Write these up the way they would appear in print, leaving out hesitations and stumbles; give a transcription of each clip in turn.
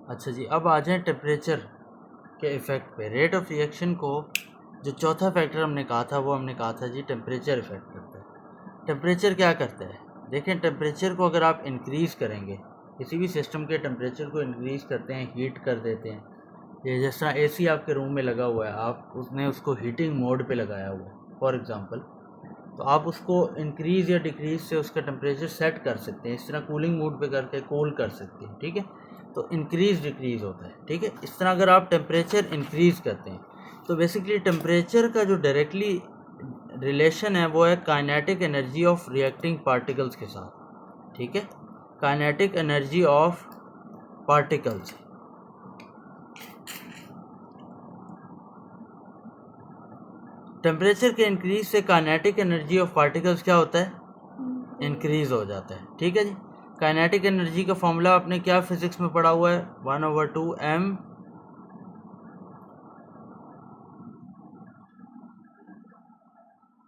अच्छा जी, अब आ जाए टेम्परेचर के इफ़ेक्ट पे। रेट ऑफ रिएक्शन को जो चौथा फैक्टर हमने कहा था वो हमने कहा था जी टेम्परेचर इफ़ेक्ट करता है। टेम्परेचर क्या करता है? देखें, टेम्परेचर को अगर आप इंक्रीज़ करेंगे, किसी भी सिस्टम के टेम्परेचर को इंक्रीज़ करते हैं, हीट कर देते हैं, ये जिस तरह एसी आपके रूम में लगा हुआ है, आप उसने उसको हीटिंग मोड पे लगाया हुआ है फॉर एग्ज़ाम्पल, तो आप उसको इंक्रीज़ या डिक्रीज़ से उसका टेम्परेचर सेट कर सकते हैं। इस तरह कूलिंग मोड पे करके कूल कर सकते हैं, ठीक है। तो इंक्रीज़ डिक्रीज़ होता है, ठीक है। इस तरह अगर आप टेम्परेचर इंक्रीज़ करते हैं तो बेसिकली टेम्परेचर का जो डायरेक्टली रिलेशन है वो है kinetic energy of reacting particles के साथ, ठीक है। Kinetic energy of particles. Temperature के इंक्रीज से काइनेटिक एनर्जी ऑफ पार्टिकल्स क्या होता है? इंक्रीज हो जाता है, ठीक है जी। काइनेटिक एनर्जी का फॉर्मूला आपने क्या फिजिक्स में पढ़ा हुआ है? 1/2m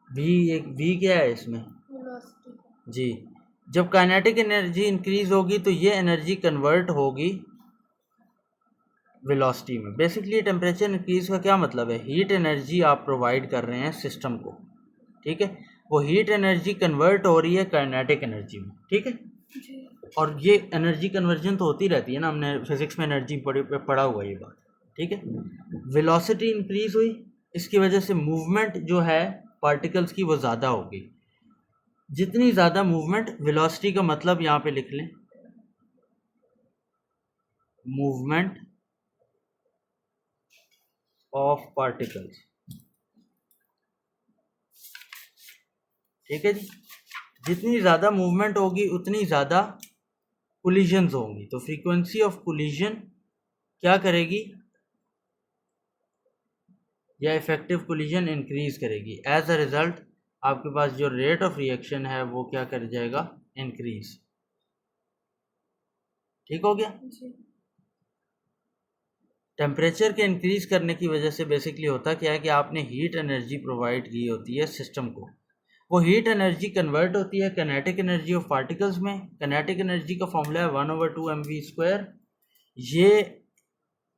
we. एक वी क्या है इसमें? जी। जब काइनेटिक एनर्जी इंक्रीज होगी तो ये एनर्जी कन्वर्ट होगी वेलोसिटी में। बेसिकली टेम्परेचर इंक्रीज का क्या मतलब है? हीट एनर्जी आप प्रोवाइड कर रहे हैं सिस्टम को, ठीक है। वो हीट एनर्जी कन्वर्ट हो रही है काइनेटिक एनर्जी में, ठीक है। और ये एनर्जी कन्वर्जन तो होती रहती है ना, हमने फिजिक्स में एनर्जी पढ़ा हुआ है ये बात, ठीक है। वेलोसिटी इंक्रीज हुई, इसकी वजह से मूवमेंट जो है पार्टिकल्स की वो ज़्यादा होगी। जितनी ज़्यादा मूवमेंट, वेलोसिटी का मतलब यहाँ पे लिख लें, मूवमेंट ऑफ पार्टिकल्स, ठीक है जी। जितनी ज़्यादा मूवमेंट होगी उतनी ज़्यादा कोलिजन्स होंगी, तो फ्रीक्वेंसी ऑफ कोलिजन क्या करेगी? या इफेक्टिव कोलिजन इंक्रीज करेगी। एज अ रिजल्ट आपके पास जो रेट ऑफ रिएक्शन है वो क्या कर जाएगा? इंक्रीज। ठीक हो गया। टेम्परेचर के इंक्रीज करने की वजह से बेसिकली होता क्या है कि आपने हीट एनर्जी प्रोवाइड की होती है सिस्टम को। वो हीट एनर्जी कन्वर्ट होती है काइनेटिक एनर्जी ऑफ पार्टिकल्स में। काइनेटिक एनर्जी का फॉर्मूला है 1/2mv²। ये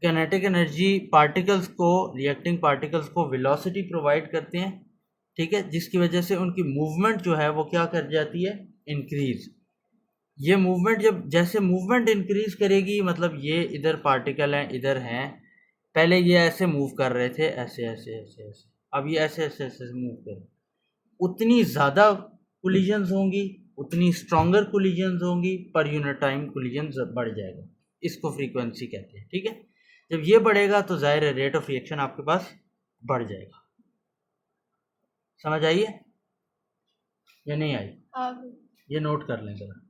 काइनेटिक एनर्जी पार्टिकल्स को, रिएक्टिंग पार्टिकल्स को वेलोसिटी प्रोवाइड करते हैं, ठीक है, जिसकी वजह से उनकी मूवमेंट जो है वो क्या कर जाती है? इंक्रीज। ये मूवमेंट जब जैसे मूवमेंट इंक्रीज करेगी, मतलब ये इधर पार्टिकल हैं, इधर हैं, पहले ये ऐसे मूव कर रहे थे, ऐसे ऐसे ऐसे ऐसे, अब ये ऐसे ऐसे ऐसे मूव कर, उतनी ज़्यादा कोलिजन्स होंगी, उतनी स्ट्रॉन्गर कोलिजन्स होंगी, पर यूनिट टाइम कोलिजन बढ़ जाएगा। इसको फ्रीक्वेंसी कहते हैं, ठीक है। जब ये बढ़ेगा तो जाहिर है रेट ऑफ रिएक्शन आपके पास बढ़ जाएगा। समझ आई है या नहीं आई? ये नोट कर लें जरा,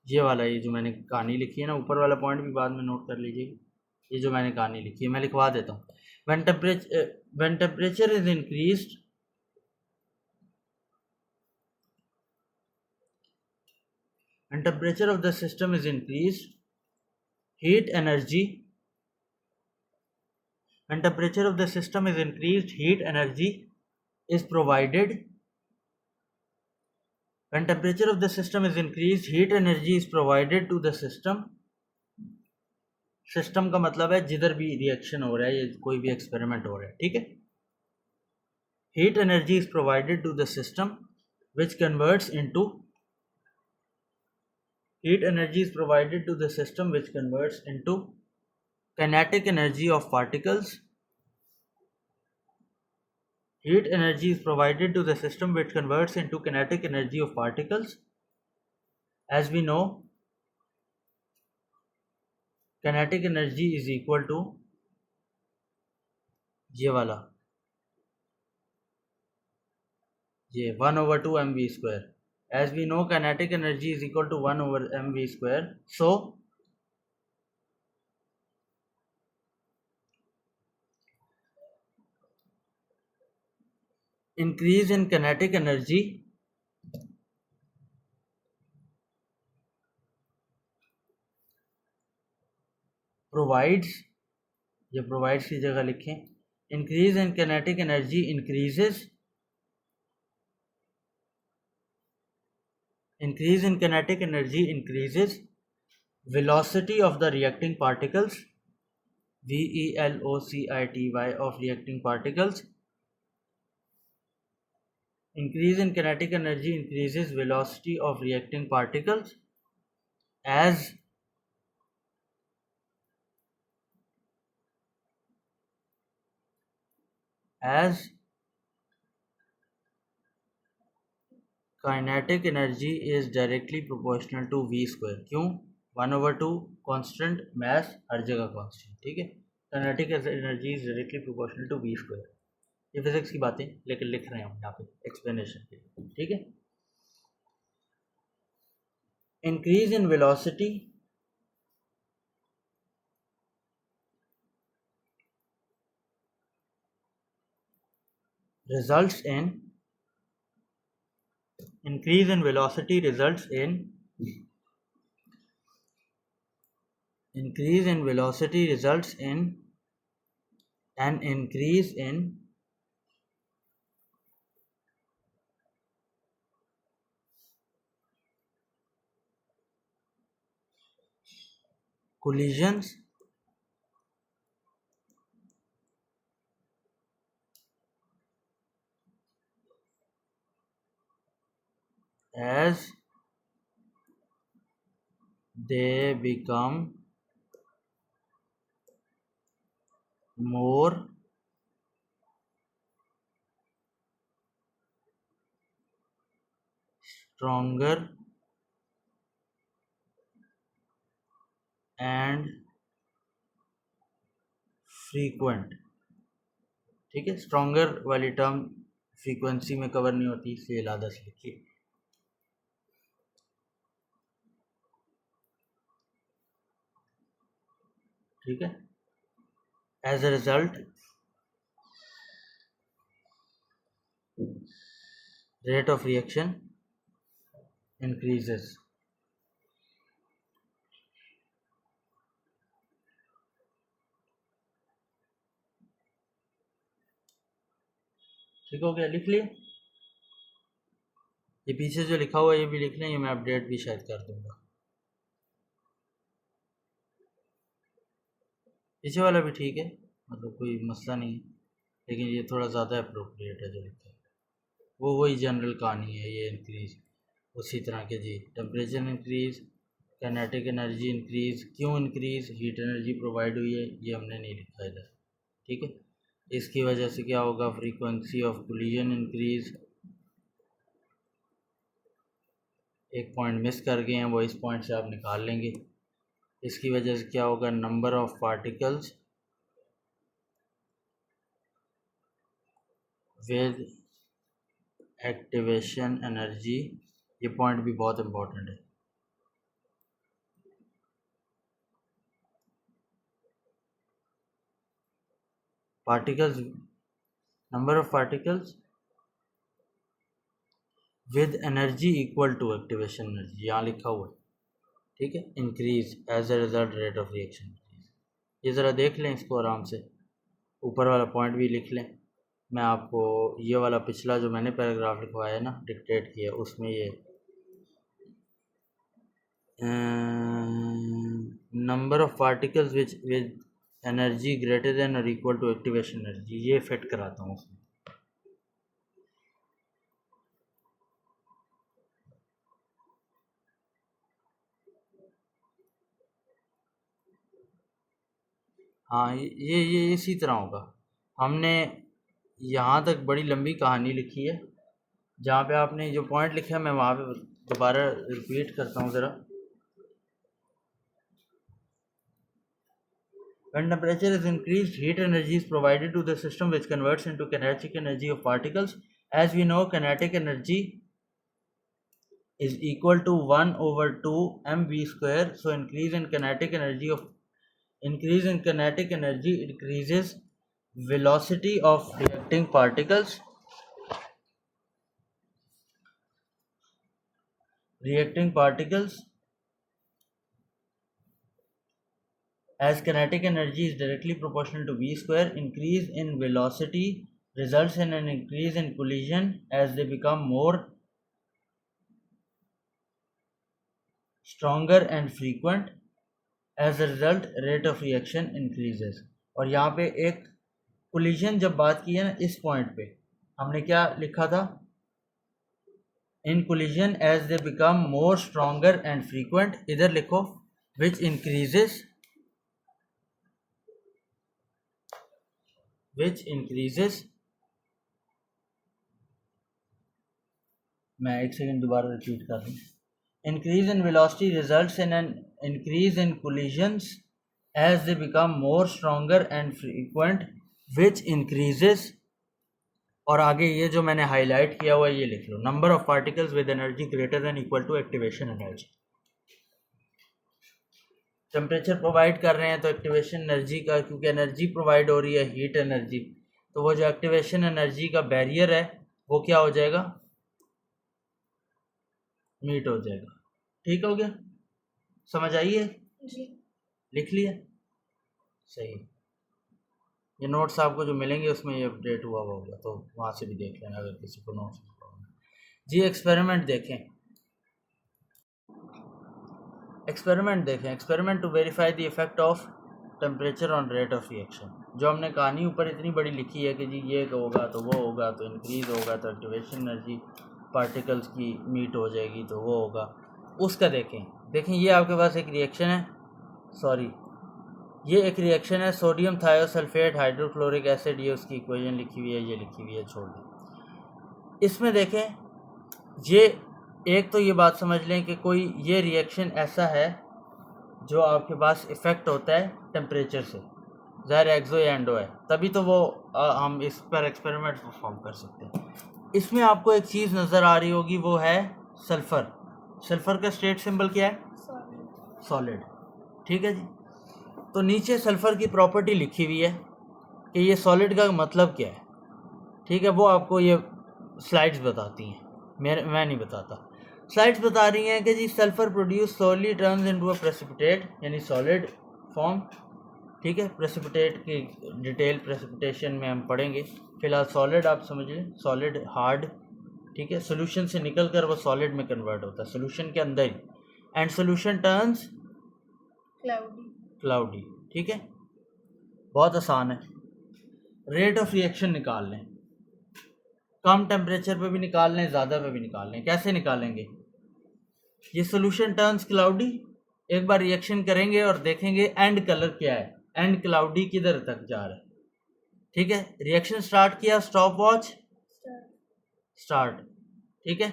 ये वाला, ये जो मैंने कहानी लिखी है ना, ऊपर वाला पॉइंट भी बाद में नोट कर लीजिए। ये जो मैंने कहानी लिखी है मैं लिखवा देता हूँ। when temperature is increased, when temperature of the system is increased, heat energy, when temperature of the system is increased, heat energy is provided. When temperature of the system is increased, heat energy is provided to the system. System का मतलब है जिधर भी reaction हो रहा है या कोई भी एक्सपेरिमेंट हो रहा है, ठीक है। Heat energy is provided to the system which converts into heat energy is provided to the system which converts into kinetic energy of particles. Heat energy is provided to the system which converts into kinetic energy of particles. As we know, kinetic energy is equal to ये वाला, ये 1/2mv². As we know, kinetic energy is equal to 1/mv². So increase in kinetic energy provides, ये provides की जगह लिखें, increase in kinetic energy increase in kinetic energy increases velocity of the reacting particles, velocity of reacting particles. Increase in kinetic energy increases velocity of reacting particles as kinetic energy is directly proportional to v square. क्यों? 1/2 constant, मास हर जगह constant, ठीक है. Kinetic energy is directly proportional to v square. ये physics की बातें लेकिन लिख रहे हैं हम यहाँ पे एक्सप्लेनेशन के लिए, ठीक है. Increase in velocity results in increase in velocity results in increase in velocity results in an increase in collisions as they become more stronger and frequent. ठीक है. स्ट्रॉन्गर वाली टर्म फ्रीक्वेंसी में कवर नहीं होती, इसलिए लादा से लिखिए. ठीक है. As a result rate of reaction increases. ठीक हो गया, लिख लिए. ये पीछे जो लिखा हुआ है ये भी लिख लें, ये मैं अपडेट भी शायद कर दूंगा. पीछे वाला भी ठीक है, मतलब कोई मसला नहीं है, लेकिन ये थोड़ा ज़्यादा अप्रोप्रिएट है जो लिखा है. वो वही जनरल कहानी है. ये इंक्रीज उसी तरह के जी. Temperature increase, kinetic energy increase. क्यों इंक्रीज? हीट एनर्जी प्रोवाइड हुई है, ये हमने नहीं लिखा इधर, ठीक है. इसकी वजह से क्या होगा? Frequency of collision increase. एक पॉइंट मिस कर गए हैं, वो इस पॉइंट से आप निकाल लेंगे. इसकी वजह से क्या होगा? Number of particles with activation energy. ये पॉइंट भी बहुत इम्पोर्टेंट है. Particles, number of particles with energy equal to activation energy, यहाँ लिखा हुआ है, ठीक है. Increase as a result rate of reaction increase. ये ज़रा देख लें इसको आराम से. ऊपर वाला पॉइंट भी लिख लें. मैं आपको ये वाला पिछला जो मैंने पैराग्राफ लिखवाया है ना, डिक्टेट किया, उसमें ये number of particles with energy greater than और इक्वल टू एक्टिवेशन एनर्जी, ये फिट कराता हूँ उसमें. हाँ, ये इसी तरह होगा. हमने यहाँ तक बड़ी लंबी कहानी लिखी है. जहाँ पे आपने जो पॉइंट लिखा है मैं वहाँ पे दोबारा रिपीट करता हूँ ज़रा. When temperature is increased, heat energy is provided to the system which converts into kinetic energy of particles. As we know, kinetic energy is equal to 1/2 mv square. So increase in kinetic energy increases velocity of reacting particles. As kinetic energy is directly proportional to v square, increase in velocity results in an increase in collision as they become more stronger and frequent. As a result rate of reaction increases. और यहाँ पे एक collision जब बात की है ना, इस पॉइंट पे हमने क्या लिखा था, in collision as they become more stronger and frequent, इधर लिखो विच इंक्रीजेस मैं एक सेकंड दोबारा रिपीट कर दूँ। Increase in velocity results in an increase in collisions as they become more stronger and frequent which increases. और आगे ये जो मैंने हाईलाइट किया हुआ ये लिख लो, number of particles with energy greater than equal to activation energy. Temperature provide कर रहे हैं तो एक्टिवेशन एनर्जी का, क्योंकि एनर्जी प्रोवाइड हो रही है हीट एनर्जी, तो वो जो एक्टिवेशन एनर्जी का बैरियर है वो क्या हो जाएगा, मीट हो जाएगा। ठीक हो गया, समझ आई है जी, लिख लिया सही। ये नोट्स आपको जो मिलेंगे उसमें ये अपडेट हुआ होगा, तो वहाँ से भी देख लेना अगर किसी को नोट्स जी। एक्सपेरिमेंट देखें, experiment to verify the effect of temperature on rate of reaction. जो हमने कहानी ऊपर इतनी बड़ी लिखी है कि जी ये होगा तो वो होगा, तो इंक्रीज़ होगा तो एक्टिवेशन एनर्जी पार्टिकल्स की मीट हो जाएगी तो वो होगा, उसका देखें ये आपके पास एक रिएक्शन है, ये एक रिएक्शन है सोडियम थायोसल्फेट हाइड्रोक्लोरिक एसिड, ये उसकी इक्वेशन लिखी हुई है, ये लिखी हुई है, छोड़ दें। इसमें देखें, ये एक तो ये बात समझ लें कि कोई ये रिएक्शन ऐसा है जो आपके पास इफ़ेक्ट होता है टेम्परेचर से, ज़ाहिर एक्सो या एंडो है, तभी तो वो हम इस पर एक्सपेरिमेंट परफॉर्म कर सकते हैं। इसमें आपको एक चीज़ नज़र आ रही होगी, वो है सल्फ़र। सल्फ़र का स्टेट सिंबल क्या है, सॉलिड। ठीक है जी, तो नीचे सल्फ़र की प्रॉपर्टी लिखी हुई है कि ये सॉलिड का मतलब क्या है। ठीक है, वो आपको ये स्लाइड्स बताती हैं, मैं नहीं बताता। स्लाइड्स बता रही हैं कि जी sulphur produce slowly turns into a precipitate, यानी सॉलिड फॉर्म। ठीक है, प्रेसिपिटेट की डिटेल प्रेसिपिटेशन में हम पढ़ेंगे, फिलहाल सॉलिड आप समझ लें, सॉलिड हार्ड। ठीक है, सोल्यूशन से निकल कर वो सॉलिड में कन्वर्ट होता है, सोल्यूशन के अंदर ही, एंड सोल्यूशन टर्न्स क्लाउडी। ठीक है, बहुत आसान है। रेट ऑफ रिएक्शन निकाल लें, कम टेम्परेचर पे भी निकाल लें, ज़्यादा पे भी निकाल लें। कैसे निकालेंगे, ये सोल्यूशन टर्न्स क्लाउडी, एक बार रिएक्शन करेंगे और देखेंगे एंड कलर क्या है, एंड क्लाउडी किधर तक जा रहा है। ठीक है, रिएक्शन स्टार्ट किया, स्टॉप वॉच स्टार्ट। ठीक है,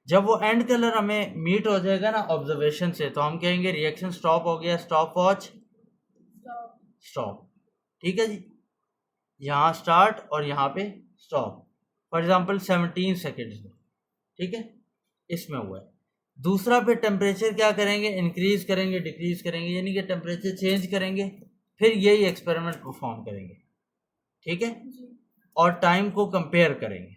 जब वो एंड कलर हमें मीट हो जाएगा ना ऑब्जर्वेशन से, तो हम कहेंगे रिएक्शन स्टॉप हो गया, स्टॉप वॉच स्टॉप। ठीक है जी, यहाँ स्टार्ट और यहाँ पे स्टॉप, फॉर एग्जांपल 17 सेकेंड्स में। ठीक है, इसमें हुआ है। दूसरा पे टेम्परेचर क्या करेंगे, इंक्रीज करेंगे डिक्रीज करेंगे, यानी कि टेम्परेचर चेंज करेंगे, फिर यही एक्सपेरिमेंट परफॉर्म करेंगे। ठीक है, और टाइम को कंपेयर करेंगे।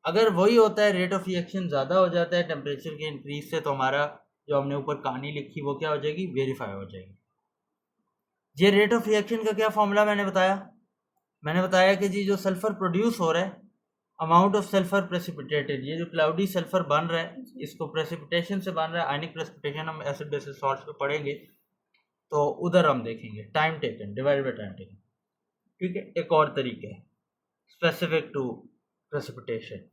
अगर वही होता है, रेट ऑफ रिएक्शन ज़्यादा हो जाता है टेम्परेचर के इंक्रीज से, तो हमारा जो हमने ऊपर कहानी लिखी वो क्या हो जाएगी, वेरीफाई हो जाएगी। ये रेट ऑफ रिएक्शन का क्या फॉर्मूला मैंने बताया कि जी जो सल्फर प्रोड्यूस हो रहा है, अमाउंट ऑफ सल्फर प्रेसिपिटेटेड, ये जो क्लाउडी सल्फर बन रहा है इसको प्रेसिपिटेशन से बन रहा है, आयनिक प्रेसिपिटेशन हम एसिड बेसिस सॉल्ट्स पे पढ़ेंगे तो उधर हम देखेंगे, time taken divided by time taken. ठीक है, एक और तरीके है स्पेसिफिक टू प्रेसिपिटेशन।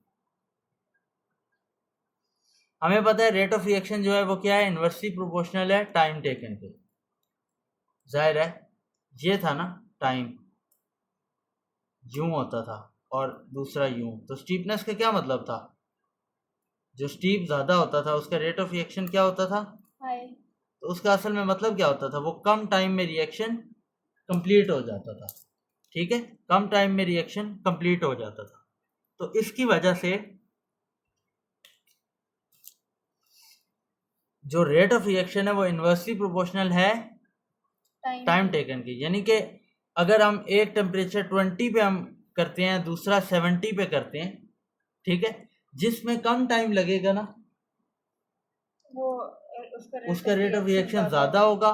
हमें पता है रेट ऑफ रिएक्शन जो है वो क्या है, इन्वर्सली प्रोपोर्शनल है टाइम टेकन के। जाहिर है ये था ना, टाइम यूं होता था और दूसरा यूं, तो स्टीपनेस का क्या मतलब था, जो स्टीप ज़्यादा होता था उसका रेट ऑफ रिएक्शन क्या होता था, हाई। तो उसका असल में मतलब क्या होता था, वो कम टाइम में रिएक्शन कंप्लीट हो जाता था। ठीक है, कम टाइम में रिएक्शन कंप्लीट हो जाता था, तो इसकी वजह से जो रेट ऑफ रिएक्शन है वो इन्वर्सली प्रोपोर्शनल है टाइम टेकन की। यानी कि अगर हम एक टेम्परेचर 20 पे हम करते हैं, दूसरा 70 पे करते हैं, ठीक है, जिसमें कम टाइम लगेगा ना वो उसका रेट ऑफ रिएक्शन ज़्यादा होगा,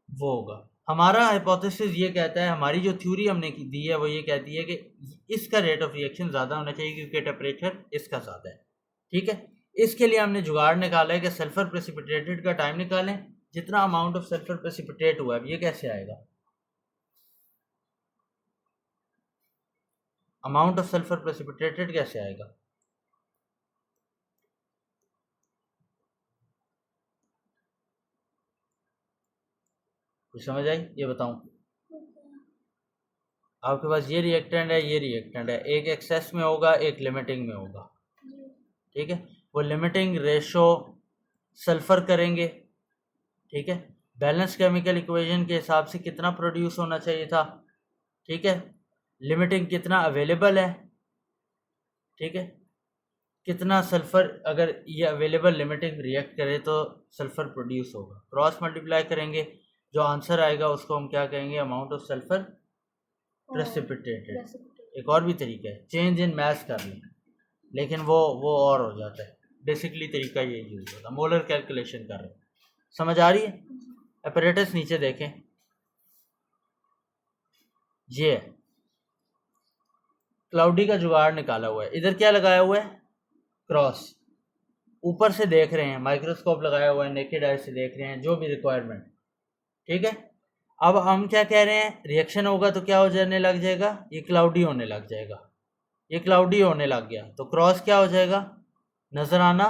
वो होगा। हमारा हाइपोथेसिस ये कहता है, हमारी जो थ्योरी हमने दी है वो ये कहती है कि इसका रेट ऑफ रिएक्शन ज़्यादा होना चाहिए क्योंकि टेम्परेचर इसका ज़्यादा है। ठीक है, इसके लिए हमने जुगाड़ निकाला है कि सल्फर प्रेसिपिटेटेड का टाइम निकालें, जितना अमाउंट ऑफ सल्फर प्रेसिपिटेट हुआ है, ये कैसे आएगा? अमाउंट ऑफ सल्फर प्रेसिपिटेटेड कैसे आएगा? कुछ समझ आई? ये बताऊं, आपके पास ये रिएक्टेंट है, ये रिएक्टेंट है, एक एक्सेस में होगा, एक लिमिटिंग में होगा, ठीक है। वो लिमिटिंग रेशो सल्फर करेंगे, ठीक है। बैलेंस केमिकल इक्वेशन के हिसाब से कितना प्रोड्यूस होना चाहिए था, ठीक है। लिमिटिंग कितना अवेलेबल है, ठीक है। कितना सल्फर, अगर ये अवेलेबल लिमिटिंग रिएक्ट करे तो सल्फर प्रोड्यूस होगा। क्रॉस मल्टीप्लाई करेंगे, जो आंसर आएगा उसको हम क्या कहेंगे? Amount of sulphur precipitated. एक और भी तरीका है, चेंज इन मैस कर लें, लेकिन वो और हो जाता है। बेसिकली तरीका ये यूज होता है। मोलर कैलकुलेशन कर रहे हैं, समझ आ रही है? अपरेटस नीचे देखें, ये क्लाउडी का जुगाड़ निकाला हुआ है। इधर क्या लगाया हुआ है? क्रॉस। ऊपर से देख रहे हैं, माइक्रोस्कोप लगाया हुआ है, नेकेड आई से देख रहे हैं, जो भी रिक्वायरमेंट, ठीक है। अब हम क्या कह रहे हैं? रिएक्शन होगा तो क्या हो जाने लग जाएगा? ये क्लाउडी होने लग जाएगा। ये क्लाउडी होने लग गया तो क्रॉस क्या हो जाएगा? नजर आना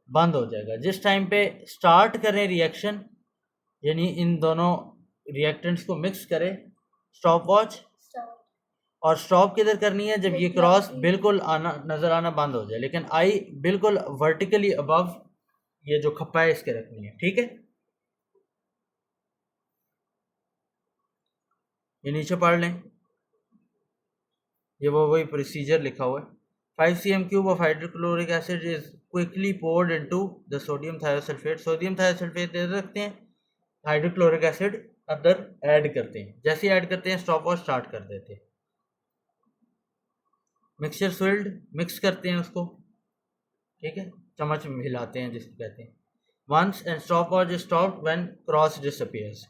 बंद हो जाएगा। जिस टाइम पे स्टार्ट करें रिएक्शन, यानी इन दोनों रिएक्टेंट्स को मिक्स करें, स्टॉप वॉच, और स्टॉप किधर करनी है? जब ये क्रॉस बिल्कुल आना, नजर आना बंद हो जाए, लेकिन आई बिल्कुल वर्टिकली अबव ये जो खप्पा है इसके रखनी है, ठीक है। ये नीचे पढ़ लें, ये वो वही प्रोसीजर लिखा हुआ है। 5 cm cube of hydrochloric acid is quickly poured into the sodium thiosulphate. Sodium thiosulphate दे रखते हैं, हाइड्रोक्लोरिक एसिड अंदर ऐड करते हैं। जैसे ऐड करते हैं स्टॉप वॉच स्टार्ट कर देते हैं। मिक्सचर स्विल्ड, मिक्स करते हैं उसको, ठीक है, चम्मच में हिलाते हैं जिसको कहते हैं। Once and stopwatch is stopped when cross disappears,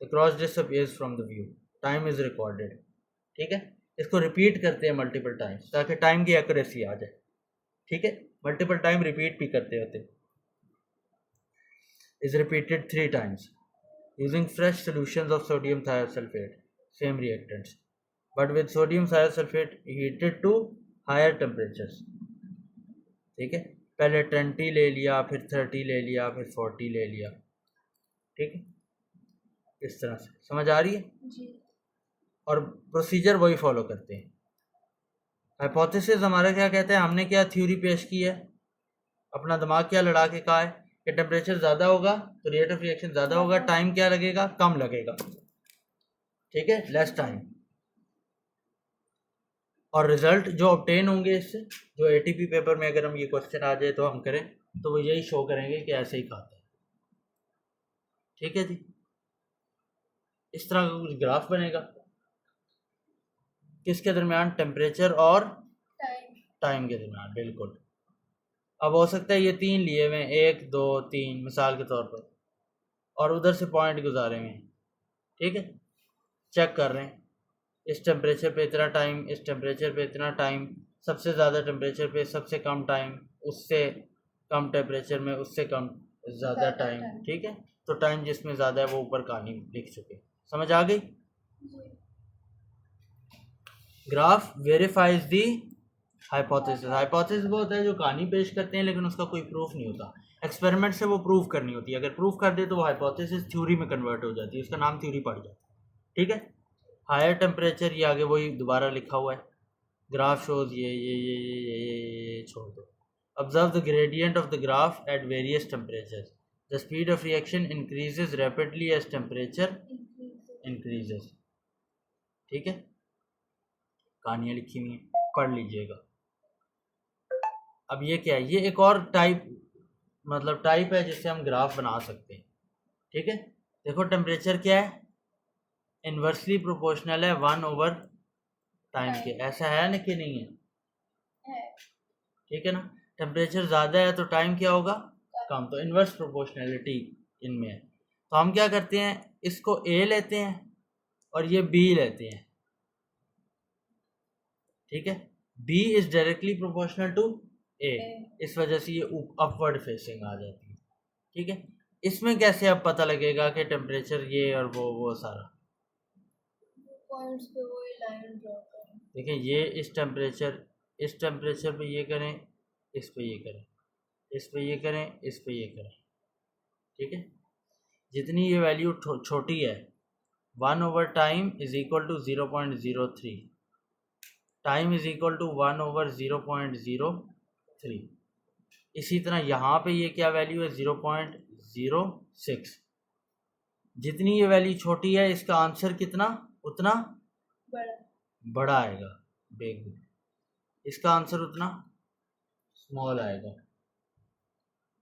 the cross disappears from the view, time is recorded, ठीक है। इसको रिपीट करते हैं मल्टीपल टाइम्स ताकि टाइम की एक्यूरेसी आ जाए, ठीक है। मल्टीपल टाइम रिपीट भी करते होते, is repeated 3 times using fresh solutions of sodium thiosulfate, same reactants, but with sodium thiosulfate heated to higher temperatures, ठीक है। पहले 20 ले लिया, फिर 30 ले लिया, फिर 40 ले लिया, ठीक है। इस तरह से समझ आ रही है जी। और प्रोसीजर वही फॉलो करते हैं। हाइपोथेसिस हमारा क्या कहता है? हमने क्या थ्योरी पेश की है, अपना दिमाग क्या लड़ा के कहा है कि टेम्परेचर ज़्यादा होगा तो रेट ऑफ रिएक्शन ज़्यादा होगा, टाइम क्या लगेगा? कम लगेगा, ठीक है, लेस टाइम। और रिजल्ट जो ऑब्टेन होंगे इससे, जो एटीपी पेपर में अगर हम ये क्वेश्चन आ जाए तो हम करें तो वो यही शो करेंगे कि ऐसे ही खाता है, ठीक है जी। इस तरह का कुछ ग्राफ बनेगा किसके दरमियान? टेम्परेचर और टाइम के दरमियान, बिल्कुल। अब हो सकता है ये 3 लिए हुए, 1 2 3 मिसाल के तौर पर, और उधर से पॉइंट गुजारे हुए हैं, ठीक है। चेक कर रहे हैं इस टेम्परेचर पे इतना टाइम, इस टेम्परेचर पे इतना टाइम, सबसे ज़्यादा टेम्परेचर पे सबसे कम टाइम, उससे कम टेम्परेचर में उससे कम ज़्यादा टाइम, ठीक है। तो टाइम जिसमें ज़्यादा है वो ऊपर कहानी लिख चुके। समझ आ गई? ग्राफ वेरीफाइज दी हाइपोथेसिस। हाइपोथेसिस वो होता है जो कहानी पेश करते हैं लेकिन उसका कोई प्रूफ नहीं होता, एक्सपेरिमेंट से वो प्रूफ करनी होती है। अगर प्रूफ कर दे तो वो हाइपोथेसिस थ्योरी में कन्वर्ट हो जाती है, उसका नाम थ्योरी पड़ जाता है, ठीक है। हायर टेम्परेचर, ये आगे वही दोबारा लिखा हुआ है। ग्राफ शोज ये छोड़ दो। Observe the gradient of the graph at various temperatures, the speed of reaction increases rapidly as temperature increases, ठीक है। कहानियाँ लिखी हुई हैं, पढ़ लीजिएगा। अब ये क्या है? ये एक और टाइप, मतलब टाइप है जिससे हम ग्राफ बना सकते हैं, ठीक है। देखो टेम्परेचर क्या है? इन्वर्सली प्रोपोर्शनल है 1/टाइम के, ऐसा है ना कि नहीं है? ठीक है ना। टेम्परेचर ज़्यादा है तो टाइम क्या होगा? कम। तो इन्वर्स प्रोपोर्शनलिटी इनमें है। तो हम क्या करते हैं, इसको ए लेते हैं और ये बी लेते हैं, ठीक है। B is directly proportional to a, इस वजह से ये अपवर्ड फेसिंग आ जाती है, ठीक है। इसमें कैसे अब पता लगेगा कि टेम्परेचर ये और वो सारा पॉइंट्स पे वही लाइन ड्रॉ करें। देखिए ये इस टेम्परेचर पे ये करें, इस पे ये करें, इस पे ये करें, इस पे ये करें, ठीक है। जितनी ये वैल्यू छोटी है 1/टाइम is equal to 0.03, time is equal to 1/0.03। इसी तरह यहाँ पे ये क्या वैल्यू है 0.06। जितनी ये वैल्यू छोटी है इसका आंसर कितना उतना बड़ा आएगा, बिग। इसका आंसर उतना स्मॉल आएगा,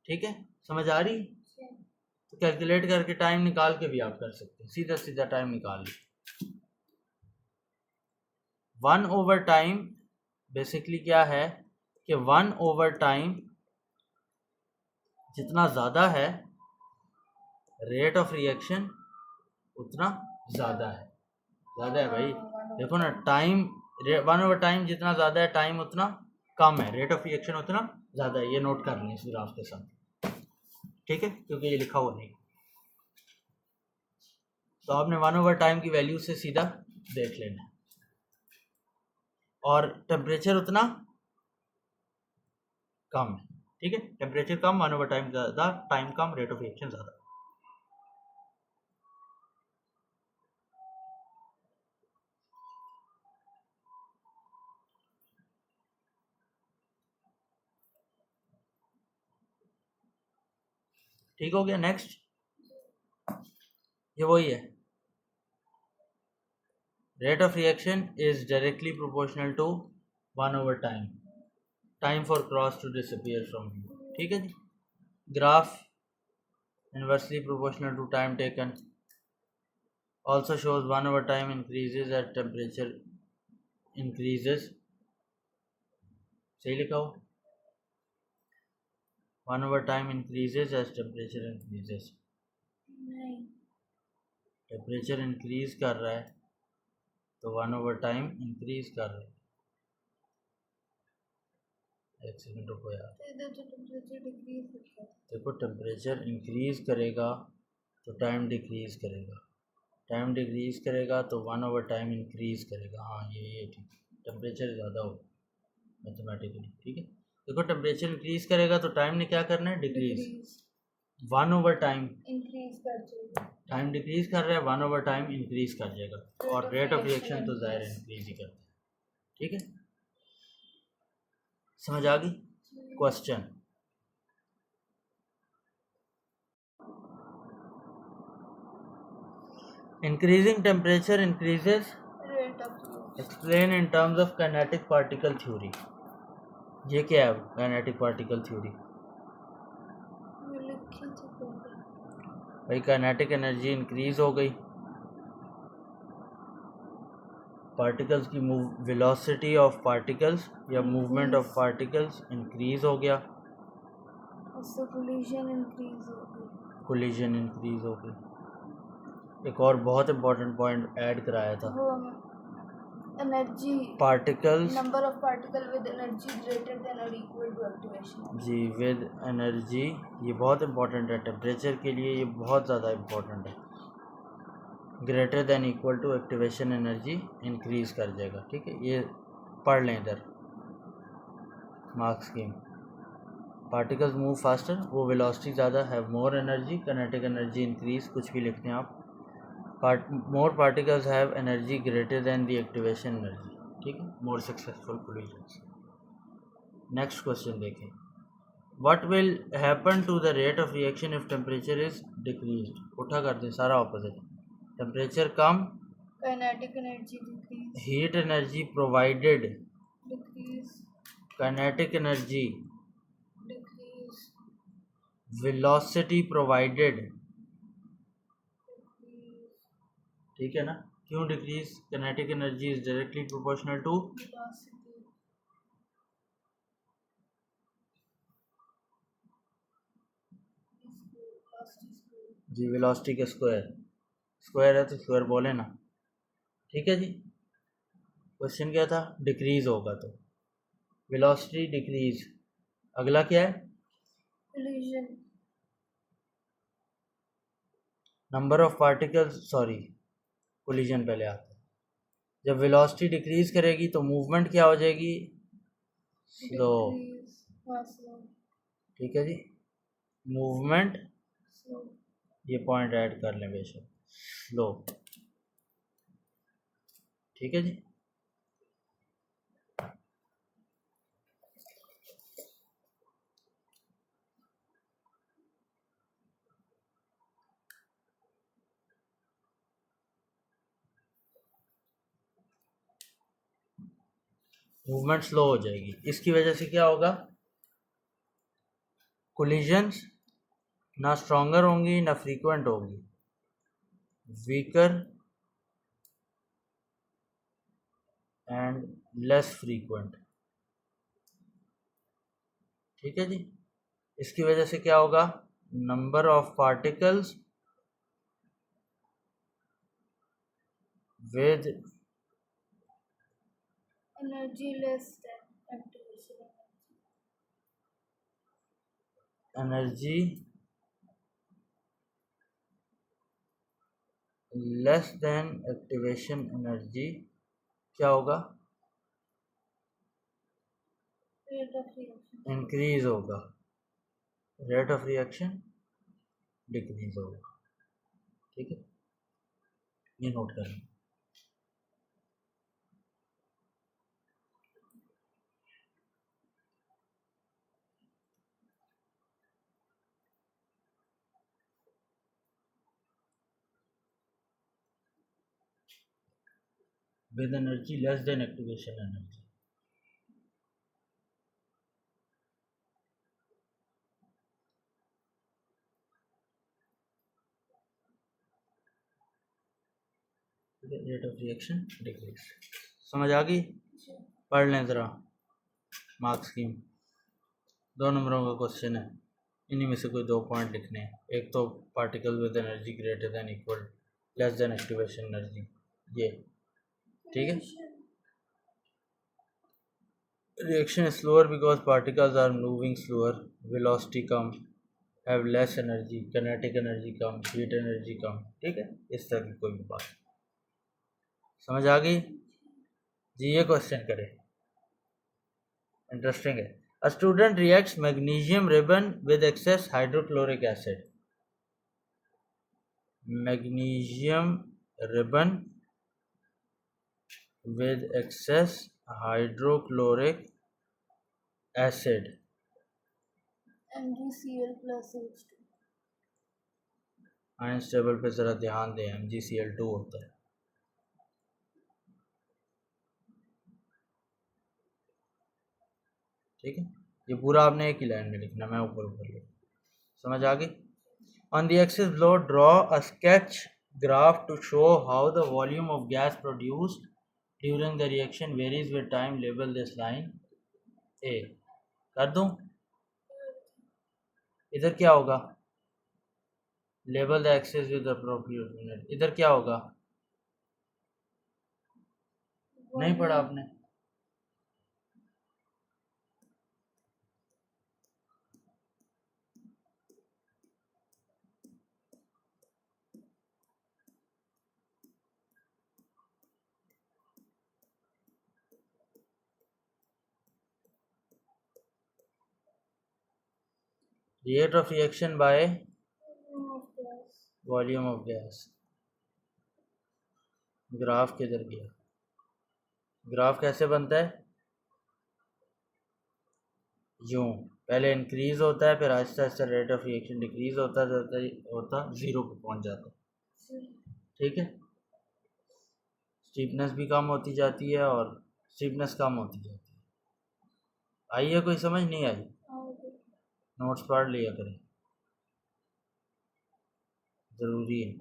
ठीक है। समझ आ रही? तो कैलकुलेट करके टाइम निकाल के भी आप कर सकते हैं, सीधा सीधा टाइम निकाल ली। 1/टाइम बेसिकली क्या है कि 1/टाइम जितना ज़्यादा है रेट ऑफ रिएक्शन उतना ज़्यादा है भाई। देखो ना, टाइम 1/टाइम जितना ज़्यादा है टाइम उतना कम है, रेट ऑफ रिएक्शन उतना ज़्यादा है। ये नोट कर लें इस ग्राफ के साथ, ठीक है, क्योंकि ये लिखा हुआ नहीं। तो आपने 1/टाइम की वैल्यू से सीधा देख लेना है। और टेम्परेचर उतना कम है, ठीक है। टेम्परेचर कम 1/टाइम ज़्यादा, टाइम कम, रेट ऑफ रिएक्शन ज़्यादा। ठीक हो गया। नेक्स्ट ये वही है, rate of reaction is directly proportional to 1/टाइम, time for cross to disappear from view, ठीक है जी। Graph inversely proportional to time taken also shows 1/time increases as temperature increases। सही लिखा हो, 1/time increases as temperature increases। नहीं, temperature increase कर रहा है तो 1/टाइम इंक्रीज कर रहा है। एक सेकंड रुको यार, इधर तो टेम्परेचर डिक्रीज होता है। देखो टेम्परेचर इंक्रीज करेगा तो टाइम डिक्रीज करेगा, टाइम डिक्रीज करेगा तो 1/टाइम इंक्रीज करेगा। हाँ ये ठीक, टेम्परेचर ज़्यादा हो मैथमेटिकली, ठीक है। देखो टेम्परेचर इंक्रीज करेगा तो टाइम ने क्या करना है, डिक्रीज। 1/टाइम इंक्रीज कर जाएगा, टाइम डिक्रीज कर रहा है, 1/टाइम इंक्रीज कर जाएगा। और रेट ऑफ रिएक्शन तो ज़ाहिर इंक्रीज ही करता है, ठीक है। समझ आ गई? Question, increasing temperature increases, rate of explain in terms of kinetic particle theory. ये क्या है काइनेटिक पार्टिकल थ्योरी? लिखी थी भाई काइनेटिक एनर्जी इंक्रीज हो गई, पार्टिकल्स की वेलोसिटी ऑफ पार्टिकल्स या मूवमेंट ऑफ पार्टिकल्स इंक्रीज हो गया, उससे कोलिजन इंक्रीज हो गई, कोलिजन इंक्रीज हो गई। एक और बहुत इंपॉर्टेंट पॉइंट ऐड कराया था, वो energy, particles, number of particle with energy greater than और इक्वल टू एक्टिवेशन। जी विद एनर्जी, ये बहुत इंपॉर्टेंट है टेम्परेचर के लिए, ये बहुत ज़्यादा इंपॉर्टेंट है। Greater than equal to activation energy increase कर जाएगा, ठीक है। ये पढ़ लें इधर marks scheme. Particles move faster, वो वेलोसिटी ज़्यादा है, more energy, kinetic energy increase, कुछ भी लिखते हैं आप। More particles have energy greater than the activation energy, ठीक है, more successful collisions. Next question देखें, what will happen to the rate of reaction if temperature is decreased. उठा कर दें सारा ऑपोजिट, टेम्परेचर कम, kinetic energy decrease, heat energy provided, decrease, kinetic energy, decrease, velocity provided, decrease, ठीक है ना। क्यों decrease? Kinetic energy is directly proportional to, velocity, जी वेलोसिटी के स्क्वायर, स्क्वायर है तो स्क्वायर बोले ना, ठीक है जी। क्वेश्चन क्या था, डिक्रीज होगा तो वेलोसिटी डिक्रीज, अगला क्या है, collision, number of particles, sorry collision पहले आता है। जब वेलोसिटी डिक्रीज करेगी तो मूवमेंट क्या हो जाएगी? स्लो। ठीक है जी, मूवमेंट, स्लो। ये पॉइंट ऐड कर लें बेशक, स्लो। ठीक है जी। मूवमेंट स्लो हो जाएगी। इसकी वजह से क्या होगा? कोलिजन्स ना स्ट्रॉन्गर होंगी ना फ्रीक्वेंट होंगी, वीकर एंड लेस फ्रीक्वेंट। ठीक है जी। इसकी वजह से क्या होगा? Number of particles with energy less than activation energy less than activation energy क्या होगा? रेट ऑफ रिएक्शन इंक्रीज होगा, रेट ऑफ रिएक्शन डिक्रीज होगा। ठीक है, ये नोट कर लें। with energy less than activation energy. Rate of reaction decrease. समझ आ गई? पढ़ लें ज़रा मार्क्स स्कीम। 2 नंबरों का क्वेश्चन है, इन्हीं में से कोई 2 पॉइंट लिखने हैं। एक तो particle with energy greater than equal less than activation energy, ये ठीक है। Reaction is slower because particles are moving slower, velocity come, have less energy, kinetic energy come, heat energy कम। ठीक है, इस तरह की कोई भी बात समझ आ गई जी? ये क्वेश्चन करें, इंटरेस्टिंग है। A student reacts magnesium ribbon with excess hydrochloric acid. Magnesium ribbon with excess hydrochloric acid. MgCl plus H2 ions table पे ज़रा ध्यान दें, MgCl2 होता है। ठीक है, ये पूरा आपने एक ही लाइन में लिखना, मैं ऊपर ऊपर लिख। समझ आ गई? On the axis below draw a sketch graph to show how the volume of gas produced during the reaction varies with time. Label this line A. कर दूं? इधर क्या होगा? Label the axis with appropriate unit. इधर क्या होगा? नहीं पढ़ा आपने? Rate of reaction by volume of gas. Graph किधर गया? ग्राफ कैसे बनता है? यूँ, पहले इंक्रीज होता है, फिर Aahista Aahista rate of reaction decrease होता होता 0 पे पहुंच जाता है। ठीक है, स्टीपनेस भी कम होती जाती है और स्टीपनेस कम होती जाती है। आई है कोई समझ? नहीं आई? नोट्स पढ़ लिया करें, ज़रूरी है।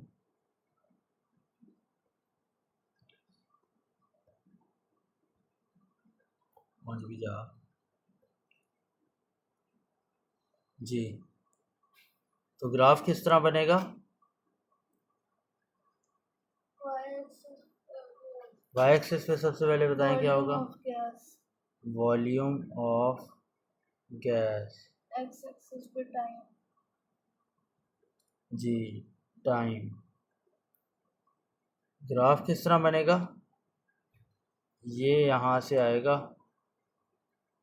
पहुँच भी जा जी। तो ग्राफ किस तरह बनेगा? वाई एक्सिस पे सबसे पहले बताएं क्या होगा? Volume of gas. X axis पे टाइम जी, टाइम। ग्राफ किस तरह बनेगा, ये यहाँ से आएगा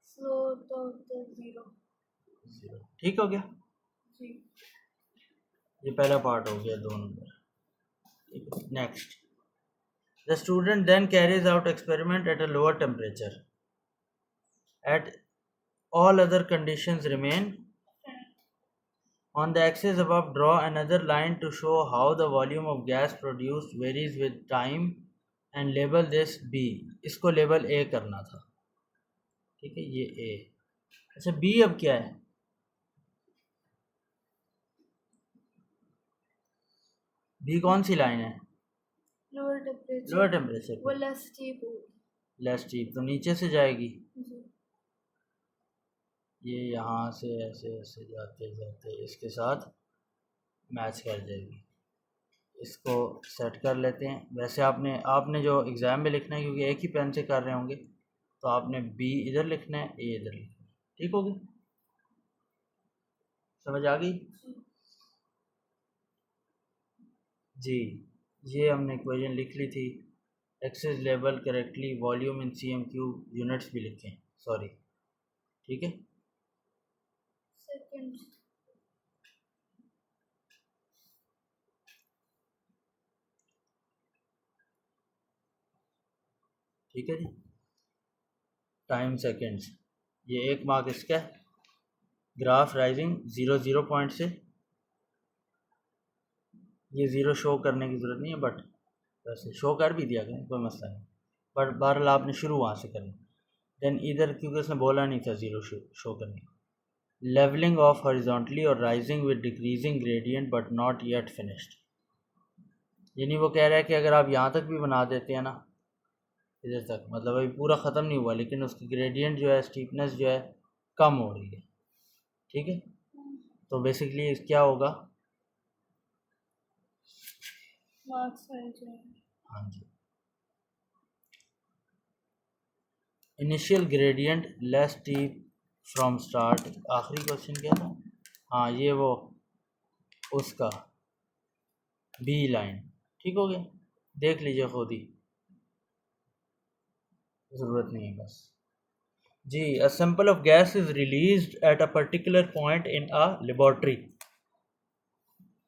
फ्लो तो 0। ठीक हो गया, जी। ये पहला पार्ट हो गया 2 number. Next, the student then carries out experiment at a lower temperature at all other conditions remain. On the axis above, draw another line to show how the volume of gas produced varies with time and label this B. इसको label A करना था, ठीक है, ये A। अच्छा, B अब क्या है, B कौन सी लाइन है, लोअर टेम्परेचर। लोअर टेम्परेचर, वो लेस स्टीप होगी। लेस स्टीप, तो नीचे से जाएगी, जी। ये यहाँ से ऐसे ऐसे जाते जाते इसके साथ मैच कर जाएगी। इसको सेट कर लेते हैं। वैसे आपने जो एग्ज़ाम में लिखना है, क्योंकि एक ही पेन से कर रहे होंगे, तो आपने बी इधर लिखना है, ए इधर लिखना है, ठीक हो गया, समझ आ गई जी। ये हमने इक्वेशन लिख ली थी। Axes label correctly, volume in C M cube, units भी लिखें, सॉरी, ठीक है। सेकंड। ठीक है जी, टाइम सेकेंड्स, ये 1 मार्क इसका है। ग्राफ राइजिंग 0 पॉइंट से, ये 0 शो करने की ज़रूरत नहीं है, बट वैसे शो कर भी दिया करें, कोई मसला नहीं, बट बहरहाल आपने शुरू वहाँ से करना। देन इधर, क्योंकि उसने बोला नहीं था 0 शो करने। लेवलिंग ऑफ हॉरिजॉन्टली और rising with decreasing gradient but not yet finished, यानी वो कह रहा है कि अगर आप यहाँ तक भी बना देते हैं ना, इधर तक, मतलब अभी पूरा ख़त्म नहीं हुआ, लेकिन उसकी ग्रेडियंट जो है, स्टीपनेस जो है, कम हो रही है, ठीक है। तो बेसिकली क्या होगा, मार्क्स मिल जाएंगे। हाँ जी, initial gradient less steep from start. आखिरी क्वेश्चन क्या था, हाँ, ये वो उसका बी लाइन, ठीक हो गया, देख लीजिए खुद ही, ज़रूरत नहीं है बस जी। A sample of gas is released at a particular point in a laboratory.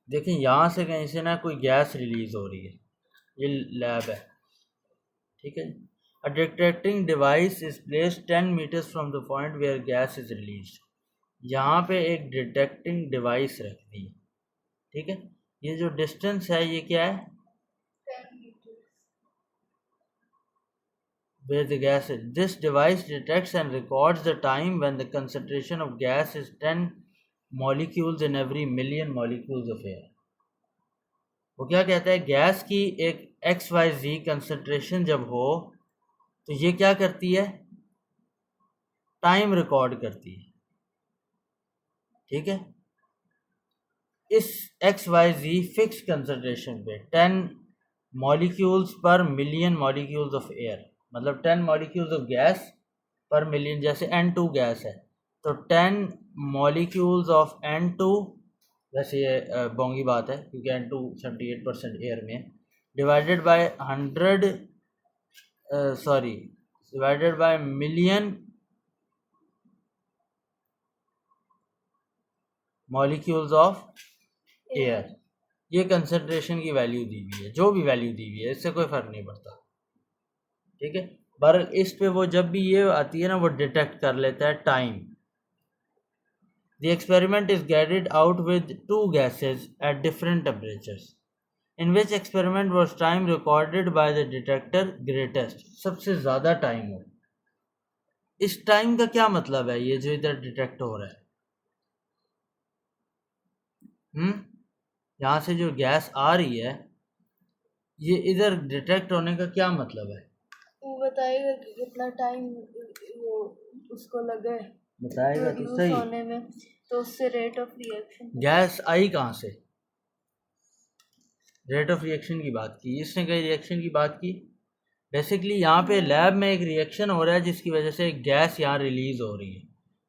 देखें, यहाँ से कहीं से ना कोई गैस रिलीज हो रही है, ये लैब है, ठीक है। A detecting device is placed 10 metres from the point where gas is released. यहाँ पे एक डिटेक्टिंग डिवाइस रख दी, ठीक है। ये जो डिस्टेंस है, ये क्या है, 10 meters। where the gas is. This device detects and records the time when the concentration of gas is 10 molecules in every million molecules of air. वो क्या कहता है, गैस की एक XYZ कंसंट्रेशन जब हो, तो ये क्या करती है, टाइम रिकॉर्ड करती है, ठीक है। इस XYZ फिक्स कंसंट्रेशन पे 10 मॉलिक्यूल्स पर मिलियन मॉलिक्यूल्स ऑफ एयर, मतलब 10 मॉलिक्यूल्स ऑफ गैस पर मिलियन, जैसे N2 गैस है, तो 10 मॉलिक्यूल्स ऑफ N2, वैसे ये बोंगी बात है, क्योंकि N2 78% एयर में, divided by 100, sorry, divided by million molecules of air, ये कंसंट्रेशन की वैल्यू दी हुई है, जो भी वैल्यू दी हुई है, इससे कोई फ़र्क नहीं पड़ता, ठीक है। पर इस पे वो जब भी ये आती है ना, वो डिटेक्ट कर लेता है time. The experiment is carried out with 2 gases at different temperatures. In which experiment was time recorded by the detector greatest? सबसे ज़्यादा टाइम हो। इस टाइम का क्या मतलब है, ये जो इधर डिटेक्ट हो रहा है, यहाँ से जो गैस आ रही है, ये इधर डिटेक्ट होने का क्या मतलब है, वो बताएगा कि कितना टाइम वो उसको लगे बताएगा तो यूज सही। होने में, तो उससे रेट ऑफ रिएक्शन। गैस आई कहाँ से, रेट ऑफ रिएक्शन की बात की, इसने कई रिएक्शन की बात की। बेसिकली यहाँ पे लैब में एक रिएक्शन हो रहा है, जिसकी वजह से एक गैस यहाँ रिलीज हो रही है,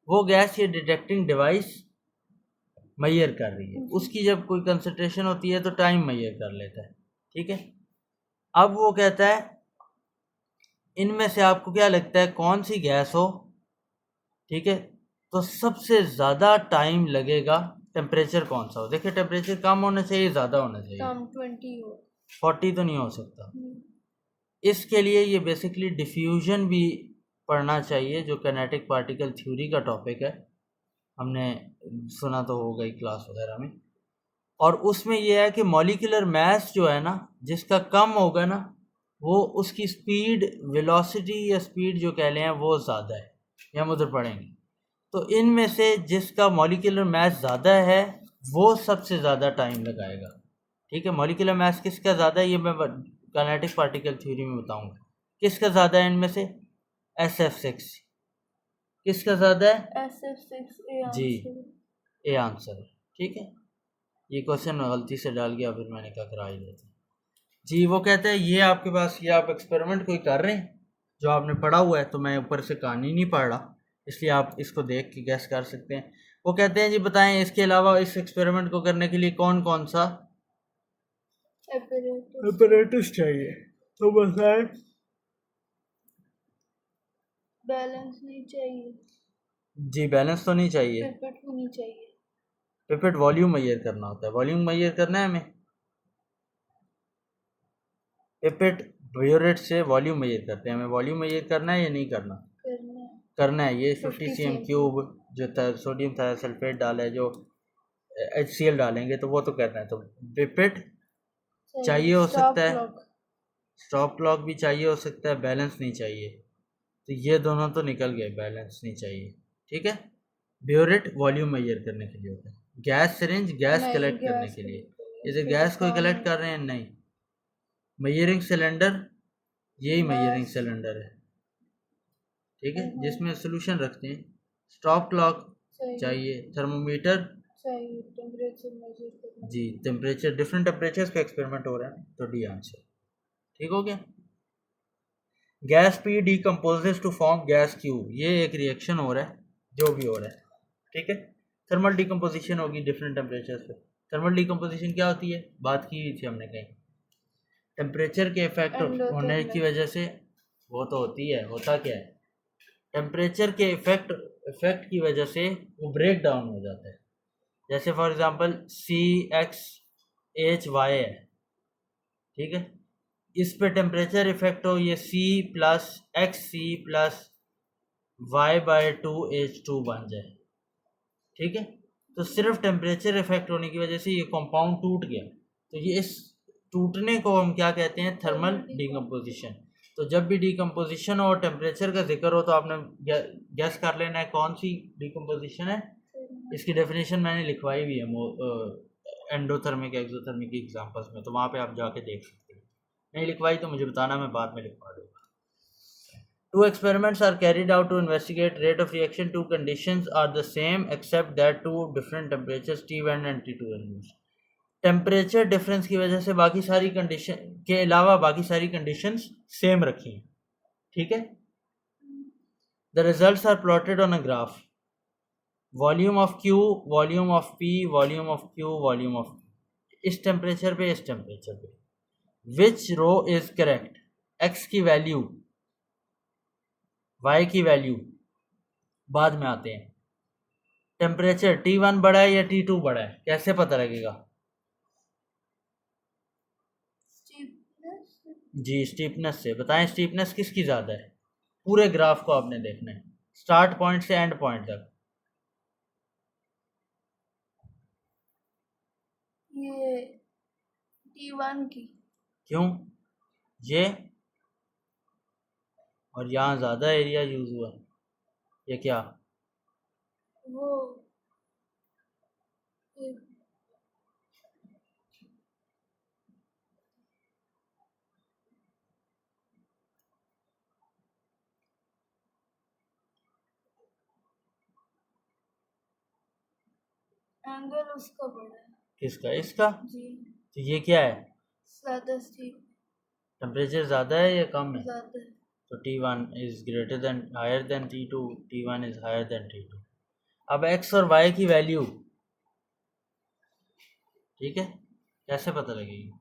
वो गैस ये डिटेक्टिंग डिवाइस मैयर कर रही है, उसकी जब कोई कंसंट्रेशन होती है तो टाइम मैयर कर लेता है। ठीक है, अब वो कहता है इनमें से आपको क्या लगता है कौन सी गैस हो, ठीक है, तो सबसे ज़्यादा टाइम लगेगा टेम्परेचर कौन सा हो। देखिए टेम्परेचर कम होना चाहिए, ज़्यादा होना चाहिए, कम 20 हो, 40 तो नहीं हो सकता। इसके लिए ये बेसिकली डिफ्यूजन भी पढ़ना चाहिए, जो कैनेटिक पार्टिकल थ्योरी का टॉपिक है, हमने सुना तो होगा ही क्लास वगैरह में। और उसमें ये है कि मॉलिक्यूलर मास जो है ना, जिसका कम होगा ना, वो उसकी स्पीड, वेलोसिटी या स्पीड जो कह लें वो ज़्यादा है, ये हम उधर पढ़ेंगे। तो इनमें से जिसका मॉलिक्यूलर मास ज़्यादा है वो सबसे ज़्यादा टाइम लगाएगा। ठीक है, मॉलिक्यूलर मास किसका ज़्यादा है ये मैं काइनेटिक पार्टिकल थ्योरी में बताऊंगा। किसका ज़्यादा है इनमें से, SF6। किसका ज़्यादा है, SF6 जी, ए आंसर है। ठीक है, ये क्वेश्चन मैं गलती से डाल गया, फिर मैंने कहा करा ही देता जी। वो कहते हैं ये आपके पास, ये आप एक्सपेरिमेंट कोई कर रहे हैं जो आपने पढ़ा हुआ है, तो मैं ऊपर से कहानी नहीं पढ़ रहा, इसलिए आप इसको देख के गैस कर सकते हैं। वो कहते हैं जी बताएं इसके अलावा इस एक्सपेरिमेंट को करने के लिए कौन कौन सा apparatus चाहिए, तो बताएं। बैलेंस नहीं चाहिए, जी बैलेंस तो नहीं चाहिए, पिपेट होनी चाहिए, पिपेट वॉल्यूम मैयर करना होता है, वॉल्यूम मैयर करना है हमें, पिपेट ब्योरेट से वॉल्यूम मैयर करते हैं, हमें वॉल्यूम मैयर करना है या नहीं करना, करना है। ये 50 cm³ जो सोडियम थायोसल्फेट डाला है, जो HCl डालेंगे तो वो तो करना है। तो पिपेट चाहिए हो सकता है, स्टॉप क्लॉक भी चाहिए हो सकता है, बैलेंस नहीं चाहिए, तो ये दोनों तो निकल गए, बैलेंस नहीं चाहिए। ठीक है, ब्योरेट वॉल्यूम मैयर करने के लिए होता है, गैस सिरिंज गैस कलेक्ट करने के लिए, जैसे गैस को कलेक्ट कर रहे हैं, नहीं। मैयरिंग सिलेंडर, यही मैयरिंग सिलेंडर है, ठीक है, जिसमें सोल्यूशन रखते हैं। स्टॉप क्लॉक चाहिए, थर्मोमीटर चाहिए, टेम्परेचर मेजर करना जी, टेम्परेचर, डिफरेंट टेम्परेचर्स पे एक्सपेरिमेंट हो रहा है, तो डी आंसर। ठीक हो गया। Gas P decomposes to form gas Q, ये एक रिएक्शन हो रहा है, जो भी हो रहा है, ठीक है। थर्मल डीकम्पोजिशन होगी डिफरेंट टेम्परेचर्स पे। थर्मल डीकम्पोजिशन क्या होती है, बात की हुई थी हमने कहीं, टेम्परेचर के इफेक्ट होने की वजह से, वो तो होती है, होता क्या है, टेम्परेचर के इफेक्ट की वजह से वो ब्रेक डाउन हो जाता है। जैसे फॉर एग्जांपल CXHY है, ठीक है, इस पे टेम्परेचर इफेक्ट हो, ये C+XC+Y/2H2 बन जाए, ठीक है। तो सिर्फ टेम्परेचर इफेक्ट होने की वजह से ये कंपाउंड टूट गया, तो ये इस टूटने को हम क्या कहते हैं, थर्मल डीकम्पोजिशन। तो जब भी डीकम्पोजिशन हो और टेम्परेचर का जिक्र हो तो आपने गैस कर लेना है कौन सी डीकम्पोजिशन है। इसकी डेफिनेशन मैंने लिखवाई हुई है एंडोथर्मिक एक्सोथर्मिक की एग्जांपल्स में, तो वहाँ पे आप जाके देख सकते हैं। नहीं लिखवाई तो मुझे बताना, मैं बाद में लिखवा दूँगा। Two experiments are carried out to investigate rate of reaction. Two conditions are the same except that two different temperatures T1 and T2 are used. Temperature difference की वजह से बाकी सारी कंडीशन के अलावा बाकी सारी कंडीशंस सेम रखी हैं, ठीक है। The results are plotted on a graph, volume of Q, volume of P, volume of Q, volume of इस टेम्परेचर पे, इस टेम्परेचर पे which row is correct, x की वैल्यू, y की वैल्यू बाद में आते हैं। टेम्परेचर T1 बड़ा है या T2 बड़ा है, कैसे पता लगेगा, जी स्टीपनेस से। बताएं स्टीपनेस किसकी ज़्यादा है, पूरे ग्राफ को आपने देखना है स्टार्ट पॉइंट से एंड पॉइंट तक। ये T1 की, क्यों, ये और यहाँ ज़्यादा एरिया यूज़ हुआ, ये क्या, वो एंगल उसका बड़ा है, किसका, इसका जी। तो ये क्या है, ज़्यादा स्टीप, टेम्परेचर ज़्यादा है या कम है, ज़्यादा है, तो T1 is greater than higher than T2, T1 is higher than T2। अब x और y की वैल्यू ठीक है, कैसे पता लगेगी?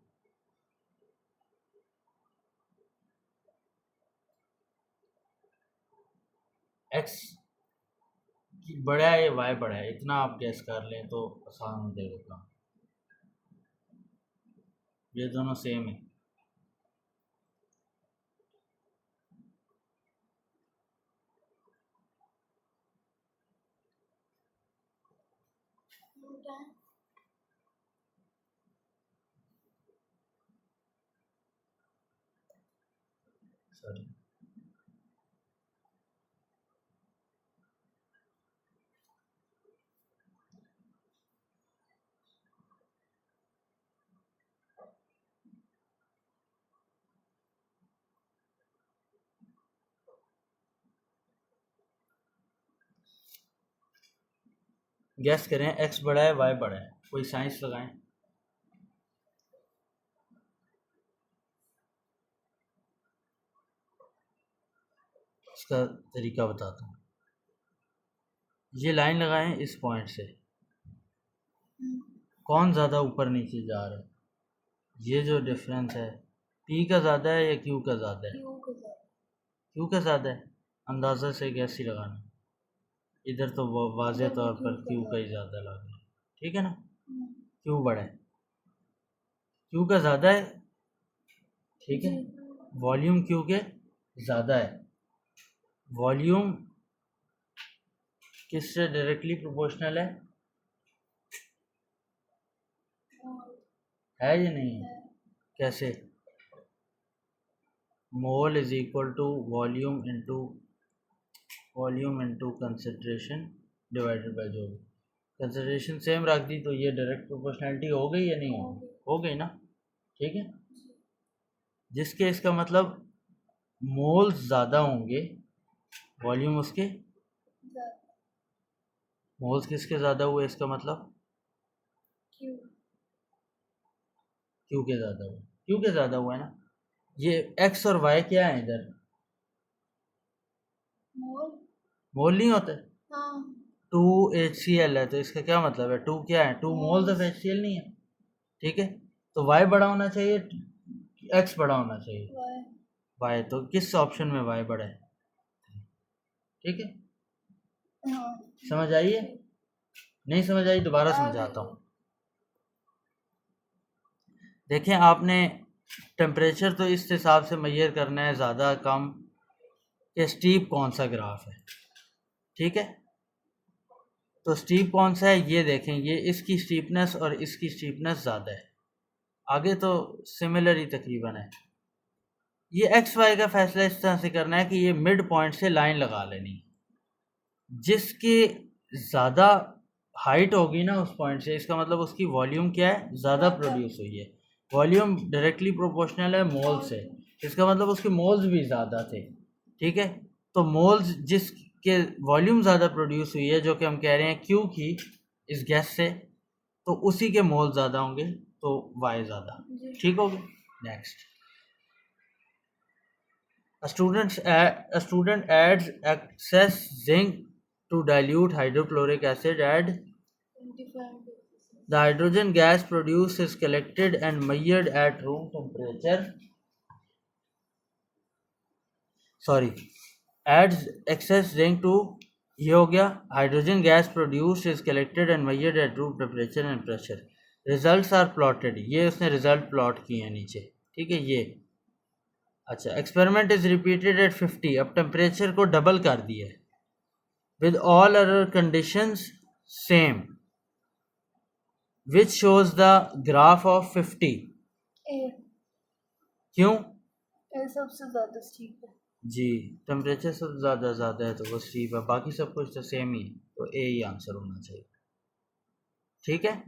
एक्स बड़ा है या वाई बड़ा है, इतना आप गैस कर लें तो आसान हो जाएगा काम। ये दोनों सेम है। सॉरी, गैस करें, एक्स बड़ा है वाई बड़ा है, कोई साइंस लगाएं। इसका तरीका बताता हूँ। ये लाइन लगाएं इस पॉइंट से, कौन ज़्यादा ऊपर नीचे जा रहा है? ये जो डिफरेंस है, पी का ज़्यादा है या क्यू का ज़्यादा है? क्यू का ज़्यादा है, अंदाज़ा से गैस ही लगाना। इधर तो वाज़े तौर पर क्यू का ही ज़्यादा लगा, ठीक है ना? क्यू बड़ा है, क्यू का ज़्यादा है, ठीक है। वॉल्यूम क्यू के ज़्यादा है। वॉल्यूम किससे डायरेक्टली प्रोपोर्शनल है या नहीं है? कैसे? Mole is equal to volume into concentration divided by जो, कंसंट्रेशन सेम रख दी तो ये डायरेक्ट प्रोपोर्शनैलिटी हो गई या नहीं हो गई? हो गई ना, ठीक है। जिसके इसका मतलब मोल्स ज़्यादा होंगे, वॉल्यूम उसके, मोल्स किसके ज़्यादा हुए, इसका मतलब क्यू के ज़्यादा हुए, क्यू के ज़्यादा हुआ है ना। ये एक्स और वाई क्या है इधर? मोल नहीं होते, टू एच सी एल है, तो इसका क्या मतलब है? टू क्या है? Two moles of H C L नहीं है, ठीक है। तो वाई बड़ा होना चाहिए, एक्स बड़ा होना चाहिए, वाई। तो किस ऑप्शन में वाई बड़ा है? ठीक है, समझ आइए? नहीं समझ आई, दोबारा समझाता हूँ। देखें, आपने टेम्परेचर तो इस हिसाब से मेजर करना है, ज़्यादा कम, कि स्टीप कौन सा ग्राफ है, ठीक है। तो स्टीप कौन सा है ये देखें, ये इसकी स्टीपनेस और इसकी स्टीपनेस ज़्यादा है, आगे तो सिमिलर ही तकरीबन है। ये एक्स वाई का फैसला इस तरह से करना है कि ये मिड पॉइंट से लाइन लगा लेनी, जिसकी ज़्यादा हाइट होगी ना उस पॉइंट से, इसका मतलब उसकी वॉल्यूम क्या है? ज़्यादा प्रोड्यूस हुई है। वॉल्यूम डायरेक्टली प्रोपोर्शनल है मोल से, इसका मतलब उसके मोल्स भी ज़्यादा थे, ठीक है। तो मोल्स जिसके वॉल्यूम ज़्यादा प्रोड्यूस हुई है, जो कि हम कह रहे हैं क्यू की, इस गैस से, तो उसी के मोल ज़्यादा होंगे, तो वाई ज़्यादा, ठीक हो गया। Next, a student adds excess zinc to dilute hydrochloric acid. Add the hydrogen gas produced is collected and measured at room temperature. Sorry, adds excess zinc to, ये हो गया, hydrogen gas produced is collected and measured at room temperature and pressure. Results are plotted, ये उसने result plot किए हैं नीचे, ठीक है। ये अच्छा, एक्सपेरिमेंट इज रिपीटेड एट 50, अब टेम्परेचर को डबल कर दिया है, with all other conditions same, which shows the graph of 50. क्यों? सबसे ज्यादा स्टीप है जी, टेम्परेचर सबसे ज़्यादा है तो वो स्टीप है, बाकी सब कुछ तो सेम ही है, तो ए ही आंसर होना चाहिए, ठीक है।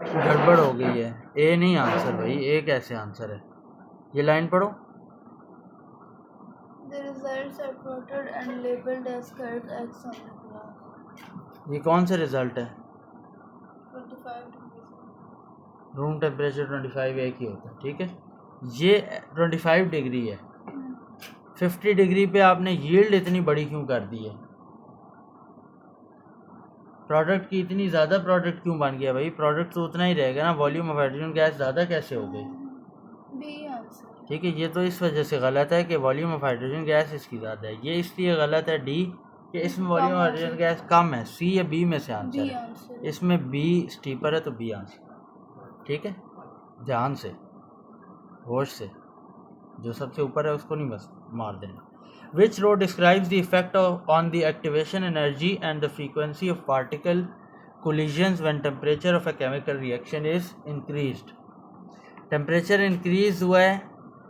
गड़बड़ हो गई है, ए नहीं आंसर भाई, ए कैसे आंसर है? ये लाइन पढ़ो। The results are plotted and labeled as curves X on the graph. ये कौन सा रिजल्ट है? 25 degrees. रूम टेम्परेचर 25 एक ही होता है, ठीक है। ये 25 डिग्री है, 50 डिग्री पे आपने यील्ड इतनी बड़ी क्यों कर दी है? प्रोडक्ट की इतनी ज़्यादा प्रोडक्ट क्यों बन गया भाई? प्रोडक्ट तो उतना ही रहेगा ना, वॉल्यूम ऑफ हाइड्रोजन गैस ज़्यादा कैसे हो गई? B answer. ठीक है, ये तो इस वजह से गलत है कि वॉल्यूम ऑफ हाइड्रोजन गैस इसकी ज़्यादा है। ये इसलिए गलत है डी कि इसमें वॉल्यूम ऑफ हाइड्रोजन गैस कम है। सी या बी में से आंसर B है, आंसर. इसमें बी स्टीपर है तो बी आंसर। ठीक है, ध्यान से, होश से, जो सबसे ऊपर है उसको नहीं बस मार देना। Which law describes the effect on the activation energy and the frequency of particle collisions when temperature of a chemical reaction is increased? Temperature increase हुआ है,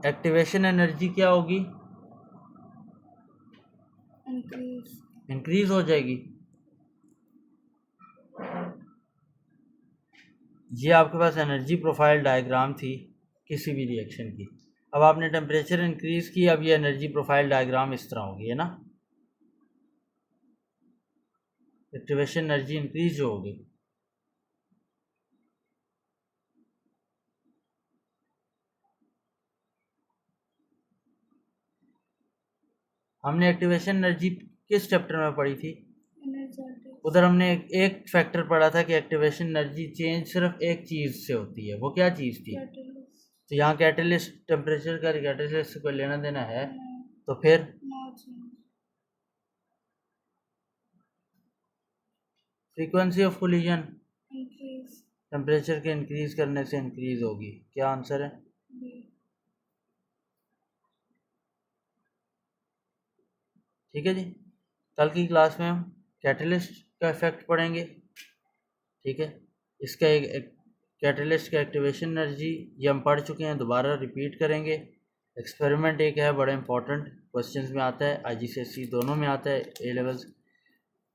एक्टिवेशन एनर्जी क्या होगी? इंक्रीज हो जाएगी। ये आपके पास एनर्जी प्रोफाइल डायग्राम थी किसी भी रिएक्शन की। अब आपने टेम्परेचर इंक्रीज की, अब ये एनर्जी प्रोफाइल डायग्राम इस तरह होगी, है ना। एक्टिवेशन एनर्जी इंक्रीज जो होगी, हमने एक्टिवेशन एनर्जी किस चैप्टर में पढ़ी थी? उधर हमने एक फैक्टर पढ़ा था कि एक्टिवेशन एनर्जी चेंज सिर्फ एक चीज़ से होती है। वो क्या चीज़ थी? तो यहाँ कैटलिस्ट टेम्परेचर का कैटलिस्ट से कोई लेना देना है? तो फिर फ्रीक्वेंसी ऑफ कोलिजन टेम्परेचर के इंक्रीज करने से इंक्रीज होगी। क्या आंसर है? ठीक है जी, कल की क्लास में हम कैटलिस्ट का इफेक्ट पढ़ेंगे। ठीक है, इसका एक कैटलिस्ट का एक्टिवेशन एनर्जी ये हम पढ़ चुके हैं, दोबारा रिपीट करेंगे। एक्सपेरिमेंट एक है, बड़ा इंपॉर्टेंट क्वेश्चंस में आता है, IGCSE दोनों में आता है, ए लेवल्स।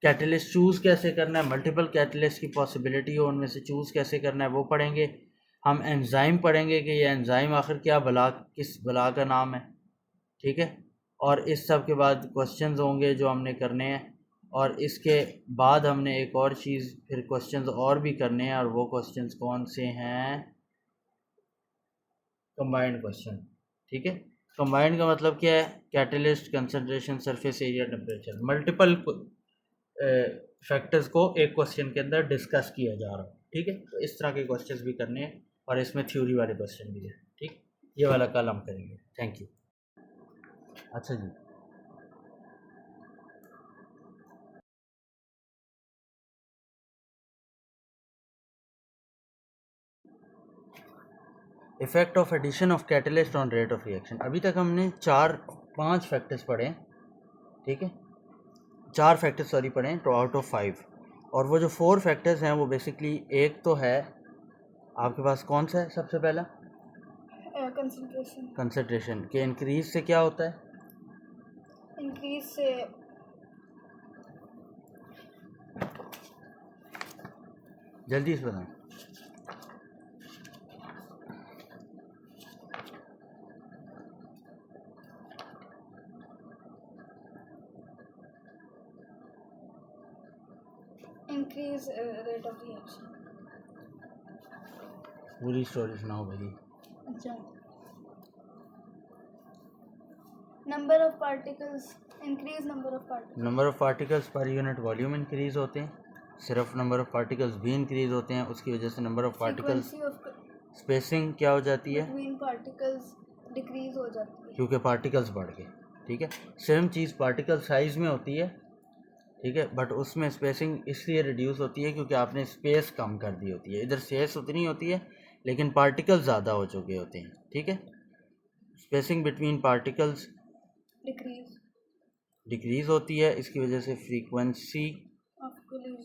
कैटलिस्ट चूज़ कैसे करना है, मल्टीपल कैटलिस्ट की पॉसिबिलिटी हो, उनमें से चूज़ कैसे करना है वो पढ़ेंगे। हम एंजाइम पढ़ेंगे कि ये एंजाइम आखिर क्या बला, किस बला का नाम है। ठीक है, और इस सब के बाद क्वेश्चंस होंगे जो हमने करने हैं, और इसके बाद हमने एक और चीज़ फिर क्वेश्चंस और भी करने हैं, और वो क्वेश्चंस कौन से हैं? Combined question. ठीक है, कंबाइंड का मतलब क्या है? Catalyst, concentration, surface area, temperature, multiple factors को एक क्वेश्चन के अंदर डिस्कस किया जा रहा है। ठीक है, तो इस तरह के क्वेश्चंस भी करने हैं, और इसमें थ्योरी वाले क्वेश्चन भी है। ठीक, ये वाला कल हम करेंगे। Thank you. अच्छा जी, effect of addition of catalyst on rate of reaction. अभी तक हमने 4-5 फैक्टर्स पढ़े हैं। ठीक है, 4 फैक्टर्स सॉरी पढ़े हैं आउट ऑफ 5, और वो जो 4 फैक्टर्स हैं वो बेसिकली, एक तो है आपके पास कौन सा है सबसे पहला? कंसंट्रेशन के इंक्रीज से क्या होता है? इंक्रीज से जल्दी से बताएं। Increase rate of reaction. पूरी स्टोरी सुनाओ भाई। अच्छा, number of particles, increase number of particles. Number of particles per unit volume increase होते हैं, सिर्फ नंबर ऑफ पार्टिकल्स भी इंक्रीज होते हैं, उसकी वजह से नंबर ऑफ पार्टिकल्स, स्पेसिंग क्या हो जाती है? बिटवीन पार्टिकल्स डिक्रीज हो जाती है, क्योंकि पार्टिकल्स बढ़ गए। ठीक है, सेम चीज़ पार्टिकल साइज में होती है। ठीक है, बट उसमें स्पेसिंग इसलिए रिड्यूस होती है क्योंकि आपने स्पेस कम कर दी होती है। इधर स्पेस उतनी होती है लेकिन पार्टिकल ज़्यादा हो चुके होते हैं। ठीक है, स्पेसिंग बिटवीन पार्टिकल्स डिक्रीज होती है, इसकी वजह से frequency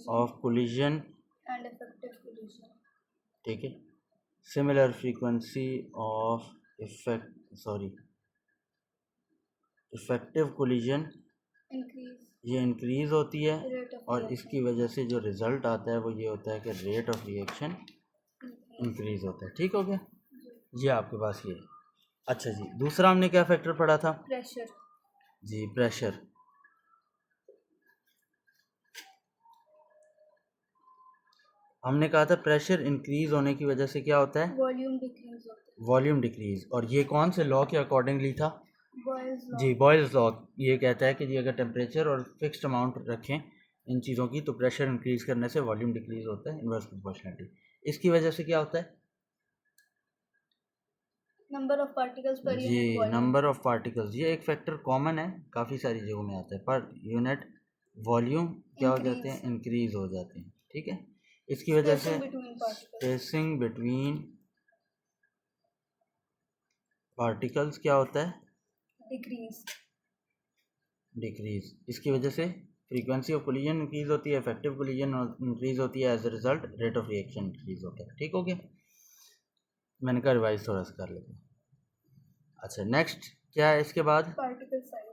of collision and effective collision. ठीक है, similar frequency of effective collision ये इंक्रीज होती है, और इसकी वजह से जो रिज़ल्ट आता है वो ये होता है कि रेट ऑफ रिएक्शन इंक्रीज होता है। ठीक हो गया, ये आपके पास ये है। अच्छा जी, दूसरा हमने क्या फैक्टर पढ़ा था? प्रेशर। जी, प्रेशर। हमने कहा था प्रेशर इंक्रीज होने की वजह से क्या होता है? वॉल्यूम डिक्रीज होता है। Volume decrease. और ये कौन से लॉ के अकॉर्डिंगली था? Boyle's law. जी, बॉयल्स लॉ ये कहता है कि जी अगर टेम्परेचर और फिक्स्ड अमाउंट रखें इन चीज़ों की तो प्रेशर इंक्रीज करने से वॉल्यूम डिक्रीज होता है, इनवर्स प्रोपोर्शनलिटी। इसकी वजह से क्या होता है? नंबर ऑफ पार्टिकल्स पर जी, unit volume. Number of particles, ये एक फैक्टर कॉमन है, काफ़ी सारी जगहों में आता है। पर यूनिट वॉल्यूम क्या हो जाते हैं? इंक्रीज हो जाते हैं। ठीक है, इसकी वजह से स्पेसिंग बिटवीन पार्टिकल्स क्या होता है? डिक्रीज। इसकी वजह से फ्रीक्वेंसी ऑफ कोलिजन इंक्रीज होती है, इफेक्टिव कोलिजन इंक्रीज होती है, as a result rate of reaction increase होता है। ठीक हो गया, मैंने कहा रिवाइज थोड़ा सा कर लेते हैं। अच्छा, नेक्स्ट क्या है इसके बाद? Particle size.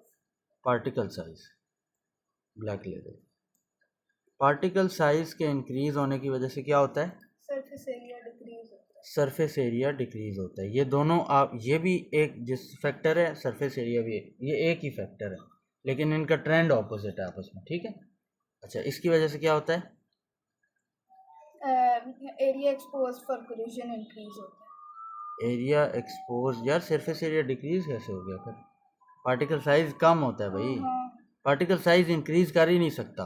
Particle size, black ले दे। पार्टिकल साइज के इंक्रीज होने की वजह से क्या होता है? सरफेस एरिया डिक्रीज होता है। सरफेस एरिया डिक्रीज होता है। ये दोनों आप, ये भी एक जिस फैक्टर है, सरफेस एरिया भी ये एक ही फैक्टर है, लेकिन इनका ट्रेंड ऑपोजिट है आपस में। ठीक है, अच्छा, इसकी वजह से क्या होता है? Area expose for collision increase होता है। Area expose. यार सरफेस एरिया डिक्रीज कैसे हो गया फिर? पार्टिकल साइज कम होता है भाई, पार्टिकल साइज इंक्रीज कर ही नहीं सकता।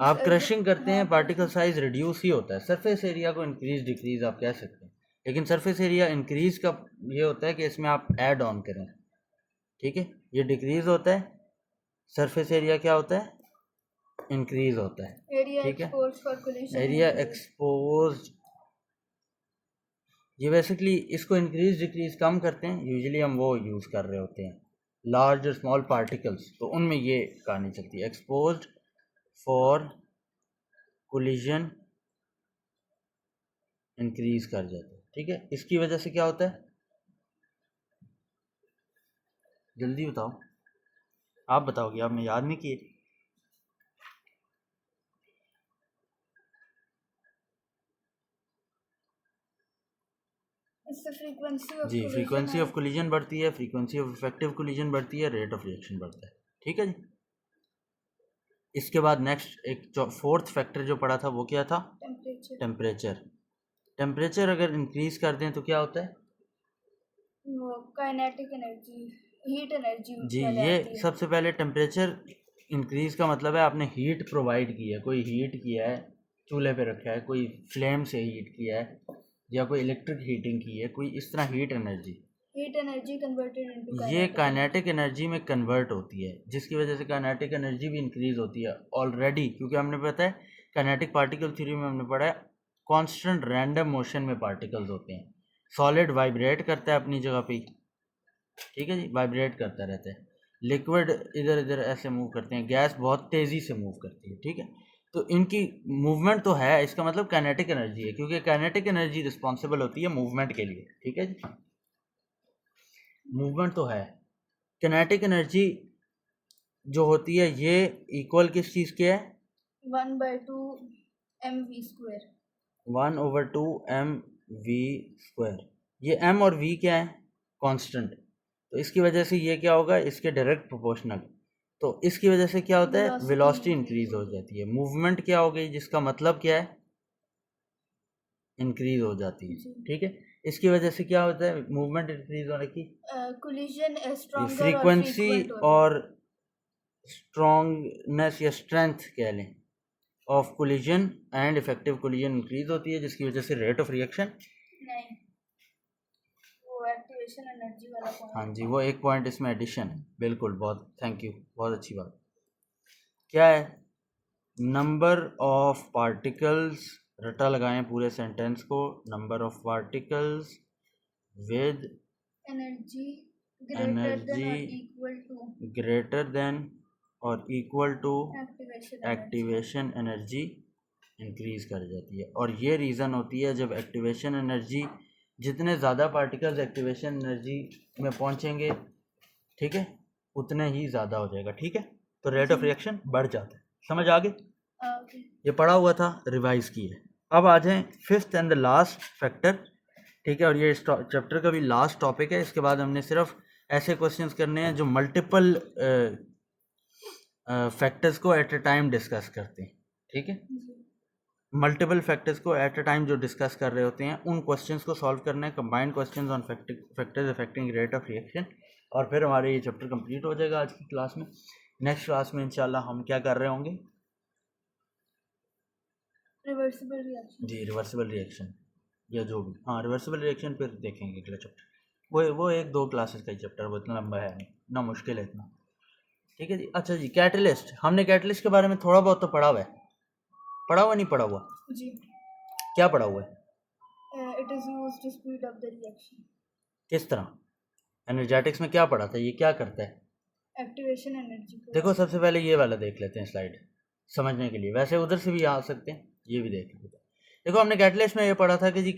आप क्रशिंग करते हैं, पार्टिकल साइज रिड्यूस ही होता है। सरफेस एरिया को इंक्रीज डिक्रीज आप कह सकते हैं, लेकिन सरफेस एरिया इंक्रीज का ये होता है कि इसमें आप ऐड ऑन करें। ठीक है, ये डिक्रीज होता है, सरफेस एरिया क्या होता है? इंक्रीज होता है। ठीक है, एरिया एक्सपोज, ये बेसिकली इसको इंक्रीज डिक्रीज कम करते हैं। यूजुअली हम वो यूज़ कर रहे होते हैं लार्ज और स्मॉल पार्टिकल्स, तो उनमें ये कहानी चलती है, एक्सपोज्ड फॉर कोलिजन इंक्रीज कर जाता है। ठीक है, इसकी वजह से क्या होता है? जल्दी बताओ, आप बताओगे, आपने याद नहीं किए। इससे फ्रीक्वेंसी ऑफ जी, फ्रीक्वेंसी ऑफ कोलिजन बढ़ती है, फ्रीक्वेंसी ऑफ इफेक्टिव कोलिजन बढ़ती है, रेट ऑफ रिएक्शन बढ़ता है। ठीक है जी, इसके बाद नेक्स्ट एक फोर्थ फैक्टर जो पड़ा था वो क्या था? टेम्परेचर। टेम्परेचर अगर इंक्रीज कर दें तो क्या होता है? वो काइनेटिक एनर्जी, हीट एनर्जी जी, ये सबसे पहले टेम्परेचर इंक्रीज का मतलब है आपने हीट प्रोवाइड की है, कोई हीट किया है, चूल्हे पे रखा है, कोई फ्लेम से हीट किया है, या कोई इलेक्ट्रिक हीटिंग की है, कोई इस तरह हीट एनर्जी कन्वर्टेड इनटू ये काइनेटिक एनर्जी में कन्वर्ट होती है, जिसकी वजह से काइनेटिक एनर्जी भी इंक्रीज होती है ऑलरेडी। क्योंकि हमने पता है काइनेटिक पार्टिकल थ्योरी में हमने पढ़ा है कांस्टेंट रैंडम मोशन में पार्टिकल्स होते हैं। सॉलिड वाइब्रेट करता है अपनी जगह पे, ठीक है जी, वाइब्रेट करता रहता है। लिक्विड इधर इधर ऐसे मूव करते हैं, गैस बहुत तेज़ी से मूव करती है। ठीक है, तो इनकी मूवमेंट तो है, इसका मतलब काइनेटिक एनर्जी है, क्योंकि काइनेटिक एनर्जी रिस्पॉन्सिबल होती है मूवमेंट के लिए। ठीक है जी, मूवमेंट तो है। काइनेटिक एनर्जी जो होती है ये इक्वल किस चीज़ के है? 1/2 mv²। 1/2 mv²। ये m और v क्या है? कांस्टेंट। तो इसकी वजह से ये क्या होगा? इसके डायरेक्ट प्रोपोर्शनल। तो इसकी वजह से क्या होता है? वेलोसिटी इंक्रीज हो जाती है। मूवमेंट क्या हो गई, जिसका मतलब क्या है? इंक्रीज हो जाती है। ठीक है, इसकी वजह से क्या होता है मूवमेंट इंक्रीज होने की? कोलिजन स्ट्रॉन्गर फ्रीक्वेंसी और स्ट्रॉन्गनेस या स्ट्रेंथ कह लें of collision and effective collision increase होती है, जिसकी वजह से रेट ऑफ रिएक्शन नहीं, वो एक्टिवेशन एनर्जी वाला पॉइंट। हाँ जी, वो एक पॉइंट इसमें एडिशन है। बिल्कुल, बहुत थैंक यू, बहुत अच्छी बात। क्या है? नंबर ऑफ पार्टिकल्स, रटा लगाएं पूरे सेंटेंस को, number of particles with energy greater than और equal to activation energy increase कर जाती है। और ये रीज़न होती है जब एक्टिवेशन एनर्जी, जितने ज़्यादा पार्टिकल्स एक्टिवेशन एनर्जी में पहुंचेंगे, ठीक है, उतने ही ज़्यादा हो जाएगा। ठीक है, तो रेट ऑफ रिएक्शन बढ़ जाता है। समझ आ गई? ये पढ़ा हुआ था, रिवाइज की है। अब आ जाएं fifth and the last factor, ठीक है, और ये इस चैप्टर का भी लास्ट टॉपिक है। इसके बाद हमने सिर्फ ऐसे क्वेश्चंस करने हैं जो मल्टीपल फैक्टर्स को एट अ टाइम डिस्कस करते हैं, ठीक है। मल्टीपल फैक्टर्स को एट अ टाइम जो डिस्कस कर रहे होते हैं उन क्वेश्चंस को सॉल्व करना है, combined questions on factors affecting rate of reaction, और फिर हमारे ये चैप्टर कंप्लीट हो जाएगा आज की क्लास में। नेक्स्ट क्लास में इंशाल्लाह हम क्या कर रहे होंगे रिवर्सिबल रिएक्शन। जी, रिवर्सिबल रिएक्शन या जो भी, हाँ रिवर्सिबल रिएक्शन फिर देखेंगे अगला चैप्टर। वो एक दो क्लासेस का ही चैप्टर, वो इतना लंबा है नहीं, ना मुश्किल है इतना, ठीक है जी। अच्छा जी, कैटलिस्ट, हमने कैटलिस्ट के बारे में थोड़ा बहुत तो पढ़ा हुआ है, पढ़ा हुआ नहीं पढ़ा हुआ जी। क्या पढ़ा हुआ है? It is used to speed up the reaction. किस तरह? एनर्जेटिक्स में क्या पढ़ा था, ये क्या करता है? Activation energy. देखो सबसे पहले ये वाला देख लेते हैं स्लाइड समझने के लिए, वैसे उधर से भी आ सकते हैं, ये भी देख लेते हैं। देखो हमने कैटलिस्ट में ये पढ़ा था कि जी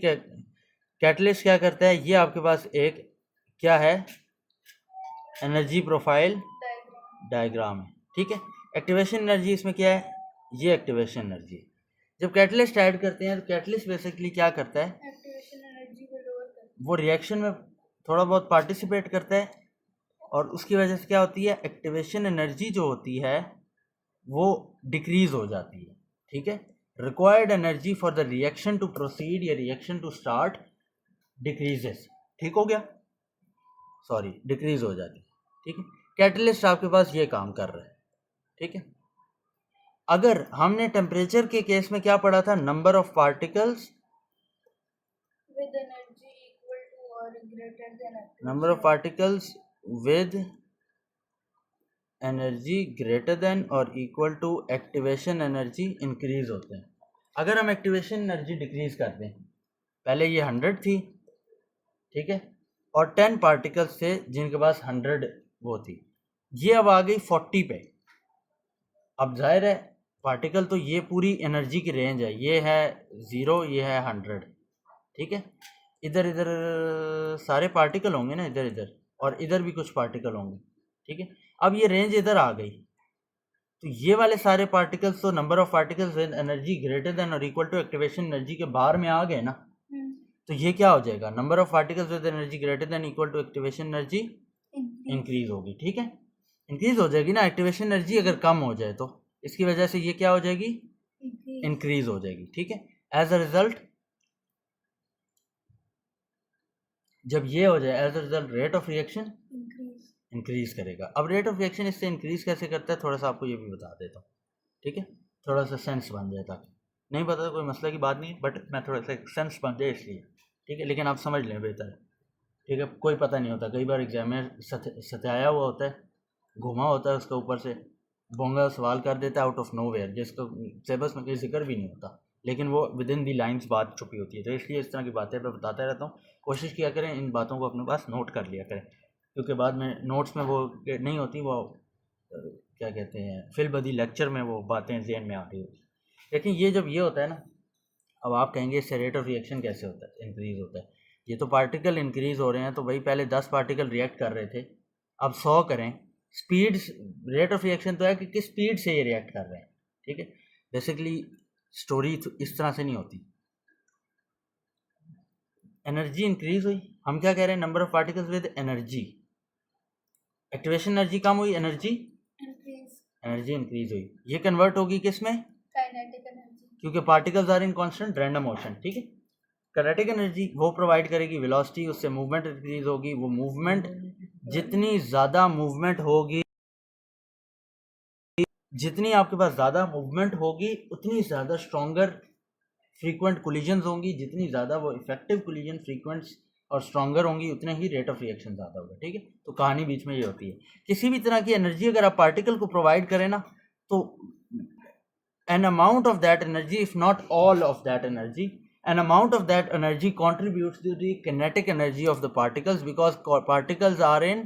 कैटलिस्ट क्या करता है, ये आपके पास एक क्या है, एनर्जी प्रोफाइल डायग्राम है, ठीक है। एक्टिवेशन एनर्जी इसमें क्या है, ये एक्टिवेशन एनर्जी। जब कैटलिस्ट ऐड करते हैं तो कैटलिस्ट बेसिकली क्या करता है, एक्टिवेशन एनर्जी को लोअर करता है, वो रिएक्शन में थोड़ा बहुत पार्टिसिपेट करता है, और उसकी वजह से क्या होती है, एक्टिवेशन एनर्जी जो होती है वो डिक्रीज हो जाती है, ठीक है। Required energy for the reaction to proceed या रिएक्शन टू स्टार्ट डिक्रीजेस, ठीक हो गया, सॉरी डिक्रीज हो जाती है, ठीक है। कैटलिस्ट आपके पास ये काम कर रहा है, ठीक है। अगर हमने टेम्परेचर के केस में क्या पढ़ा था, number of particles with energy equal to और greater than number of particles with energy greater than और equal to activation energy increase होते हैं। अगर हम एक्टिवेशन एनर्जी डिक्रीज कर दें, पहले ये 100 थी, ठीक है, और 10 पार्टिकल्स थे जिनके पास 100 वो थी, ये अब आ गई 40 पे। अब जाहिर है पार्टिकल तो ये पूरी एनर्जी की रेंज है, ये है 0, ये है 100, ठीक है। इधर इधर सारे पार्टिकल होंगे ना, इधर इधर, और इधर भी कुछ पार्टिकल होंगे, ठीक है। अब ये रेंज इधर आ गई, तो ये वाले सारे पार्टिकल्स तो number of particles with energy greater than और इक्वल टू एक्टिवेशन एनर्जी के बाहर में आ गए ना, तो ये क्या हो जाएगा, number of particles with energy greater than equal to activation energy increase होगी, ठीक है, इंक्रीज हो जाएगी ना। एक्टिवेशन एनर्जी अगर कम हो जाए तो इसकी वजह से ये क्या हो जाएगी, इंक्रीज हो जाएगी, ठीक है। एज अ रिजल्ट जब ये हो जाए, as a result rate of reaction increase करेगा। अब रेट ऑफ रिएक्शन इससे इंक्रीज कैसे करता है, थोड़ा सा आपको ये भी बता देता हूँ, ठीक है, थोड़ा सा सेंस बन जाए, ताकि नहीं पता तो कोई मसला की बात नहीं, बट मैं थोड़ा सा सेंस बन जाए इसलिए, ठीक है, लेकिन आप समझ लें बेहतर है, ठीक है। कोई पता नहीं होता, कई बार एग्जामिनर सत्याया हुआ होता है, घुमा होता है उसके ऊपर से, बोंगा सवाल कर देता है आउट ऑफ नो वेयर, जिसका सिलेबस में कोई जिक्र भी नहीं होता, लेकिन वो विद इन दी लाइन्स बात छुपी होती है। तो इसलिए इस तरह की बातें मैं बताता रहता हूँ, कोशिश किया करें इन बातों को अपने पास नोट कर लिया करें, क्योंकि बाद में नोट्स में वो नहीं होती, वो क्या कहते हैं फिल बदी लेक्चर में वो बातें जहन में आती होती। लेकिन ये जब ये होता है ना, अब आप कहेंगे इससे रेट ऑफ रिएक्शन कैसे होता है, इंक्रीज़ होता है, ये तो पार्टिकल इंक्रीज़ हो रहे हैं, तो भाई पहले 10 पार्टिकल रिएक्ट कर रहे थे, अब 100 करें, स्पीड रेट ऑफ रिएक्शन तो है कि किस स्पीड से ये रिएक्ट कर रहे हैं, ठीक है। बेसिकली स्टोरी तो इस तरह से नहीं होती। एनर्जी इंक्रीज हुई, हम क्या कह रहे हैं, number of particles with energy, activation energy कम हुई, एनर्जी इंक्रीज हुई, ये कन्वर्ट होगी किस में, काइनेटिक एनर्जी, क्योंकि particles are in constant random motion, ठीक है। काइनेटिक एनर्जी वो प्रोवाइड करेगी वेलोसिटी, उससे मूवमेंट इंक्रीज होगी, वो मूवमेंट जितनी ज़्यादा मूवमेंट होगी, जितनी आपके पास ज़्यादा मूवमेंट होगी उतनी ज़्यादा स्ट्रॉन्गर फ्रीक्वेंट कोलिजन्स होंगी, जितनी ज़्यादा वो इफेक्टिव कोलिजन फ्रीक्वेंट्स और स्ट्रॉन्गर होंगी उतने ही रेट ऑफ रिएक्शन ज़्यादा होगा, ठीक है। तो कहानी बीच में ये होती है, किसी भी तरह की एनर्जी अगर आप पार्टिकल को प्रोवाइड करें ना, तो an amount of that energy, if not all of that energy, an amount of that energy contributes to the kinetic energy of the particles, because particles are in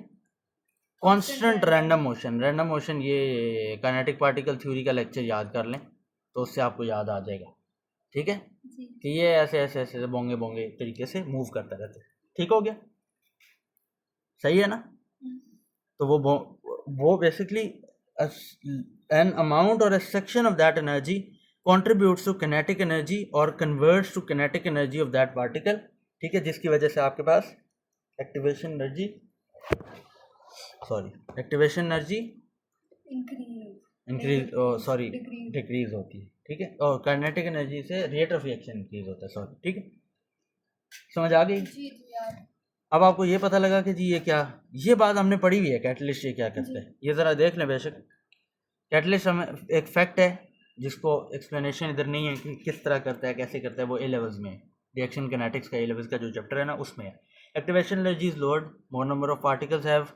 constant random motion। random motion ये kinetic particle theory का lecture याद कर लें तो उससे आपको याद आ जाएगा, ठीक है, कि ये ऐसे ऐसे ऐसे बोंगे बोंगे तरीके से मूव करता रहता है, ठीक हो गया, सही है ना। तो वो basically an amount or a section of that energy contributes to kinetic energy or converts to kinetic energy of that particle, ठीक है, जिसकी वजह से आपके पास एक्टिवेशन एनर्जी डिक्रीज होती है, ठीक है, और काइनेटिक एनर्जी से रेट ऑफ रिएक्शन इंक्रीज होता है, सॉरी, ठीक है, समझ आ गई। अब आपको ये पता लगा कि जी ये बात हमने पढ़ी हुई है, कैटलिस्ट ये क्या करता है, ये ज़रा देख लें। बेशक कैटलिस्ट हमें एक फैक्ट है जिसको एक्सप्लेनेशन इधर नहीं है कि किस तरह करता है, कैसे करता है, वो ए लेवल्स में, रिएक्शन किनेटिक्स का ए लेवल्स का जो चैप्टर है ना उसमें है। Activation energy is lowered, more number of particles have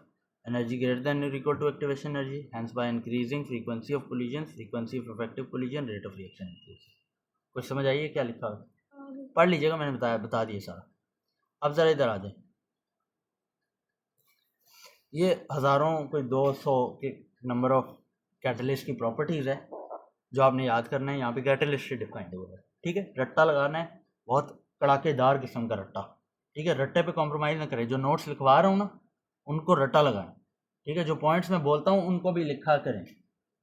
energy greater than और equal to activation energy, hence by increasing frequency of collision, frequency of effective collision, rate of reaction increase. कुछ समझ आइए क्या लिखा है, पढ़ लीजिएगा, मैंने बता दिया सारा। अब ज़रा इधर आ जाए, ये हज़ारों कोई 200 के नंबर ऑफ कैटलिस्ट की प्रॉपर्टीज़ है जो आपने याद करना है। यहाँ पे कैटलिस्ट से डिफाइंड हुआ है, ठीक है, रट्टा लगाना है, बहुत कड़ाकेदार किस्म का रट्टा, ठीक है, रट्टे पे कॉम्प्रोमाइज़ ना करें। जो नोट्स लिखवा रहा हूँ ना उनको रट्टा लगाएं, ठीक है, जो पॉइंट्स मैं बोलता हूँ उनको भी लिखा करें,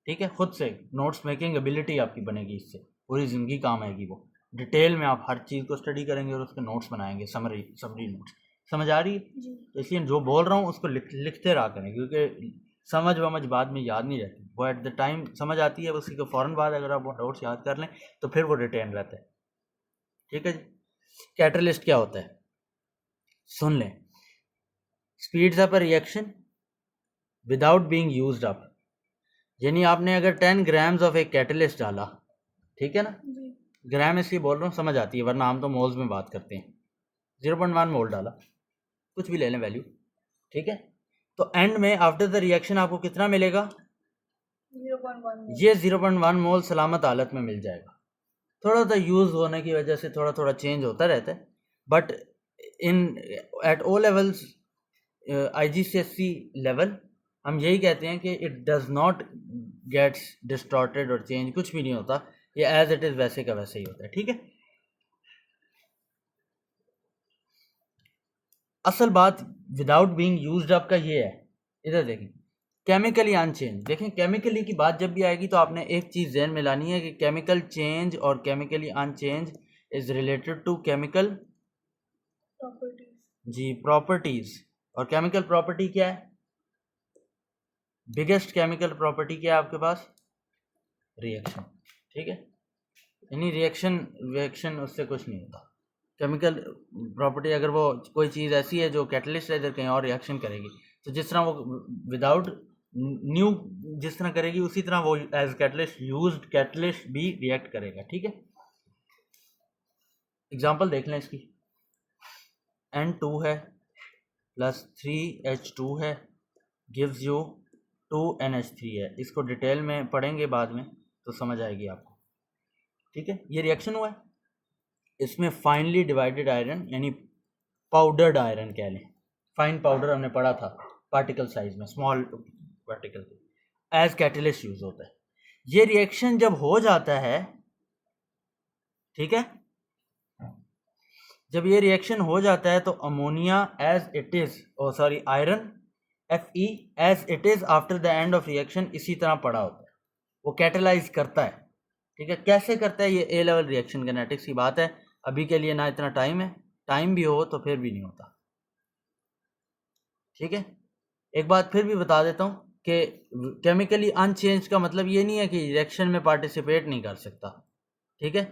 ठीक है, खुद से नोट्स मेकिंग एबिलिटी आपकी बनेगी, इससे पूरी ज़िंदगी काम आएगी। वो डिटेल में आप हर चीज़ को स्टडी करेंगे और उसके नोट्स बनाएंगे, समरी नोट्स। समझ आ रही है? तो इसलिए जो बोल रहा हूँ उसको लिखते रहा करें, क्योंकि समझ वमझ बाद में याद नहीं रहती, वो एट द टाइम समझ आती है, उसी के फ़ौरन बाद अगर आप वो नोट्स याद कर लें तो फिर वो रिटेन रहता है, ठीक है जी। कैटलिस्ट क्या होता है सुन लें। Speeds up a reaction without being used up, यानी आपने अगर 10 ग्राम्स ऑफ एक कैटलिस्ट डाला, ठीक है ना, ग्राम इसलिए बोल रहा हूँ समझ आती है, वरना हम तो मोल्स में बात करते हैं। 0.1 मोल डाला, कुछ भी ले लें वैल्यू, ठीक है, तो एंड में आफ्टर द रिएक्शन आपको कितना मिलेगा? 0.1। ये 0.1 मोल सलामत हालत में मिल जाएगा। थोड़ा सा यूज़ होने की वजह से थोड़ा थोड़ा चेंज होता रहता है, but in at O levels, IGCSE level, हम यही कहते हैं कि it does not gets distorted और चेंज, कुछ भी नहीं होता, ये एज इट इज़ वैसे का वैसे ही होता है, ठीक है। असल बात विदाउट बीइंग यूज्ड अप का ये है, इधर देखें, केमिकली अनचेंज। देखें केमिकली की बात जब भी आएगी तो आपने एक चीज़ ज़हन में लानी है कि केमिकल चेंज और chemically unchanged is related to chemical जी प्रॉपर्टीज़। और केमिकल प्रॉपर्टी क्या है? बिगेस्ट केमिकल प्रॉपर्टी क्या है आपके पास? रिएक्शन, ठीक है, यानी रिएक्शन उससे कुछ नहीं होता। केमिकल प्रॉपर्टी अगर वो कोई चीज़ ऐसी है जो कैटलिस्ट है, इधर कहीं और रिएक्शन करेगी, तो जिस तरह वो विदाउट न्यू जिस तरह करेगी उसी तरह वो एज कैटलिस्ट यूज्ड कैटलिस्ट भी रिएक्ट करेगा, ठीक है। एग्जांपल देख लें इसकी, N2 है प्लस 3H2 है गिव्स यू 2NH3 है। इसको डिटेल में पढ़ेंगे बाद में तो समझ आएगी आपको, ठीक है। ये रिएक्शन हुआ है, इसमें फाइनली डिवाइडेड आयरन यानी पाउडर्ड आयरन कह लें, फाइन पाउडर हमने पढ़ा था पार्टिकल साइज में, small particle as catalyst use होता है। ये रिएक्शन जब हो जाता है, ठीक है, जब ये रिएक्शन हो जाता है तो ammonia as it is iron Fe as it is after the end of reaction इसी तरह पड़ा होता है, वो कैटेलाइज करता है, ठीक है। कैसे करता है? ये ए लेवल रिएक्शन किनेटिक्स की बात है, अभी के लिए ना इतना टाइम है, टाइम भी हो तो फिर भी नहीं होता, ठीक है। एक बात फिर भी बता देता हूँ कि केमिकली अनचेंज का मतलब ये नहीं है कि रिएक्शन में पार्टिसिपेट नहीं कर सकता, ठीक है।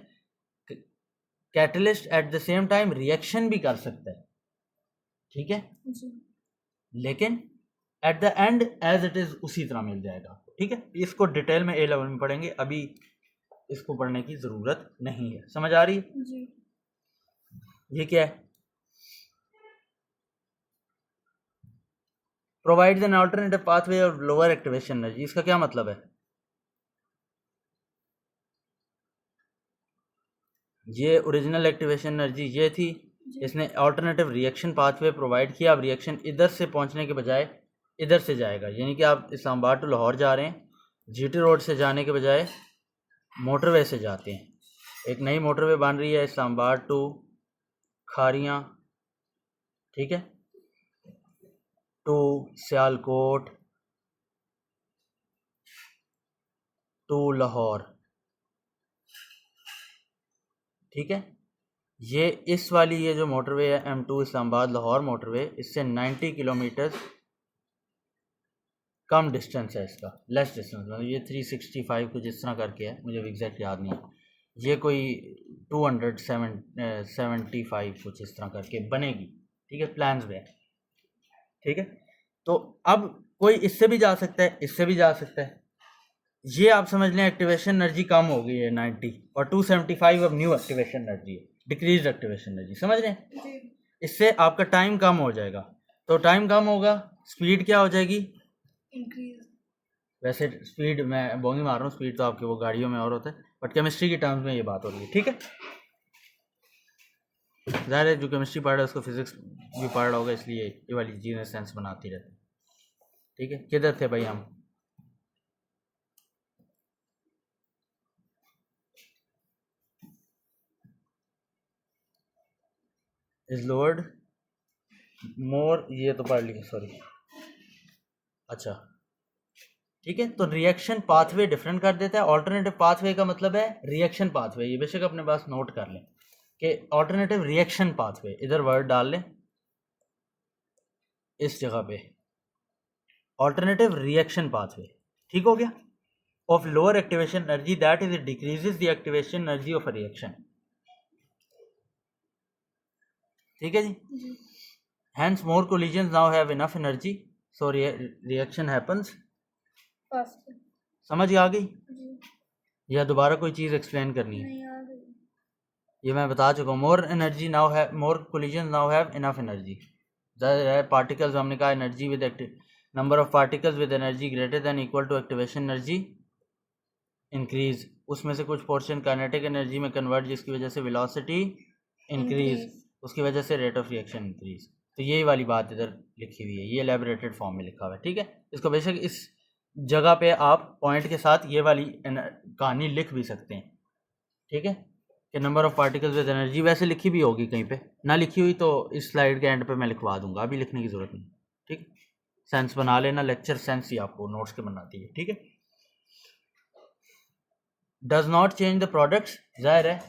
Catalyst at the same time reaction भी कर सकता है, ठीक है, लेकिन at the end as it is उसी तरह मिल जाएगा, ठीक है। इसको डिटेल में ए लेवल में पढ़ेंगे, अभी इसको पढ़ने की जरूरत नहीं है। समझ आ रही है जी? ये क्या है? Provides an alternative pathway of lower activation energy. इसका क्या मतलब है? ये ओरिजिनल एक्टिवेशन एनर्जी ये थी, इसने अल्टरनेटिव रिएक्शन पाथवे प्रोवाइड किया। अब रिएक्शन इधर से पहुंचने के बजाय इधर से जाएगा, यानी कि आप इस्लामाबाद टू लाहौर जा रहे हैं, GT रोड से जाने के बजाय मोटरवे से जाते हैं। एक नई मोटरवे बन रही है इस्लामाबाद टू खारियाँ, ठीक है, टू सियालकोट टू लाहौर, ठीक है। ये इस वाली ये जो मोटरवे है M2 इस्लामाबाद लाहौर मोटरवे, इससे 90 किलोमीटर कम डिस्टेंस है इसका, लेस डिस्टेंस, मतलब ये 365 को जिस तरह करके है, मुझे एग्जैक्ट याद नहीं है, ये कोई 275 कुछ इस तरह करके बनेगी, ठीक है, प्लान्स में है, ठीक है। तो अब कोई इससे भी जा सकता है, इससे भी जा सकता है, ये आप समझ लें एक्टिवेशन एनर्जी कम हो गई है 90, और 275 अब न्यू एक्टिवेशन एनर्जी है, डिक्रीज एक्टिवेशन एनर्जी, समझ रहे हैं। इससे आपका टाइम कम हो जाएगा, तो टाइम कम होगा, स्पीड क्या हो जाएगी, इंक्रीज। वैसे स्पीड मैं बोंगी मार रहा हूँ, स्पीड तो आपके वो गाड़ियों में और होता है, बट केमिस्ट्री के टर्म्स में ये बात हो रही है, ठीक है। ज़ाहिर है जो केमिस्ट्री पढ़ रहा है उसको फिजिक्स भी पढ़ रहा होगा, इसलिए ये वाली चीज़ें सेंस बनाती रहती, ठीक है। किधर थे भाई हम, इज लोअर्ड मोर, ये तो पढ़ लिया, सॉरी, अच्छा ठीक है। तो रिएक्शन पाथवे डिफरेंट कर देता है। ऑल्टरनेटिव पाथवे का मतलब है रिएक्शन पाथवे, ये बेशक अपने पास नोट कर लें कि ऑल्टरनेटिव रिएक्शन पाथवे, इधर वर्ड डाल लें इस जगह पे, ऑल्टरनेटिव रिएक्शन पाथवे, ठीक हो गया, of lower activation energy that is it decreases the activation energy of a reaction, ठीक है जी। Hence more collisions now have enough energy, so reaction happens, समझ आ गई या दोबारा कोई चीज़ एक्सप्लेन करनी है, ये मैं बता चुका हूँ। मोर एनर्जी नाउ है, more collision now have enough energy, particles हमने कहा energy with number of particles with energy greater than equal to activation energy increase, उसमें से कुछ पोर्शन काइनेटिक एनर्जी में कन्वर्ट, जिसकी वजह से वेलोसिटी इंक्रीज, उसकी वजह से रेट ऑफ रिएक्शन इंक्रीज। तो यही वाली बात इधर लिखी हुई है, ये एलैबोरेटेड फॉर्म में लिखा हुआ है, ठीक है। इसको बेशक इस जगह पे आप पॉइंट के साथ ये वाली कहानी लिख भी सकते हैं, ठीक है, कि number of particles with energy, वैसे लिखी भी होगी कहीं पे, ना लिखी हुई तो इस स्लाइड के एंड पे मैं लिखवा दूंगा, अभी लिखने की ज़रूरत नहीं, ठीक। सेंस बना लेना, लेक्चर सेंस ही आपको नोट्स के बनाती है, ठीक है। Does not change the products, जाहिर है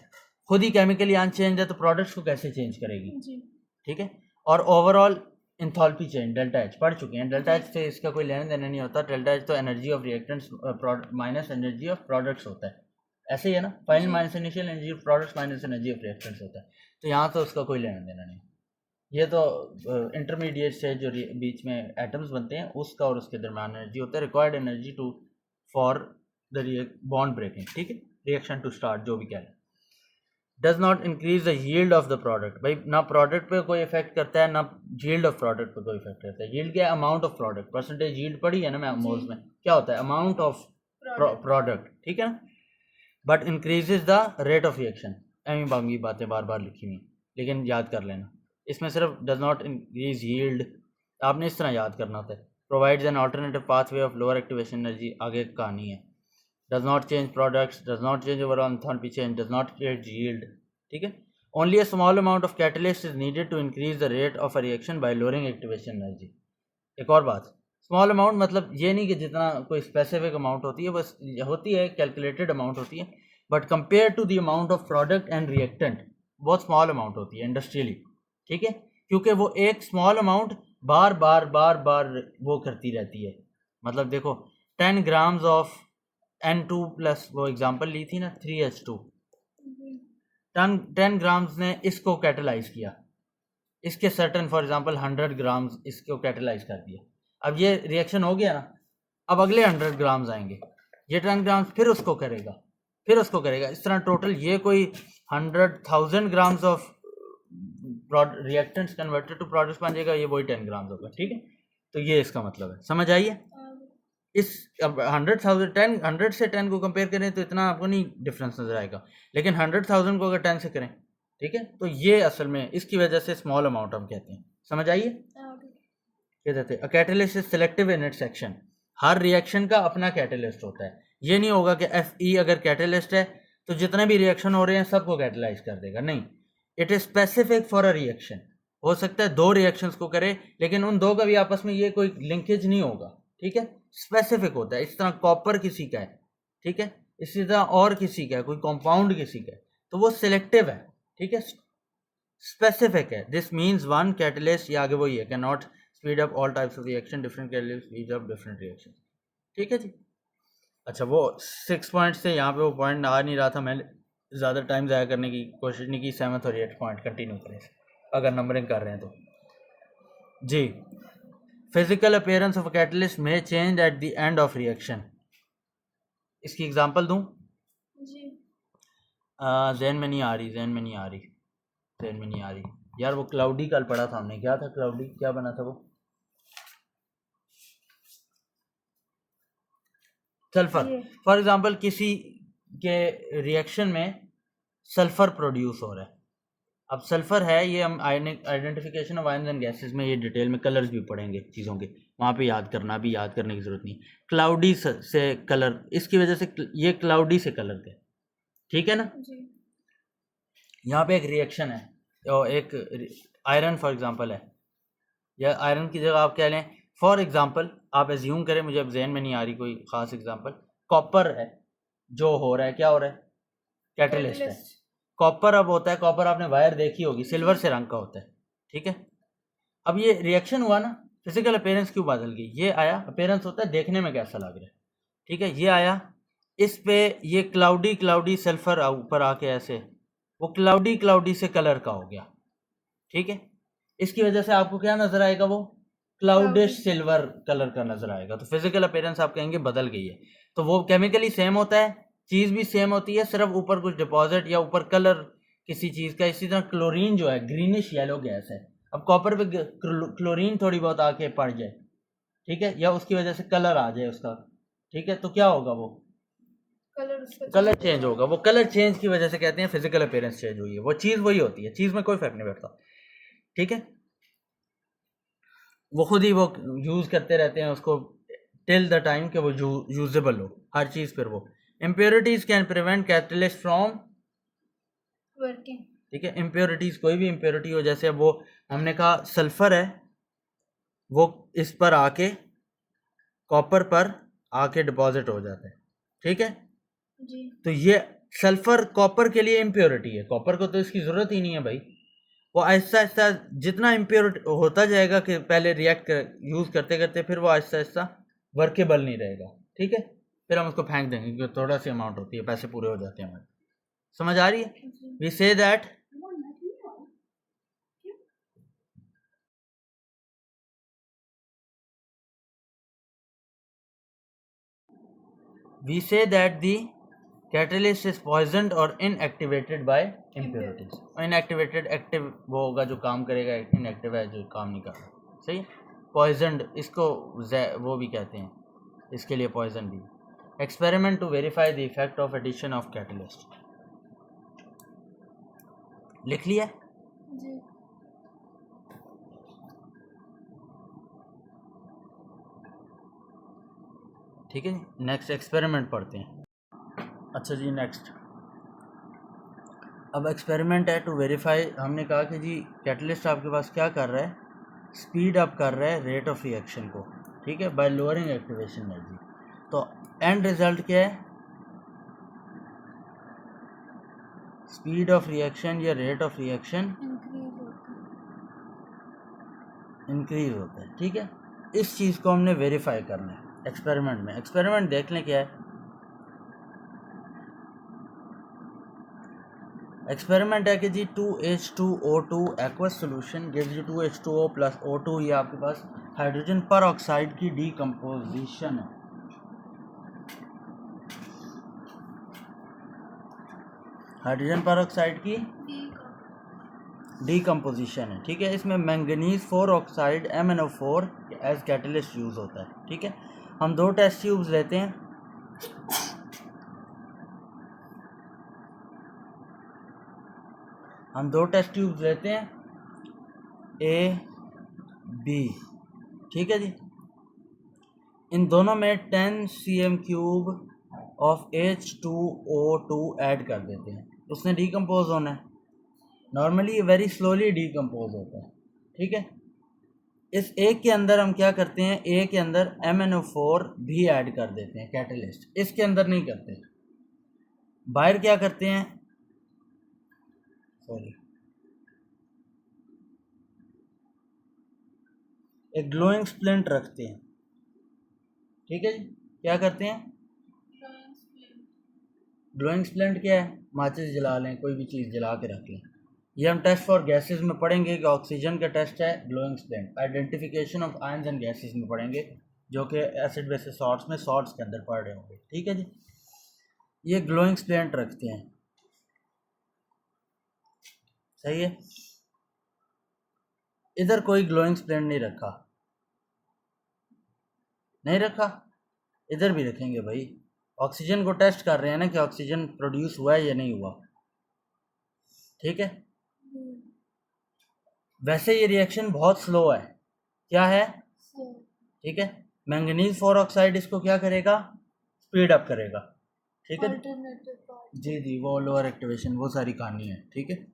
खुद ही केमिकली अनचेंज है तो प्रोडक्ट्स को कैसे चेंज करेगी, ठीक है। और overall enthalpy change, delta H पढ़ चुके हैं, डेल्टा एच से इसका कोई लेना देना नहीं होता, डेल्टा एच तो energy of reactants minus energy of products होता है, ऐसे ही है ना, final minus initial energy of products minus energy of reactants होता है, तो यहाँ तो उसका कोई लेना देना नहीं, ये तो इंटरमीडिएट से जो बीच में एटम्स बनते हैं उसका और उसके दरम्यान एनर्जी होता है, required energy to for the bond breaking, ठीक है, रिएक्शन टू स्टार्ट, जो भी कह लें। Does not increase the yield of the product, भाई ना प्रोडक्ट पे कोई इफेक्ट करता है ना यील्ड ऑफ प्रोडक्ट पे कोई इफेक्ट करता है। यील्ड क्या है, amount of product, percentage yield पड़ी है ना मैं मोल्स में, क्या होता है अमाउंट ऑफ प्रोडक्ट, ठीक है ना। But increases the rate of reaction, एमी बांगी बातें बार बार लिखी हुई, लेकिन याद कर लेना, इसमें सिर्फ डज नॉट इंक्रीज यील्ड आपने इस तरह याद करना होता है। Provides an alternative pathway of lower activation energy, आगे कहानी है। does not change products, does not change overall enthalpy change, does not change yield, ठीक है। only a small amount of catalyst is needed to increase the rate of a reaction by lowering activation energy। एक और बात, small amount मतलब ये नहीं कि जितना कोई स्पेसिफिक अमाउंट होती है, बस होती है कैलकुलेटेड अमाउंट होती है, but compare to the amount of product and reactant बहुत स्मॉल अमाउंट होती है इंडस्ट्रियली, ठीक है, क्योंकि वो एक स्मॉल अमाउंट बार बार बार बार वो करती रहती है। मतलब देखो 10 ग्राम्स ऑफ N2 प्लस, वो एग्जांपल ली थी ना 3H2, 10 ग्राम्स ने इसको कैटेलाइज किया, इसके सर्टन फॉर एग्जांपल 100 ग्राम्स इसको कैटेलाइज कर दिया, अब ये रिएक्शन हो गया ना, अब अगले 100 ग्राम्स आएंगे, ये 10 ग्राम्स फिर उसको करेगा, फिर उसको करेगा, इस तरह टोटल ये कोई 100,000 grams of reactants converted to products बन जाएगा, ये वही 10 ग्राम्स होगा, ठीक है। तो ये इसका मतलब है, समझ आइए। इस 100 से 10 को कंपेयर करें तो इतना आपको नहीं डिफरेंस नजर आएगा, लेकिन 100,000 को अगर 10 से करें, ठीक है, तो ये असल में इसकी वजह से स्मॉल अमाउंट हम कहते हैं, समझ आइए। क्या कहते हैं, catalyst is selective in its action, her reaction का अपना कैटलिस्ट होता है, ये नहीं होगा कि Fe अगर कैटलिस्ट है तो जितने भी रिएक्शन हो रहे हैं सबको कैटलाइज कर देगा, नहीं, it is specific for a reaction. हो सकता है 2 रिएक्शंस को करे, लेकिन उन 2 का भी आपस में ये कोई लिंकेज नहीं होगा, ठीक है, स्पेसिफिक होता है। इस तरह कॉपर किसी का है, ठीक है, इसी तरह और किसी का है, कोई कंपाउंड किसी का है, तो वो सिलेक्टिव है, ठीक है, स्पेसिफिक है। दिस मीन्स वन कैटलिस्ट, या आगे वही है, can not speed up all types of reaction, different catalyst speed up different reaction, ठीक है जी। अच्छा, वो 6 पॉइंट से यहाँ पे वो पॉइंट आ नहीं रहा था, मैंने ज़्यादा टाइम ज़ाया करने की कोशिश नहीं की। 7th और 8th पॉइंट कंटिन्यू करें अगर नंबरिंग कर रहे हैं तो जी। फिजिकल अपीयरेंस ऑफ कैटलिस्ट में change at the end of reaction. इसकी एग्जांपल दूं? जी जहन में नहीं आ रही यार। वो क्लाउडी कल पढ़ा था हमने, क्या था क्लाउडी, क्या बना था वो? सल्फर। फॉर एग्जांपल किसी के रिएक्शन में सल्फर प्रोड्यूस हो रहा है। अब सल्फर है, ये हम identification of ions and gases में ये डिटेल में कलर्स भी पढ़ेंगे चीज़ों के, वहाँ पे याद करना, अभी याद करने की ज़रूरत नहीं। क्लाउडी से कलर, इसकी वजह से ये क्लाउडी से कलर के, ठीक है ना जी। यहाँ पे एक रिएक्शन है, और एक आयरन फॉर एग्जांपल है, या आयरन की जगह आप कह लें, फॉर एग्जांपल आप एज्यूम करें, मुझे अब जहन में नहीं आ रही कोई ख़ास एग्जांपल, कॉपर है जो हो रहा है, क्या हो रहा है, कैटलिस्ट है। कॉपर अब होता है, कॉपर आपने वायर देखी होगी, सिल्वर से रंग का होता है, ठीक है। अब ये रिएक्शन हुआ ना, फिजिकल अपीयरेंस क्यों बदल गई, ये आया, अपीयरेंस होता है देखने में कैसा लग रहा है, ठीक है, ये आया, इस पे ये क्लाउडी सल्फर ऊपर आके ऐसे, वो क्लाउडी से कलर का हो गया, ठीक है। इसकी वजह से आपको क्या नजर आएगा, वो क्लाउडिश सिल्वर कलर का नजर आएगा। तो फिजिकल अपीयरेंस आप कहेंगे बदल गई है। तो वो केमिकली सेम होता है, चीज़ भी सेम होती है, सिर्फ ऊपर कुछ डिपॉजिट या ऊपर कलर किसी चीज़ का। इसी तरह क्लोरीन जो है ग्रीनिश येलो गैस है, अब कॉपर पे क्लोरीन थोड़ी बहुत आके पड़ जाए, ठीक है, या उसकी वजह से कलर आ जाए उसका, ठीक है, तो क्या होगा, वो कलर चेंज होगा। वो कलर चेंज की वजह से कहते हैं फिजिकल अपीयरेंस चेंज हुई है। वो चीज़ वही होती है, चीज़ में कोई फर्क नहीं पड़ता, ठीक है। वो खुद ही वो यूज़ करते रहते हैं उसको टिल द टाइम कि वो यूजेबल हो हर चीज़। फिर वो impurities can prevent catalyst from working, ठीक है। इम्प्योरिटीज, कोई भी इम्प्योरिटी हो, जैसे वो हमने कहा सल्फर है, वो इस पर आके कॉपर पर आके डिपॉजिट हो जाता है, ठीक है जी। तो ये सल्फर कॉपर के लिए इम्प्योरिटी है, कॉपर को तो इसकी ज़रूरत ही नहीं है भाई। वो आहिस्ता आहिस्ता जितना इम्प्योर होता जाएगा कि पहले रिएक्ट यूज़ करते करते, फिर वो आहिस्ता आहिस्ता वर्केबल नहीं रहेगा, ठीक है, फिर हम उसको फेंक देंगे क्योंकि थोड़ा सी अमाउंट होती है, पैसे पूरे हो जाते हैं हमारे। समझ आ रही है? We say that the catalyst is poisoned or inactivated by impurities। Inactivated, active वो होगा जो काम करेगा, इनएक्टिव है जो काम नहीं कर रहा, सही है। पॉइजनड, इसको वो भी कहते हैं, इसके लिए पॉइजन भी। Experiment to verify the effect of addition of catalyst, लिख लिया जी। ठीक है। नेक्स्ट एक्सपेरिमेंट पढ़ते हैं। अच्छा जी, नेक्स्ट अब एक्सपेरिमेंट है टू वेरीफाई। हमने कहा कि जी कैटलिस्ट आपके पास क्या कर रहा है, स्पीड अप कर रहा है रेट ऑफ रिएक्शन को, ठीक है, बाय लोअरिंग एक्टिवेशन एनर्जी। तो एंड रिजल्ट क्या है, स्पीड ऑफ रिएक्शन या रेट ऑफ रिएक्शन इंक्रीज होता है, ठीक है। इस चीज़ को हमने वेरीफाई करना है एक्सपेरिमेंट में। एक्सपेरिमेंट देख लें क्या है। एक्सपेरिमेंट है कि जी 2H2O2 aqueous solution gives you 2H2O plus O2, ये आपके पास हाइड्रोजन पर ऑक्साइड की डीकम्पोजिशन है, हाइड्रोजन पर ऑक्साइड की डीकम्पोजिशन है, ठीक है। इसमें manganese 4 oxide MnO4 as catalyst use होता है, ठीक है। हम 2 टेस्ट ट्यूब्स लेते हैं, A B, ठीक है जी। इन दोनों में 10 cm³ ऑफ H2O2 ऐड कर देते हैं, उसने डीकम्पोज होना है। नॉर्मली ये वेरी स्लोली डीकम्पोज होता है, ठीक है। इस एक के अंदर हम क्या करते हैं, ए के अंदर MnO4 भी ऐड कर देते हैं कैटलिस्ट, इसके अंदर नहीं करते। बाहर क्या करते हैं, सॉरी, एक ग्लोइंग स्प्लिंट रखते हैं, ठीक है जी। क्या करते हैं? ग्लोइंग स्प्लिंट क्या है? माचिस जला लें, कोई भी चीज़ जला के रख लें। ये हम टेस्ट फॉर गैसेस में पढ़ेंगे कि ऑक्सीजन का टेस्ट है glowing splint. Identification of ions and gases में पढ़ेंगे, जो कि एसिड बेसिस सॉल्ट्स में सॉल्ट्स के अंदर पढ़ रहे होंगे, ठीक है जी। ये ग्लोइंग स्प्लिंट रखते हैं, सही है। इधर कोई ग्लोइंग स्प्लिंट नहीं रखा, नहीं रखा, इधर भी रखेंगे भाई। ऑक्सीजन को टेस्ट कर रहे हैं ना कि ऑक्सीजन प्रोड्यूस हुआ है या नहीं हुआ, ठीक है। वैसे ये रिएक्शन बहुत स्लो है, क्या है, ठीक है। मैंगनीज फोर ऑक्साइड इसको क्या करेगा? स्पीड अप करेगा, ठीक है जी जी। वो लोअर एक्टिवेशन, वो सारी कहानी है, ठीक है।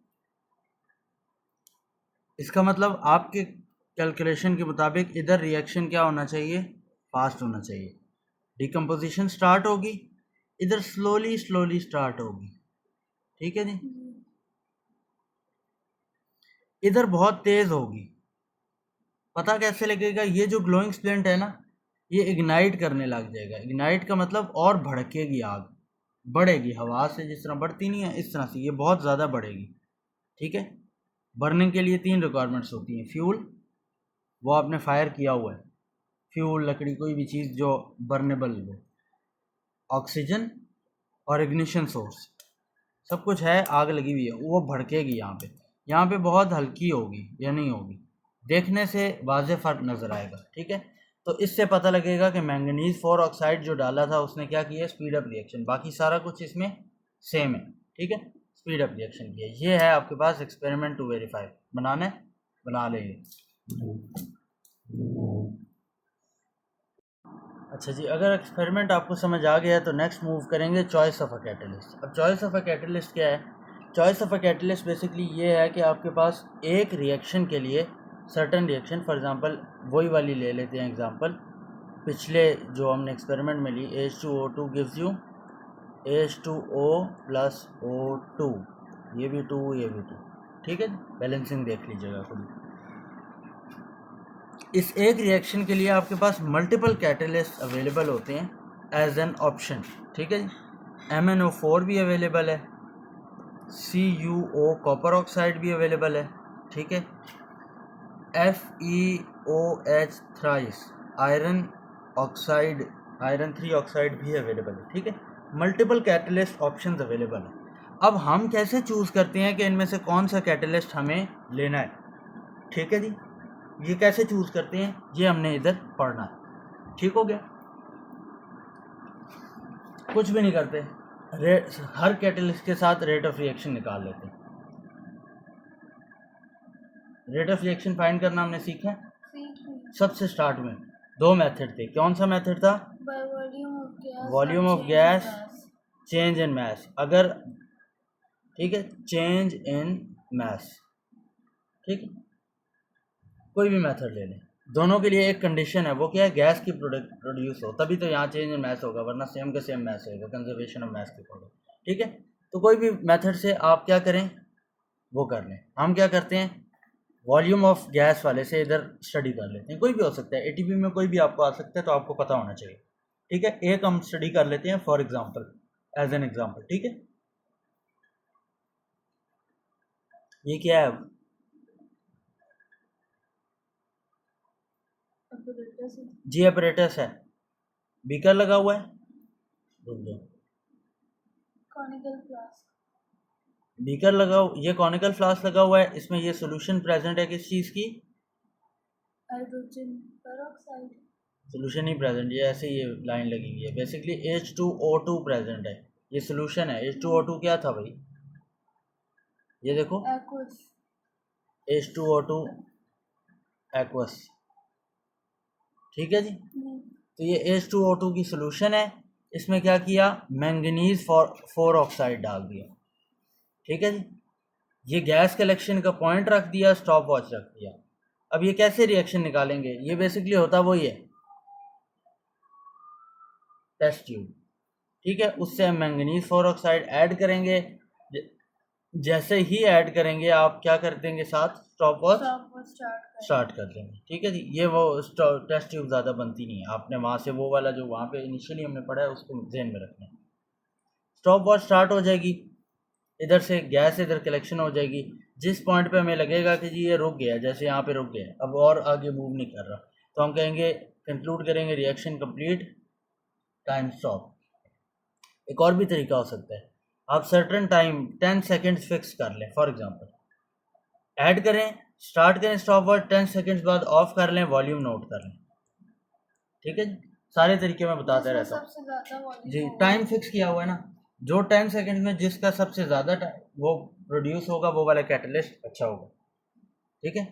इसका मतलब आपके कैलकुलेशन के मुताबिक इधर रिएक्शन क्या होना चाहिए? फास्ट होना चाहिए। डिकम्पोजिशन स्टार्ट होगी, इधर स्लोली स्लोली स्टार्ट होगी, ठीक है जी। इधर बहुत तेज होगी। पता कैसे लगेगा? ये जो ग्लोइंग स्प्लिंट है ना, ये इग्नाइट करने लग जाएगा। इग्नाइट का मतलब और भड़केगी आग, बढ़ेगी, हवा से जिस तरह बढ़ती नहीं है इस तरह से ये बहुत ज़्यादा बढ़ेगी, ठीक है। बर्निंग के लिए 3 रिक्वायरमेंट्स होती हैं। फ्यूल, वो आपने फायर किया हुआ है, फ्यूल लकड़ी कोई भी चीज़ जो बर्नेबल हो। ऑक्सीजन और इग्निशन सोर्स, सब कुछ है, आग लगी हुई है, वो भड़केगी यहाँ पे बहुत हल्की होगी या नहीं होगी, देखने से वाज़े फ़र्क नज़र आएगा, ठीक है। तो इससे पता लगेगा कि मैंगनीज फोर ऑक्साइड जो डाला था उसने क्या किया? Speed up reaction. बाकी सारा कुछ इसमें सेम है, ठीक है, स्पीड अप रिएक्शन किया। ये है आपके पास एक्सपेरिमेंट टू वेरीफाई। बनाना है, बना लेंगे। अच्छा जी, अगर एक्सपेरिमेंट आपको समझ आ गया तो नेक्स्ट मूव करेंगे चॉइस ऑफ अ कैटलिस्ट। अब चॉइस ऑफ अ कैटलिस्ट क्या है? Choice of a catalyst basically ये है कि आपके पास एक रिएक्शन के लिए सर्टन रिएक्शन, फॉर एग्जांपल वही वाली ले लेते हैं एग्जांपल, पिछले जो हमने एक्सपेरिमेंट में ली, H2O2 gives you H2O plus O2, ये भी 2 ये भी 2, ठीक है। बैलेंसिंग देख लीजिएगा खुद। इस एक रिएक्शन के लिए आपके पास मल्टीपल कैटलिस्ट अवेलेबल होते हैं एज एन ऑप्शन, ठीक है। MnO4 भी अवेलेबल है, CuO कॉपर ऑक्साइड भी अवेलेबल है, ठीक है। FeOH thrice iron oxide, iron 3 oxide भी अवेलेबल है, ठीक है। मल्टीपल कैटलिस्ट ऑप्शंस अवेलेबल है। अब हम कैसे चूज़ करते हैं कि इनमें से कौन सा कैटलिस्ट हमें लेना है, ठीक है जी। ये कैसे चूज़ करते हैं, ये हमने इधर पढ़ना है, ठीक हो गया। कुछ भी नहीं करते, हर कैटलिस्ट के साथ रेट ऑफ रिएक्शन निकाल लेते हैं। रेट ऑफ रिएक्शन फाइंड करना हमने सीखा है। सबसे स्टार्ट में 2 मेथड थे। कौन सा मेथड था? Volume of gas, change in mass. अगर, ठीक है, चेंज इन मास, ठीक है, कोई भी मेथड ले लें, दोनों के लिए एक कंडीशन है। वो क्या है? गैस की प्रोड्यूस हो, तभी तो यहाँ चेंज इन मास होगा, वरना सेम का सेम मास होगा, कंजर्वेशन ऑफ मास के अकॉर्डिंग, ठीक है। तो कोई भी मेथड से आप क्या करें, वो कर लें। हम क्या करते हैं, वॉल्यूम ऑफ गैस वाले से इधर स्टडी कर लेते हैं। कोई भी हो सकता है, एटीपी में कोई भी आपको आ सकता है, तो आपको पता होना चाहिए, ठीक है। एक हम स्टडी कर लेते हैं for example, as an example, ठीक है। ये क्या है? जी ऑपरेटस है, बीकर लगा हुआ है, कॉनिकल फ्लास्क, बीकर लगा, ये कॉनिकल फ्लास्क लगा हुआ है, इसमें ये सॉल्यूशन प्रेजेंट है किस चीज़ की? Hydrogen peroxide. सॉल्यूशन ही प्रेजेंट, ये ऐसे ये लाइन लगी हुई है। बेसिकली H2O2 प्रेजेंट है, ये सॉल्यूशन है। H2O2 क्या था भाई? ये देखो, एक्वस, H2O2 एक्वस, ठीक है जी। तो ये H2O2 की सॉल्यूशन है, इसमें क्या किया? मैंगनीज फोर ऑक्साइड डाल दिया, ठीक है जी। ये गैस कलेक्शन का पॉइंट रख दिया, स्टॉप वॉच रख दिया। अब ये कैसे रिएक्शन निकालेंगे? ये बेसिकली होता वही है, टेस्ट ट्यूब, ठीक है। उससे हम मैंगनीज फोर ऑक्साइड ऐड करेंगे, जैसे ही ऐड करेंगे आप क्या कर देंगे, साथ stop watch stop watch start कर देंगे। ठीक है जी, ये वो टेस्ट ट्यूब ज़्यादा बनती नहीं है, आपने वहाँ से वो वाला जो वहाँ पे इनिशियली हमने पढ़ा है उसको जहन में रखना है। स्टॉप वॉच स्टार्ट हो जाएगी, इधर से गैस इधर कलेक्शन हो जाएगी। जिस पॉइंट पे हमें लगेगा कि जी ये रुक गया, जैसे यहाँ पे रुक गया, अब और आगे मूव नहीं कर रहा, तो हम कहेंगे कंक्लूड करेंगे रिएक्शन कंप्लीट, टाइम स्टॉप। एक और भी तरीका हो सकता है, आप सर्टेन टाइम 10 सेकेंड्स फिक्स कर लें, फॉर एग्जांपल ऐड करें, स्टार्ट करें स्टॉप वॉच, 10 सेकेंड्स बाद ऑफ कर लें, वॉल्यूम नोट कर लें। ठीक है जी, सारे तरीके मैं बताते रहता हूँ सबसे ज्यादा वॉल्यूम जी। टाइम फिक्स किया हुआ है ना, जो 10 सेकेंड में जिसका सबसे ज़्यादा वो प्रोड्यूस होगा वो वाला कैटलिस्ट अच्छा होगा। ठीक है,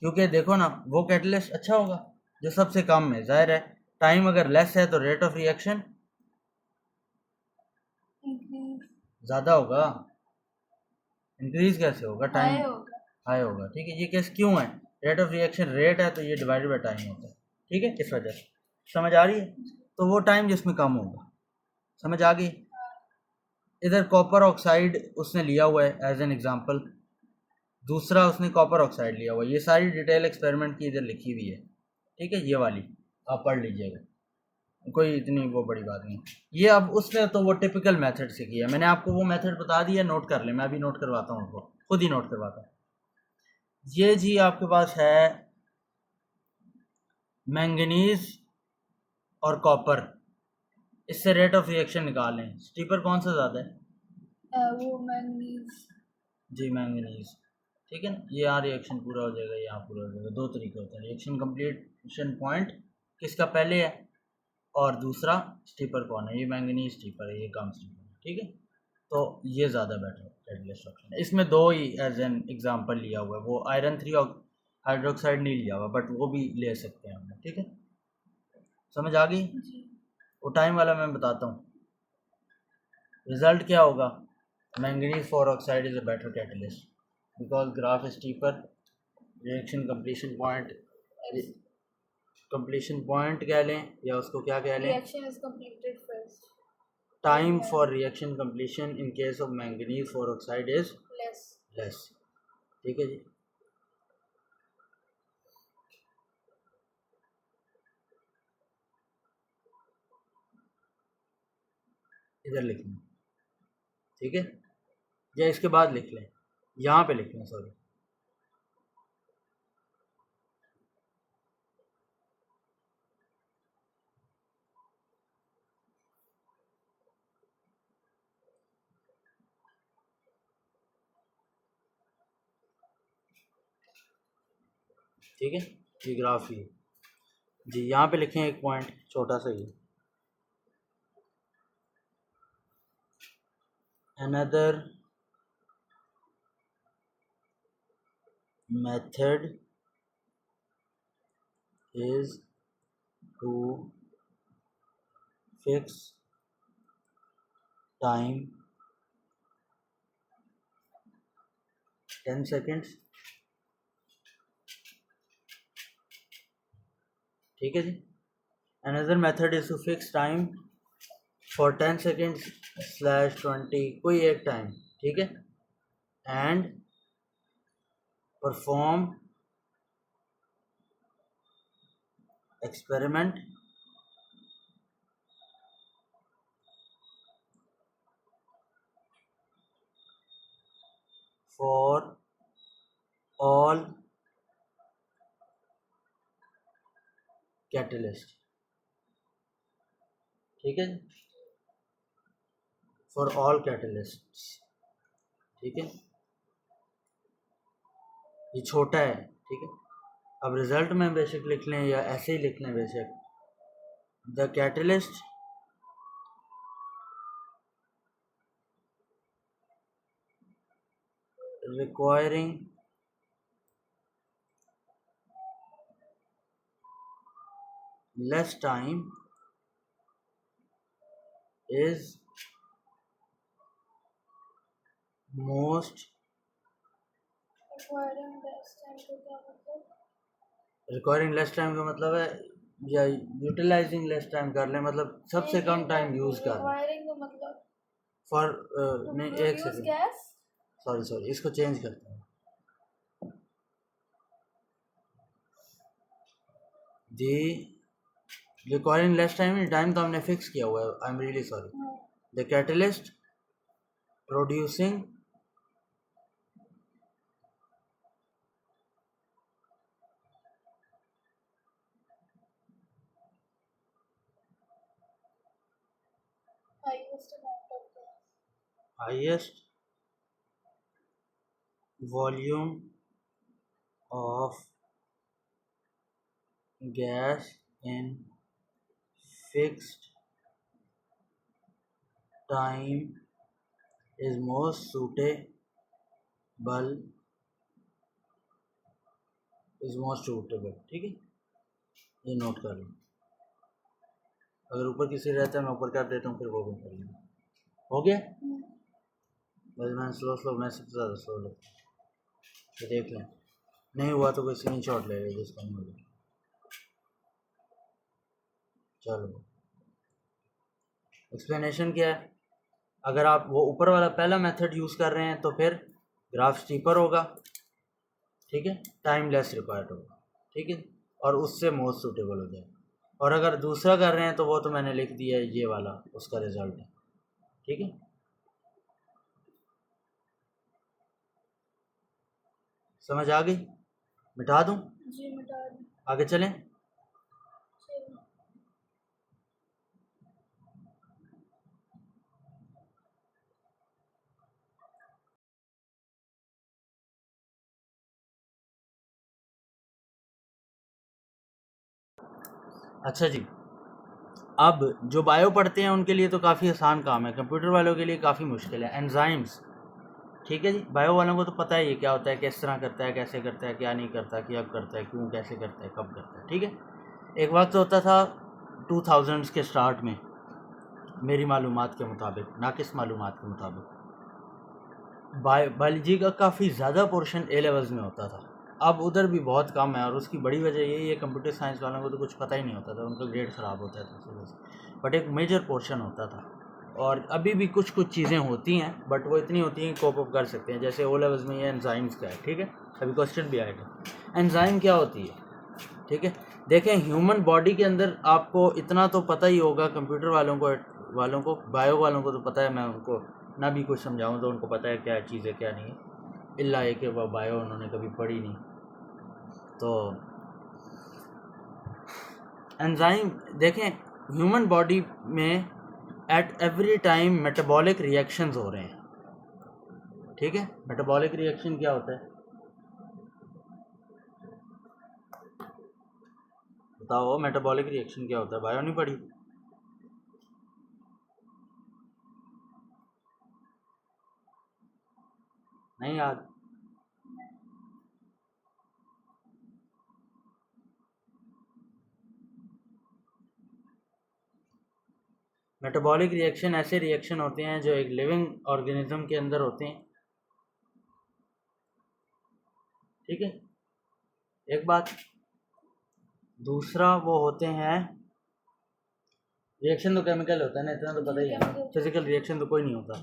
क्योंकि देखो ना वो कैटलिस्ट अच्छा होगा जो सबसे कम में, जाहिर है टाइम अगर लेस है तो रेट ऑफ रिएक्शन ज़्यादा होगा, इंक्रीज कैसे होगा, टाइम हाई होगा। ठीक है, ये केस क्यों है, रेट ऑफ रिएक्शन रेट है तो ये डिवाइडेड बाय टाइम होता है। ठीक है, इस वजह से समझ आ रही है, तो वो टाइम जिसमें कम होगा, समझ आ गई। इधर कॉपर ऑक्साइड उसने लिया हुआ है एज एन एग्जांपल, दूसरा उसने कॉपर ऑक्साइड लिया हुआ है, ये सारी डिटेल एक्सपेरिमेंट की इधर लिखी हुई है। ठीक है, ये वाली आप पढ़ लीजिएगा, कोई इतनी वो बड़ी बात नहीं। ये अब उसने तो वो टिपिकल मेथड से किया, मैंने आपको वो मेथड बता दिया, नोट कर ले, मैं अभी नोट करवाता हूँ उनको, खुद ही नोट करवाता हूँ। ये जी आपके पास है मैंगनीज और कॉपर, इससे रेट ऑफ रिएक्शन निकालें, स्टीपर कौन सा ज़्यादा है, वो मैंगनीज जी मैंगनीज। ठीक है ना, ये यहाँ रिएक्शन पूरा हो जाएगा, यहाँ पूरा हो जाएगा। दो तरीके होते हैं, रिएक्शन कंप्लीशन पॉइंट किसका पहले है और दूसरा स्टीपर कौन है, ये मैंगनीज स्टीपर है, ये कम स्टीपर है। ठीक है, तो ये ज़्यादा बेटर कैटलिस्ट ऑप्शन है। इसमें दो ही एज एन एग्जांपल लिया हुआ है, वो आयरन 3 हाइड्रोक्साइड नहीं लिया हुआ, बट वो भी ले सकते हैं हमने। ठीक है, समझ आ गई। वो टाइम वाला मैं बताता हूँ, रिजल्ट क्या होगा, manganese 4 oxide is a better catalyst because graph is steeper, reaction completion point कह लें या उसको क्या कह लें, reaction is completed first, time for reaction completion in case of manganese 4 oxide is less. ठीक है जी, इधर लिख लें। ठीक है, या इसके बाद लिख लें, यहाँ पे लिख लें, सॉरी। ठीक है, ये ग्राफ ही जी, यहाँ पे लिखें एक पॉइंट छोटा सा ही, another method is to fix time 10 seconds। ठीक है जी, another method is to fix time for 10 seconds / 20 कोई एक टाइम। ठीक है, and perform experiment for all catalyst। ठीक है, फॉर ऑल कैटलिस्ट्स। ठीक है, ये छोटा है। ठीक है, अब रिजल्ट में बेशक लिख लें या ऐसे ही लिख लें, बेशक the catalyst requiring less time is most requiring less time का मतलब है, या यूटिलाइजिंग लेस टाइम कर लें, मतलब सबसे कम टाइम यूज़ कर लें। फॉर नहीं, एक Produce सेकेंड, gas. सॉरी, इसको चेंज करते हैं। दी रिक्वायरिंग लेस टाइम तो हमने फिक्स किया हुआ है, I am really sorry. The catalyst producing Highest amount of gas. highest volume of gas in fixed time is most suitable, ठीक है, ये नोट कर लो। अगर ऊपर किसी रहता है मैं ऊपर कर देता हूँ, फिर वो भी कर लेंगे। हो गया? बस मैंने स्लो मैसेज ज़्यादा स्लो लगता है, तो देख लें, नहीं हुआ तो कोई स्क्रीन शॉट ले लीजिए जिसका नहीं होगा। चलो, एक्सप्लेनेशन क्या है? अगर आप वो ऊपर वाला पहला मेथड यूज़ कर रहे हैं तो फिर ग्राफ स्टीपर होगा, ठीक है, टाइम लेस रिक्वायर्ड होगा, ठीक है, और उससे मोस्ट सूटेबल हो जाए। और अगर दूसरा कर रहे हैं तो वो तो मैंने लिख दिया है, ये वाला उसका रिजल्ट है, ठीक है। समझ आ गई? मिटा दूं? जी मिटा दें। आगे चलें। अच्छा जी, अब जो बायो पढ़ते हैं उनके लिए तो काफ़ी आसान काम है, कंप्यूटर वालों के लिए काफ़ी मुश्किल है। एंजाइम्स, ठीक है जी, बायो वालों को तो पता ही है क्या होता है, किस तरह करता है, कैसे करता है, क्या नहीं करता, क्या करता है, क्यों, कैसे करता है, कब करता है, ठीक है। एक वक्त होता था 2000s के स्टार्ट में, मेरी मालूमात के मुताबिक, नाकिस मालूमात के मुताबिक, बायोलॉजी का काफ़ी ज़्यादा पोर्शन ए लेवल्स में होता था। अब उधर भी बहुत कम है, और उसकी बड़ी वजह यही है, कंप्यूटर साइंस वालों को तो कुछ पता ही नहीं होता था, उनका ग्रेड ख़राब होता था इस वजह से। बट एक मेजर पोर्शन होता था, और अभी भी कुछ चीज़ें होती हैं, बट वो इतनी होती हैं कोप अप कर सकते हैं। जैसे ओ लेवल्स में ये एंजाइम्स का है, ठीक है, अभी क्वेश्चन भी आएगा एंजाइम क्या होती है, ठीक है। देखें, ह्यूमन बॉडी के अंदर आपको इतना तो पता ही होगा, कंप्यूटर वालों को बायो वालों को तो पता है, मैं उनको ना भी कुछ समझाऊं तो उनको पता है क्या चीज़ है क्या नहीं है, इल्ला है कि वह बायो उन्होंने कभी पढ़ी नहीं। तो एंजाइम देखें, ह्यूमन बॉडी में at every time metabolic reactions हो रहे हैं, ठीक है। मेटाबॉलिक रिएक्शन क्या होता है बताओ? मेटाबॉलिक रिएक्शन क्या होता है? बायो नहीं पढ़ी? नहीं याद? मेटाबॉलिक रिएक्शन ऐसे रिएक्शन होते हैं जो एक लिविंग ऑर्गेनिज्म के अंदर होते हैं, ठीक है, एक बात। दूसरा वो होते हैं, रिएक्शन तो केमिकल होता है ना, इतना तो पता ही है ना, फिजिकल रिएक्शन तो कोई नहीं होता।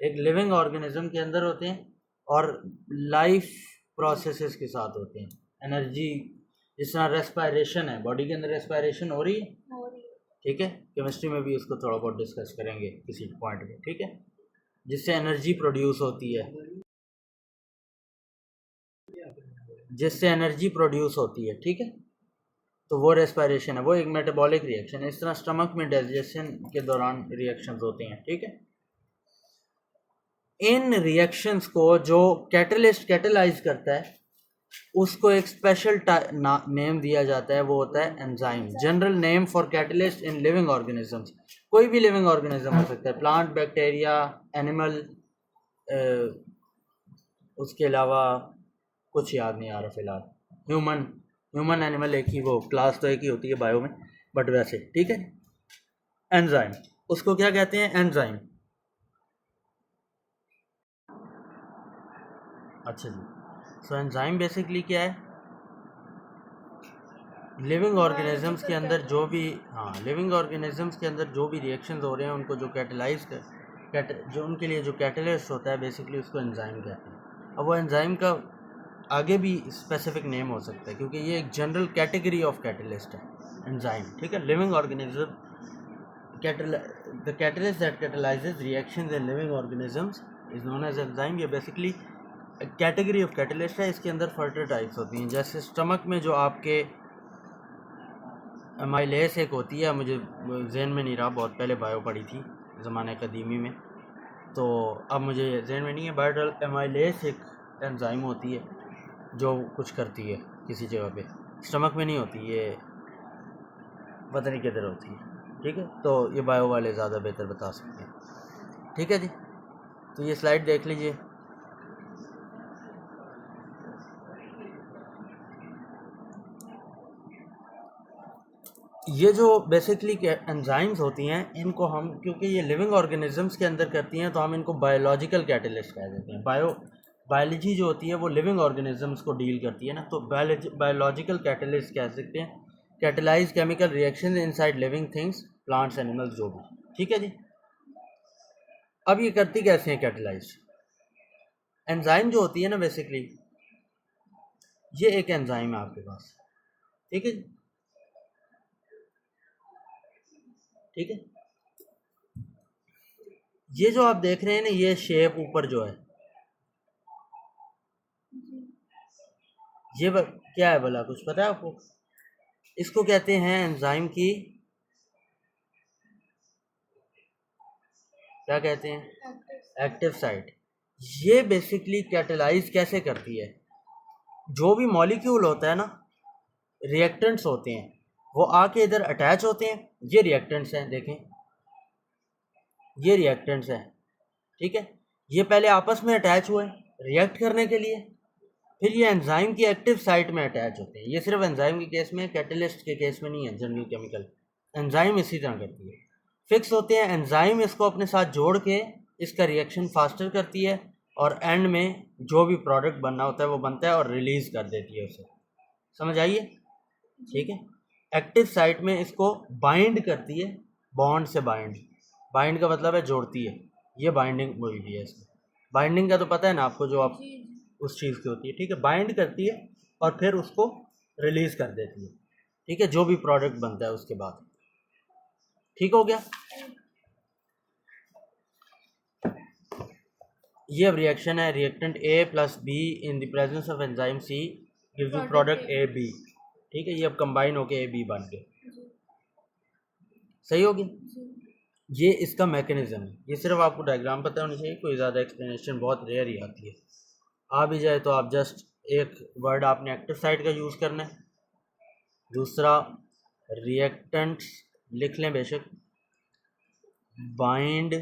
एक लिविंग ऑर्गेनिज्म के अंदर होते हैं, और लाइफ प्रोसेसेस के साथ होते हैं। एनर्जी, जिस तरह रेस्पायरेशन है, बॉडी के अंदर रेस्पायरेशन हो रही है, ठीक है, केमिस्ट्री में भी उसको थोड़ा बहुत डिस्कस करेंगे किसी पॉइंट पे, ठीक है, जिससे एनर्जी प्रोड्यूस होती है, ठीक है, तो वो रेस्पायरेशन है, वो एक मेटाबॉलिक रिएक्शन है। इस तरह स्टमक में डाइजेशन के दौरान रिएक्शंस होते हैं, ठीक है। इन रिएक्शंस को जो कैटलाइज करता है, उसको एक स्पेशल नेम दिया जाता है, वो होता है enzyme. General name for catalyst in living organisms, कोई भी लिविंग ऑर्गेनिज्म हो सकता है, प्लांट, बैक्टीरिया, एनिमल, उसके अलावा कुछ याद नहीं आ रहा फिलहाल। ह्यूमन एनिमल एक ही, वो क्लास तो एक ही होती है बायो में, बट वैसे, ठीक है। एंजाइम, उसको क्या कहते हैं? एंजाइम। अच्छा जी, सो एंजाइम बेसिकली क्या है? लिविंग ऑर्गेनिजम्स के अंदर जो भी लिविंग ऑर्गेनिजम्स के अंदर जो भी रिएक्शंस हो रहे हैं उनको जो जो उनके लिए जो कैटलिस्ट होता है बेसिकली उसको एंजाइम कहते हैं। अब वो एंजाइम का आगे भी स्पेसिफिक नेम हो सकता है क्योंकि ये एक जनरल कैटेगरी ऑफ कैटलिस्ट है एंजाइम, ठीक है। Living organism the catalyst that catalyzes reactions in living organisms is known as enzyme। ये बेसिकली कैटेगरी ऑफ कैटलिस्ट है। इसके अंदर फर्टर टाइप्स होती हैं, जैसे स्टमक में जो आपके एमाइलेस एक होती है, मुझे जहन में नहीं रहा, बहुत पहले बायो पढ़ी थी ज़माने कदीमी में, तो अब मुझे जहन में नहीं है, बट एमाइलेस एक एंजाइम होती है जो कुछ करती है किसी जगह पे, स्टमक में नहीं होती, ये पता नहीं किधर होती है, ठीक है। तो ये बायो वाले ज़्यादा बेहतर बता सकते हैं, ठीक है जी। तो ये स्लाइड देख लीजिए। ये जो बेसिकली एंजाइम्स होती हैं इनको हम, क्योंकि ये लिविंग ऑर्गेनिजम्स के अंदर करती हैं, तो हम इनको बायोलॉजिकल कैटलिस्ट कह देते हैं। बायोलॉजी जो होती है वो लिविंग ऑर्गेनिजम्स को डील करती है ना, तो बायोलॉजिकल कैटलिस्ट कह सकते हैं। Catalyse chemical reaction inside living things, plants, animals, जो भी, ठीक है जी। अब ये करती कैसे हैं कैटलाइज? एंजाइम जो होती है ना बेसिकली, ये एक एंजाइम है आपके पास, ठीक है, ठीक है। ये जो आप देख रहे हैं ना, ये शेप ऊपर जो है, ये क्या है भला, कुछ पता है आपको? इसको कहते हैं एंजाइम की, क्या कहते हैं, एक्टिव साइट। ये बेसिकली कैटलाइज कैसे करती है? जो भी मॉलिक्यूल होता है ना, रिएक्टेंट्स होते हैं, वो आके इधर अटैच होते हैं। ये रिएक्टेंट्स हैं, देखें, ये रिएक्टेंट्स हैं, ठीक है। ये पहले आपस में अटैच हुए रिएक्ट करने के लिए, फिर ये एंजाइम की एक्टिव साइट में अटैच होते हैं। ये सिर्फ एंजाइम के केस में, कैटलिस्ट के केस में नहीं है। जनरल केमिकल एंजाइम इसी तरह करती है, फिक्स होते हैं। एंजाइम इसको अपने साथ जोड़ के इसका रिएक्शन फास्टर करती है, और एंड में जो भी प्रोडक्ट बनना होता है वो बनता है और रिलीज कर देती है उसे। समझ आइए, ठीक है। एक्टिव साइट में इसको बाइंड करती है, बॉन्ड से बाइंड का मतलब है जोड़ती है। ये बाइंडिंग हुई भी है इसमें। बाइंडिंग का तो पता है ना आपको, जो आप उस चीज़ की होती है, ठीक है। बाइंड करती है और फिर उसको रिलीज कर देती है, ठीक है, जो भी प्रोडक्ट बनता है उसके बाद। ठीक हो गया। ये अब रिएक्शन है, reactant A plus B in the presence of enzyme C gives you product A B, ठीक है। ये अब कंबाइन होके ए बी बन गए, सही हो गया। ये इसका मैकेनिज्म है। ये सिर्फ आपको डायग्राम पता होनी चाहिए, कोई ज़्यादा एक्सप्लेनेशन बहुत रेयर ही आती है। आ भी जाए तो आप जस्ट एक वर्ड आपने एक्टिव साइट का यूज़ करना है, दूसरा रिएक्टेंट्स लिख लें बेशक, बाइंड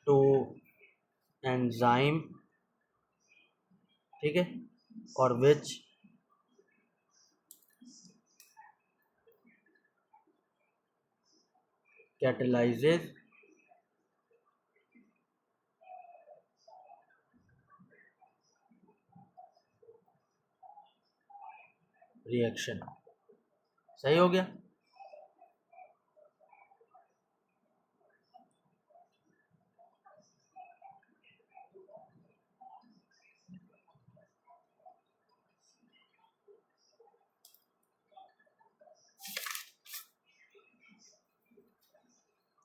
टू एंजाइम, ठीक है, और विच catalyzes रिएक्शन। सही हो गया।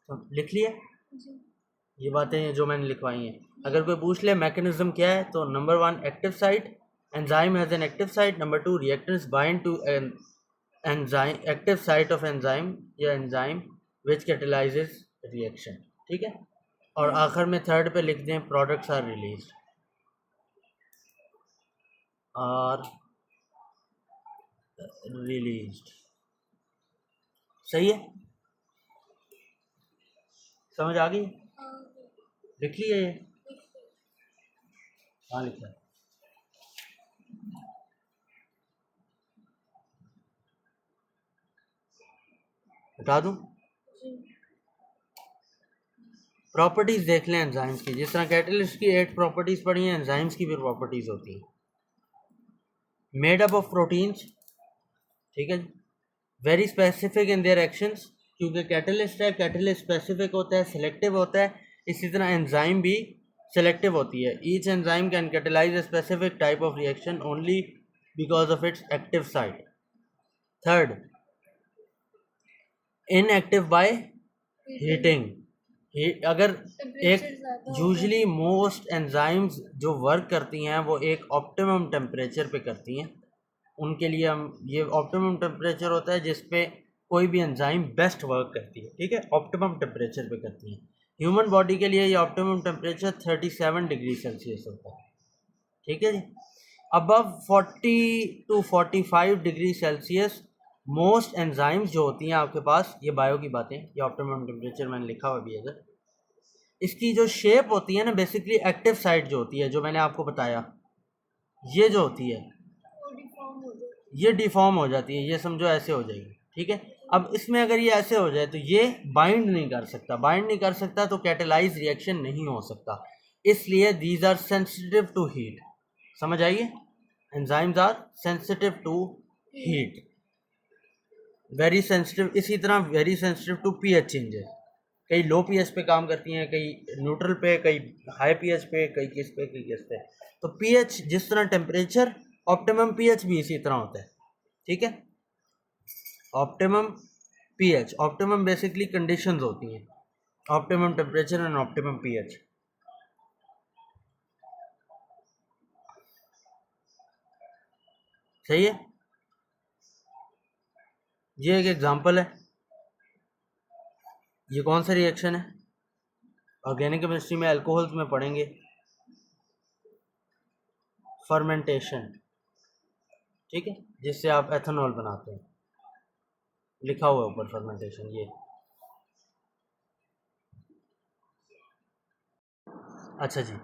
तो लिख लिया ये बातें जो मैंने लिखवाई हैं। अगर कोई पूछ ले मैकेनिज्म क्या है, तो number 1 active site, enzyme has an active site. Number 2 reactants bind to enzyme active site of enzyme या एंजाइम विच कैटलाइजेस रिएक्शन, ठीक है। और आखिर में थर्ड पे लिख दें प्रोडक्ट्स आर रिलीज, सही है, समझ आ गई? लिख लिया ये? हाँ लिखा है। बता दूं? प्रॉपर्टीज देख लें एंजाइम्स की। जिस तरह कैटलिस्ट की 8 प्रॉपर्टीज पढ़ी हैं, एंजाइम्स की भी प्रॉपर्टीज होती हैं। मेड अप ऑफ प्रोटीन्स, ठीक है जी। Very specific in their actions, क्योंकि कैटलिस्ट है, कैटलिस्ट स्पेसिफिक होता है, सिलेक्टिव होता है। इसी तरह एंजाइम भी सिलेक्टिव होती है। Each enzyme can catalyse a specific type of reaction only because of its active site. Third, inactive by heating. अगर एक टेम्परेचर ज़्यादा होता है यूजली मोस्ट एंजाइम्स जो वर्क करती हैं वो एक ऑप्टिमम टेम्परेचर पे करती हैं। उनके लिए हम ये ऑप्टिमम टेम्परेचर होता है जिस पे कोई भी एंजाइम बेस्ट वर्क करती है, ठीक है, ऑप्टिमम टेम्परेचर पे करती हैं। ह्यूमन बॉडी के लिए ये ऑप्टिमम टेम्परेचर 37 डिग्री सेल्सियस होता है, ठीक है जी। Above 40 to 45 degree Celsius most enzymes जो होती हैं आपके पास, ये बायो की बातें, ये ऑप्टिमम टेम्परेचर मैंने लिखा हुआ भी है इधर। इसकी जो शेप होती है ना, बेसिकली एक्टिव साइट जो होती है, जो मैंने आपको बताया, ये जो होती है वो डिफॉर्म हो जाता ये डिफॉर्म हो जाती है, ये समझो ऐसे हो जाएगी, ठीक है। अब इसमें अगर ये ऐसे हो जाए तो ये बाइंड नहीं कर सकता, बाइंड नहीं कर सकता तो कैटेलाइज रिएक्शन नहीं हो सकता, इसलिए these are sensitive to heat. समझ आइए, enzymes are sensitive to heat, very sensitive. इसी तरह very sensitive to pH changes, कई लो पीएच पे काम करती हैं, कई न्यूट्रल पे, कई हाई पीएच पे, कई किस पे, कई किस पे। तो पीएच जिस तरह टेम्परेचर, ऑप्टिमम पीएच भी इसी तरह होता है, ठीक है। Optimum pH, optimum basically conditions होती हैं, optimum temperature and optimum pH. सही है, ये एक एग्जांपल है। ये कौन सा रिएक्शन है, ऑर्गेनिक केमिस्ट्री में अल्कोहल्स में पढ़ेंगे, फर्मेंटेशन, ठीक है, जिससे आप एथेनॉल बनाते हैं, लिखा हुआ है ऊपर फर्मेंटेशन। ये अच्छा जी,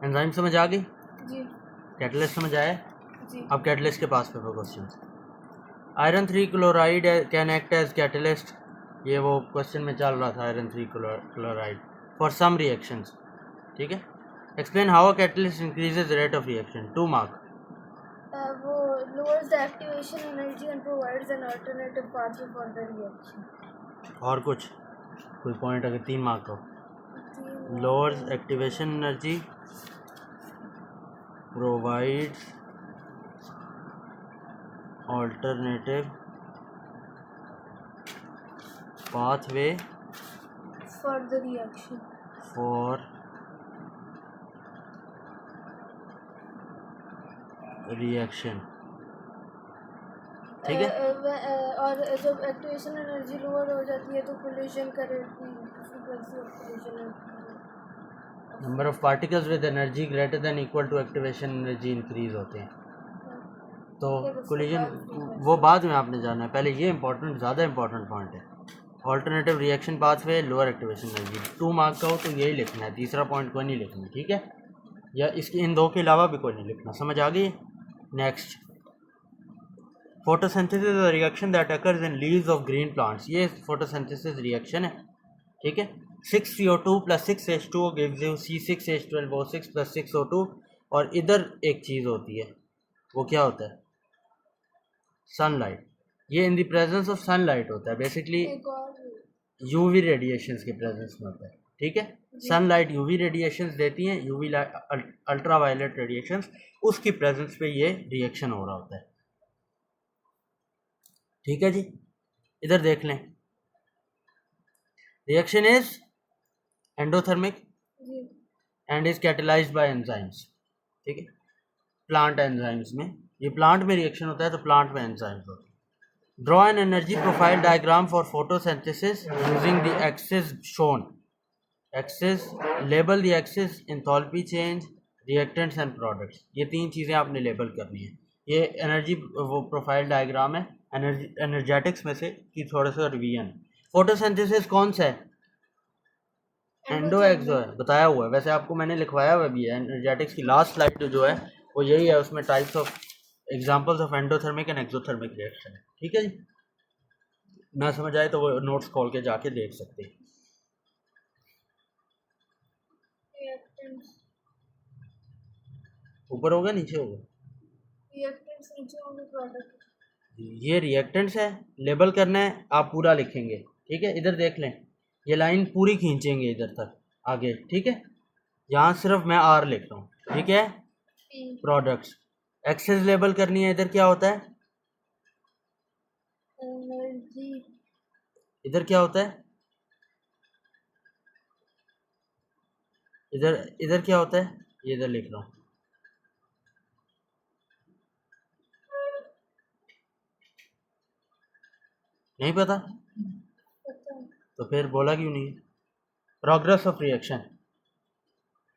एंजाइम समझ आ गई, जी कैटलिस्ट समझ आया। जी अब कैटलिस्ट के पास paper question. Iron 3 chloride can act as catalyst, ये वो क्वेश्चन में चल रहा था, iron 3 chloride for some reactions, ठीक है। Explain how a catalyst increases rate of reaction, 2 mark. वो lowers the activation energy and provides an alternative pathway for the reaction. और कुछ कोई पॉइंट अगर 3 मार्क हो, तीन lowers activation energy, provides alternative pathway for the reaction. for reaction, ठीक है। और जब एक्टिवेशन एनर्जी लोअर हो जाती है तो कोलिजन का रेट भी, frequency of collision number of particles with energy greater than equal to activation energy increase होते हैं। तो कोलिजन वो बाद में आपने जाना है, पहले ये इंपॉर्टेंट, ज़्यादा इंपॉर्टेंट पॉइंट है। Alternative reaction pathway, lower activation energy, 2 mark का हो तो यही लिखना है, तीसरा पॉइंट कोई नहीं लिखना, ठीक है, या इसके इन दो के अलावा भी कोई नहीं लिखना। समझ आ गई। Next, photosynthesis is a reaction that occurs in leaves of green plants, ये फोटोसिंथेसिस रिएक्शन है, ठीक है। 6CO2 + 6H2O gives you C6H12O6 + 6O2। और इधर एक चीज़ होती है, वो क्या होता है, सनलाइट। ये इन द प्रेजेंस ऑफ सनलाइट होता है, बेसिकली यूवी रेडिएशंस के प्रेजेंस में होता है, ठीक है। सनलाइट यूवी रेडिएशंस देती हैं, यूवी अल्ट्रावायलेट रेडिएशंस, उसकी प्रेजेंस पे ये रिएक्शन हो रहा होता है, ठीक है जी। इधर देख लें, reaction is endothermic and is catalysed by enzymes, ठीक है। प्लांट एंजाइम्स में, ये प्लांट में रिएक्शन होता है तो प्लांट में एंजाइम्स होते हैं। Draw an energy profile diagram for photosynthesis using the axis shown, axis, label the axis, enthalpy change, reactants and products, ये 3 चीज़ें आपने लेबल करनी है। ये एनर्जी वो प्रोफाइल डायग्राम है एनर्जेटिक्स में से कि थोड़ा सा रिवीजन। फोटोसिंथेसिस कौन सा है, एंडो एक्सो है, बताया हुआ है, वैसे आपको मैंने लिखवाया हुआ भी है। एनर्जेटिक्स की लास्ट स्लाइड जो है वो यही है, उसमें types of examples of endothermic and exothermic reaction है, ठीक है जी। ना समझ आए तो वो नोट्स खोल के जाके देख सकते हैं। ऊपर होगा नीचे होगा, रिएक्टेंट्स नीचे होंगे, प्रोडक्ट ये रिएक्टेंट्स है, लेबल करना है, आप पूरा लिखेंगे, ठीक है। इधर देख लें, ये लाइन पूरी खींचेंगे इधर तक आगे, ठीक है। यहाँ सिर्फ मैं आर लिख रहा हूँ, ठीक है। प्रोडक्ट्स, एक्सेस लेबल करनी है, इधर क्या होता है, एनर्जी, इधर क्या होता है, इधर इधर क्या होता है, ये इधर लिख रहा हूँ। नहीं पता तो फिर बोला क्यों नहीं। प्रोग्रेस ऑफ रिएक्शन,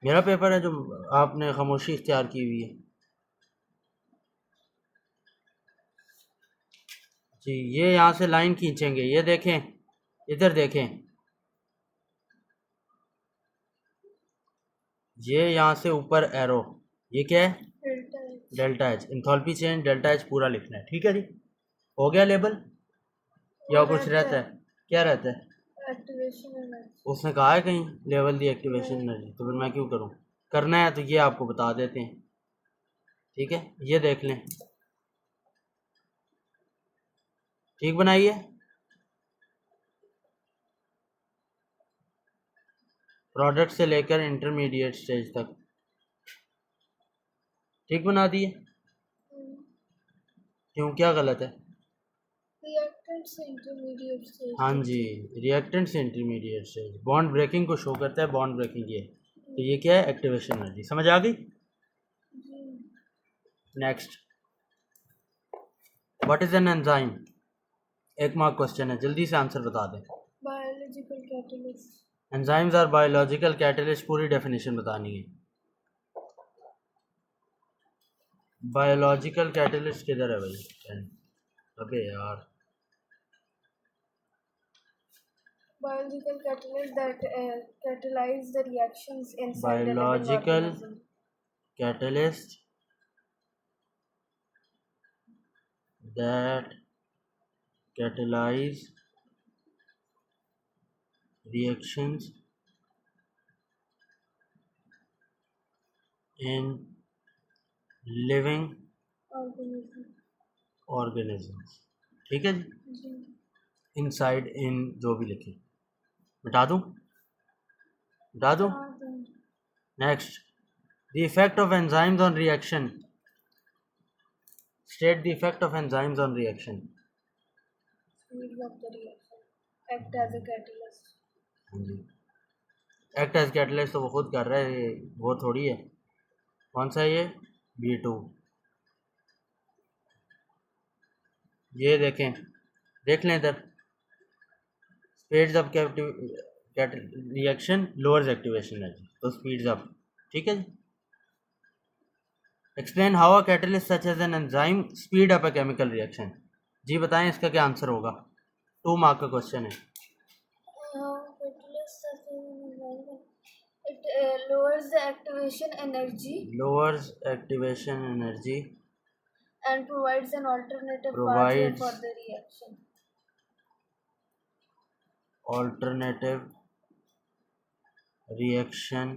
मेरा पेपर है जो आपने खामोशी इख्तियार की हुई है। जी, ये यहाँ से लाइन खींचेंगे, ये देखें, इधर देखें, ये यहाँ से ऊपर एरो, ये क्या है, delta H, enthalpy change delta H पूरा लिखना है, ठीक है जी। हो गया लेबल या कुछ रहता है, क्या रहता है, एक्टिवेशन एनर्जी। उसने कहा है कहीं लेवल दी एक्टिवेशन एनर्जी, तो फिर मैं क्यों करूँ, करना है तो ये आपको बता देते हैं, ठीक है। ये देख लें, ठीक बनाइए, प्रोडक्ट से लेकर इंटरमीडिएट स्टेज तक ठीक बना दिए। क्यों, क्या गलत है, रिएक्टेंट से इंटरमीडिएट स्टेज। हाँ जी, रिएक्टेंट से इंटरमीडिएट स्टेज, बॉन्ड ब्रेकिंग को शो करता है, बॉन्ड ब्रेकिंग ये, तो ये क्या है, एक्टिवेशन एनर्जी, समझ आ गई। Next, what is an enzyme, एक मार्क क्वेश्चन है, जल्दी से आंसर बता दें। Biological catalyst. Enzymes are biological catalyst, पूरी डेफिनेशन बतानी है। बायोलॉजिकल कैटलिस्ट किधर है भाई, अबे यार, Biological catalyst that catalyze the reactions inside a living biological organism. catalyst that catalyze reactions in living organisms, ठीक है जी। इनसाइड इन जो भी लिखे, बता दूं, बता दूं। Next, the effect of enzymes on reaction, state the effect of enzymes on reaction. Speeds of the reaction. Act as a catalyst. हाँ जी, एक्ट एज कैटलिस्ट तो वो खुद कर रहा है, ये वो थोड़ी है। कौन सा है ये, B2, ये देखें, देख लें इधर, speeds up reaction lowers activation energy, तो स्पीड्स अप, ठीक है जी। Explain how a catalyst such as an enzyme speed up a chemical reaction, जी बताएं इसका क्या आंसर होगा, 2 मार्क का क्वेश्चन है। It lowers the activation energy. Lowers activation energy. And provides an alternative pathway for the reaction. Alternative reaction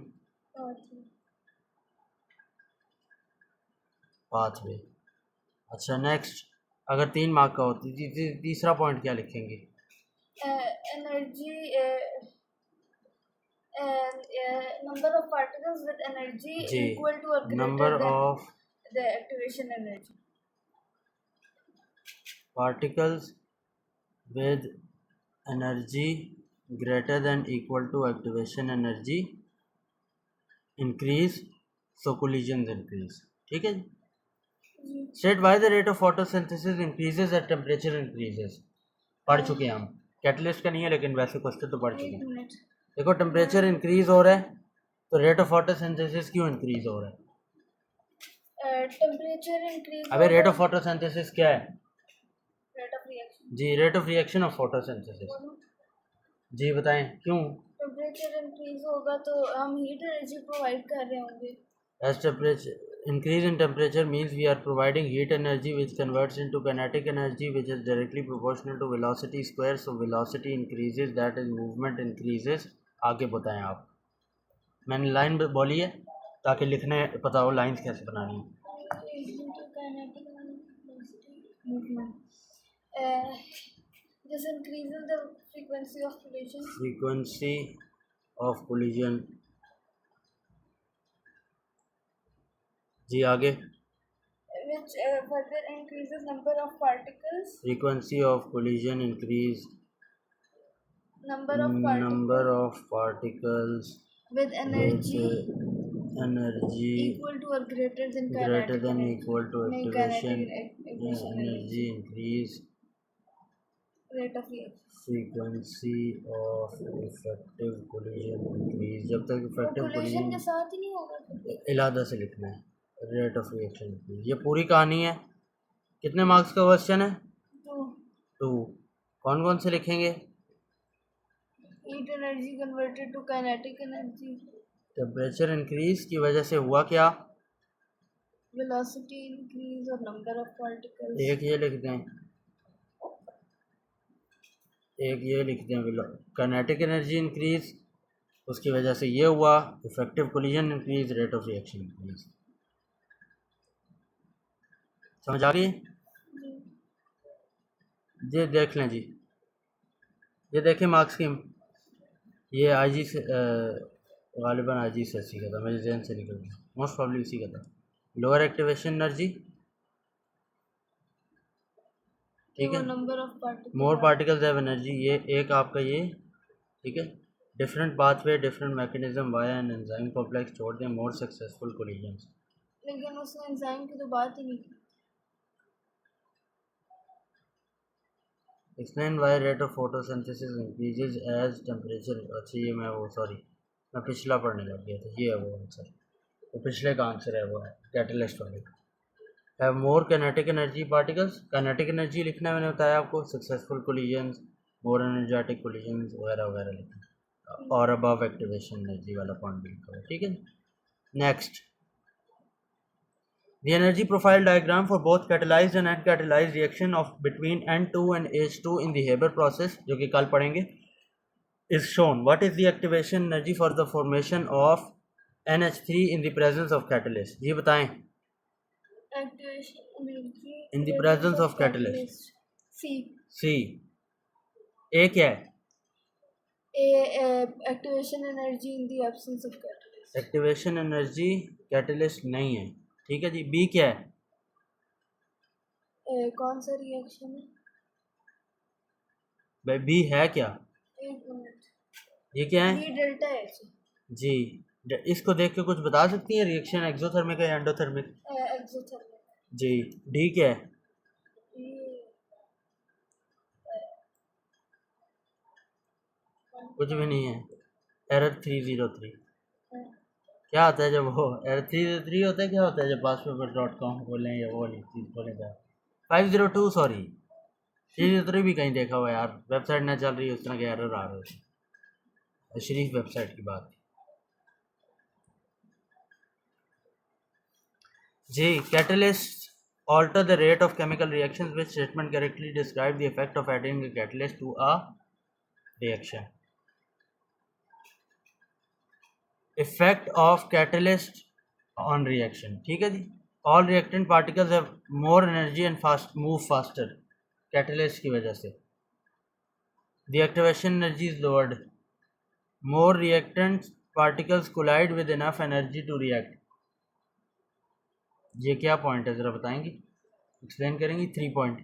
pathway. अच्छा, next, अगर 3 mark का हो तो तीसरा पॉइंट क्या लिखेंगे, energy, number of particles with energy equal to or greater number than of the activation energy. Particles with energy greater than equal to activation energy increase, so collisions increase, ठीक है जी। State why the rate of photosynthesis increases as temperature increases, पढ़ चुके हैं हम, catalyst का नहीं है लेकिन वैसे क्वेश्चन तो पढ़ चुके हैं। देखो, टेम्परेचर इंक्रीज हो रहा है तो रेट ऑफ फोटोसिंथेसिस क्यों इंक्रीज हो रहा है, टेम्परेचर इंक्रीज, अबे रेट ऑफ फोटोसिंथेसिस क्या है, रेट ऑफ रिएक्शन जी, rate of reaction of photosynthesis, जी बताएं क्यों। टेम्परेचर इंक्रीज होगा तो हम हीट एनर्जी प्रोवाइड कर रहे होंगे। As temperature increase in temperature means we are providing heat energy which converts into kinetic energy which is directly proportional to velocity square, so velocity increases, that is movement increases। आगे बताएं आप, मैंने line बोली है ताकि लिखने पता हो लाइंस कैसे बनानी है। movement. This increases the frequency of collision. frequency of collision. जी आगे. Which further increases number of particles. frequency of collision increase Number number of particles with energy equal to or greater than greater than energy. equal to activation Activation energy increase rate of reaction. frequency of effective collision increase. जब तक effective collision collision के साथ ही नहीं होगा. इलादा से लिखना है rate of reaction increase. ये पूरी कहानी है. कितने मार्क्स का क्वेश्चन है? 2. कौन कौन से लिखेंगे? Heat energy converted to kinetic energy. Temperature increase की वजह से हुआ क्या? वेलोसिटी इंक्रीज और नंबर ऑफ पार्टिकल्स. एक ये लिख दें, एक ये लिख दें काइनेटिक एनर्जी इंक्रीज, उसकी वजह से ये हुआ effective collision increase, rate of reaction increase. समझ आ रही है? ये देख लें जी, ये देखें मार्क्स स्कीम. ये आईजी से गालिबन आईजी से सीखा था, मेरे जहन से निकल गया, मोस्ट प्रॉब्ली इसी का था. लोअर एक्टिवेशन एनर्जी, ठीक है, number of particles, more particles have energy. ये एक आपका ये, ठीक है. Different pathway, different mechanism via and enzyme complex छोड़ दें मोर सक्सेसफुल कोलिजन्स. लेकिन उसने एंजाइम की तो बात ही नहीं की. Explain why rate of photosynthesis increases as temperature. अच्छा ये मैं वो सॉरी मैं पिछला पढ़ने लग गया था. ये है वो आंसर, तो पिछले का आंसर है वो है कैटलिस्ट वाले. Have more kinetic energy particles. Kinetic energy लिखना है, मैंने बताया आपको. Successful collisions, more energetic collisions वगैरह वगैरह लिखना, और अबव एक्टिवेशन एनर्जी वाला पॉइंट भी लिखा हुआ, ठीक है. Next, the energy profile diagram for both catalyzed and uncatalyzed reaction of between N2 and H2 in the Haber process, जो कि कल पढ़ेंगे, is shown. What is the activation energy for the formation of NH3 in the presence of catalyst? ये बताएं. Activation energy in the presence of catalyst. C. A क्या है? Activation energy in the absence of catalyst. Activation energy catalyst नहीं है, ठीक है जी. B क्या है? कौन सा रिएक्शन है भाई? बी है क्या? एक मिनट, ये क्या है? बी डेल्टा एच जी. इसको देख के कुछ बता सकती हैं रिएक्शन एक्सोथर्मिक है या एंडोथर्मिक? एक्सोथर्मिक. जी. डी क्या है? कुछ भी नहीं है. एरर 303 क्या होता है जब वो एरर 303 होता है? क्या होता है जब passpaper.com खोलें या वो वाली चीज़ खोलें? 502 सॉरी 303 भी कहीं देखा हुआ यार. वेबसाइट ना चल रही है, उस तरह के एरर आ रहे थे. शरीफ वेबसाइट की बात जी. Catalyst alter the rate of chemical reactions, which statement correctly describe the effect of adding a catalyst to a reaction. Effect of catalyst on reaction, ठीक है जी. All reactant particles have more energy and move faster. Catalyst की वजह से the activation energy is lowered. More reactant particles collide with enough energy to react. ये क्या point है ज़रा बताएंगी, एक्सप्लेन करेंगी. 3 पॉइंट.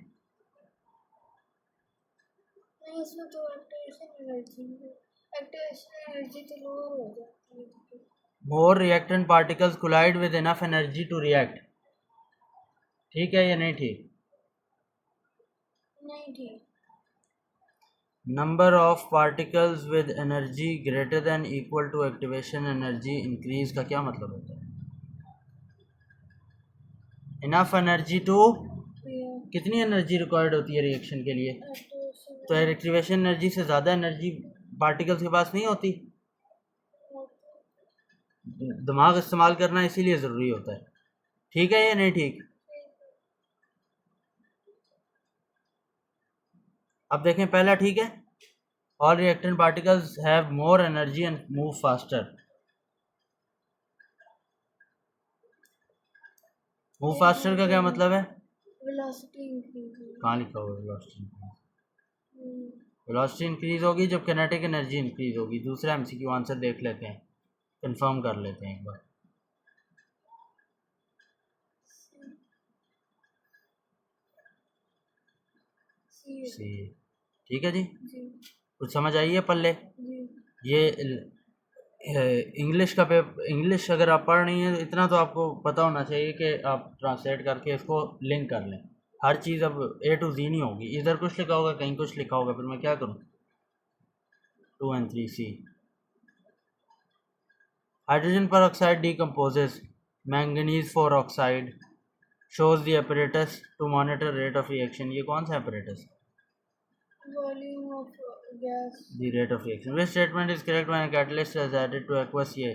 नहीं, इसमें तो एक्टिवेशन एनर्जी तो लोअर हो जाती है. More reactant particles collide with enough energy to react. ठीक है या नहीं ठीक? नहीं ठीक. Number of particles with energy greater than equal to activation energy increase का क्या मतलब होता है? इनफ एनर्जी टू, कितनी एनर्जी रिक्वायर्ड होती है रिएक्शन के लिए? तो एक्टिवेशन एनर्जी से ज़्यादा एनर्जी पार्टिकल्स के पास नहीं होती. दिमाग इस्तेमाल करना इसीलिए ज़रूरी होता है. ठीक है या नहीं ठीक? अब देखें पहला ठीक है. All reactant particles have more energy and move faster. Move faster का क्या मतलब है? वेलोसिटी इंक्रीज होगी। कहाँ लिखा हुआ वेलोसिटी इंक्रीज? वेलोसिटी इंक्रीज होगी जब किनेटिक एनर्जी इंक्रीज होगी। दूसरा एमसीक्यू आंसर देख लेते हैं, कंफर्म कर लेते हैं एक बार। सी, ठीक है जी। कुछ समझ आई है पल्ले? ये इंग्लिश का पेपर, इंग्लिश अगर आप पढ़ रही हैं इतना तो आपको पता होना चाहिए कि आप ट्रांसलेट करके इसको लिंक कर लें। हर चीज़ अब A to Z नहीं होगी, इधर कुछ लिखा होगा कहीं कुछ लिखा होगा, फिर मैं क्या करूँ? 2 and 3 C। हाइड्रोजन पर oxide decomposes manganese 4 oxide, shows the apparatus to monitor rate of reaction। ये कौन सा apparatus? Volume of gas. The rate of reaction। Which statement is correct when a catalyst is added to aqueous? ये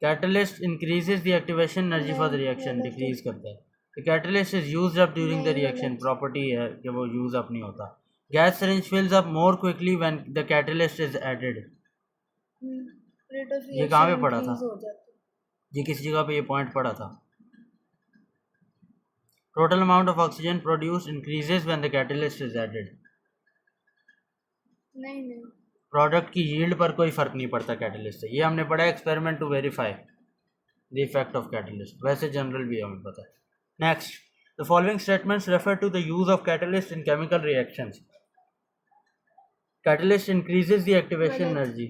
catalyst increases the activation energy for the reaction, decrease करता है। The catalyst is used up during the reaction, property है कि वो use up नहीं होता। Gas syringe fills up more quickly when the catalyst is added। ये कहाँ पे पढ़ा था? ये किस जगह पे ये पॉइंट पढ़ा था? Total amount of oxygen produced increases when the catalyst is added। नहीं प्रोडक्ट की यील्ड पर कोई फर्क नहीं पड़ता कैटलिस्ट से। ये हमने पढ़ा experiment to verify the effect of catalyst, वैसे जनरल भी हमें पता है। Next, the following statements refer to the use of catalyst in chemical reactions. Catalyst increases the activation energy,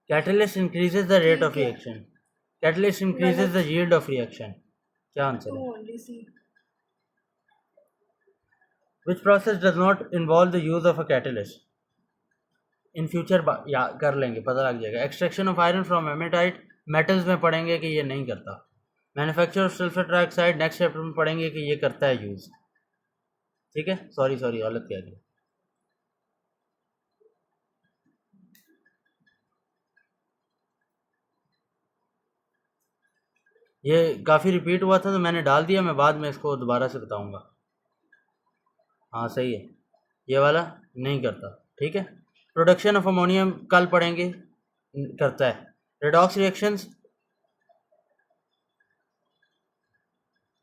catalyst increases the rate of reaction, catalyst increases the yield of reaction. क्या answer है? Which process does not involve the use of a catalyst? In future या कर लेंगे, पता लग जाएगा। Extraction of iron from hematite, metals में पढ़ेंगे कि ये नहीं करता। Manufacture of sulphur trioxide next chapter में पढ़ेंगे कि ये करता है यूज़। ठीक है, सॉरी गलत कह दिया। ये काफ़ी रिपीट हुआ था तो मैंने डाल दिया, मैं बाद में इसको दोबारा से बताऊंगा। हाँ सही है, ये वाला नहीं करता। ठीक है, प्रोडक्शन ऑफ अमोनियम कल पढ़ेंगे, करता है। रेडॉक्स रिएक्शंस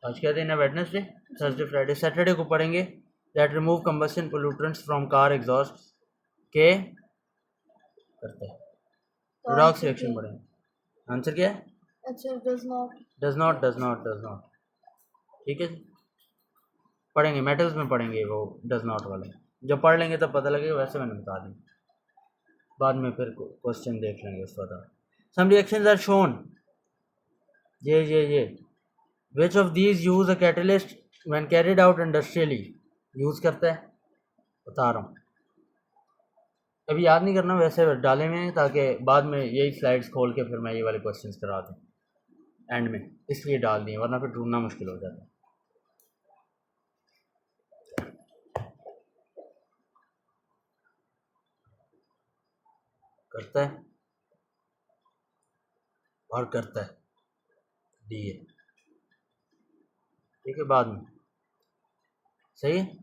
आज क्या दिन है? वेडनेसडे, थर्सडे, फ्राइडे, सैटरडे को पढ़ेंगे। That remove combustion pollutants from car exhaust के करता है। रेडॉक्स रिएक्शन पढ़ेंगे। आंसर क्या है? अच्छा, डज नॉट। ठीक है, पढ़ेंगे मेटल्स में पढ़ेंगे वो डज नॉट वाले। जब पढ़ लेंगे तब पता लगेगा, वैसे मैंने बता दी, बाद में फिर क्वेश्चन देख लेंगे उस पर। सम रिएक्शंस आर शोन, ये which of these use a catalyst when carried out industrially? Use करता है, बता रहा हूँ। अभी याद नहीं करना, वैसे डाले हुए हैं ताकि बाद में यही स्लाइड्स खोल के फिर मैं ये वाले क्वेश्चंस करा दूँ एंड में, इसलिए डाल दिए, वरना फिर ढूंढना मुश्किल हो जाता है। करता है और करता है, डी है। ठीक है, बाद में सही है।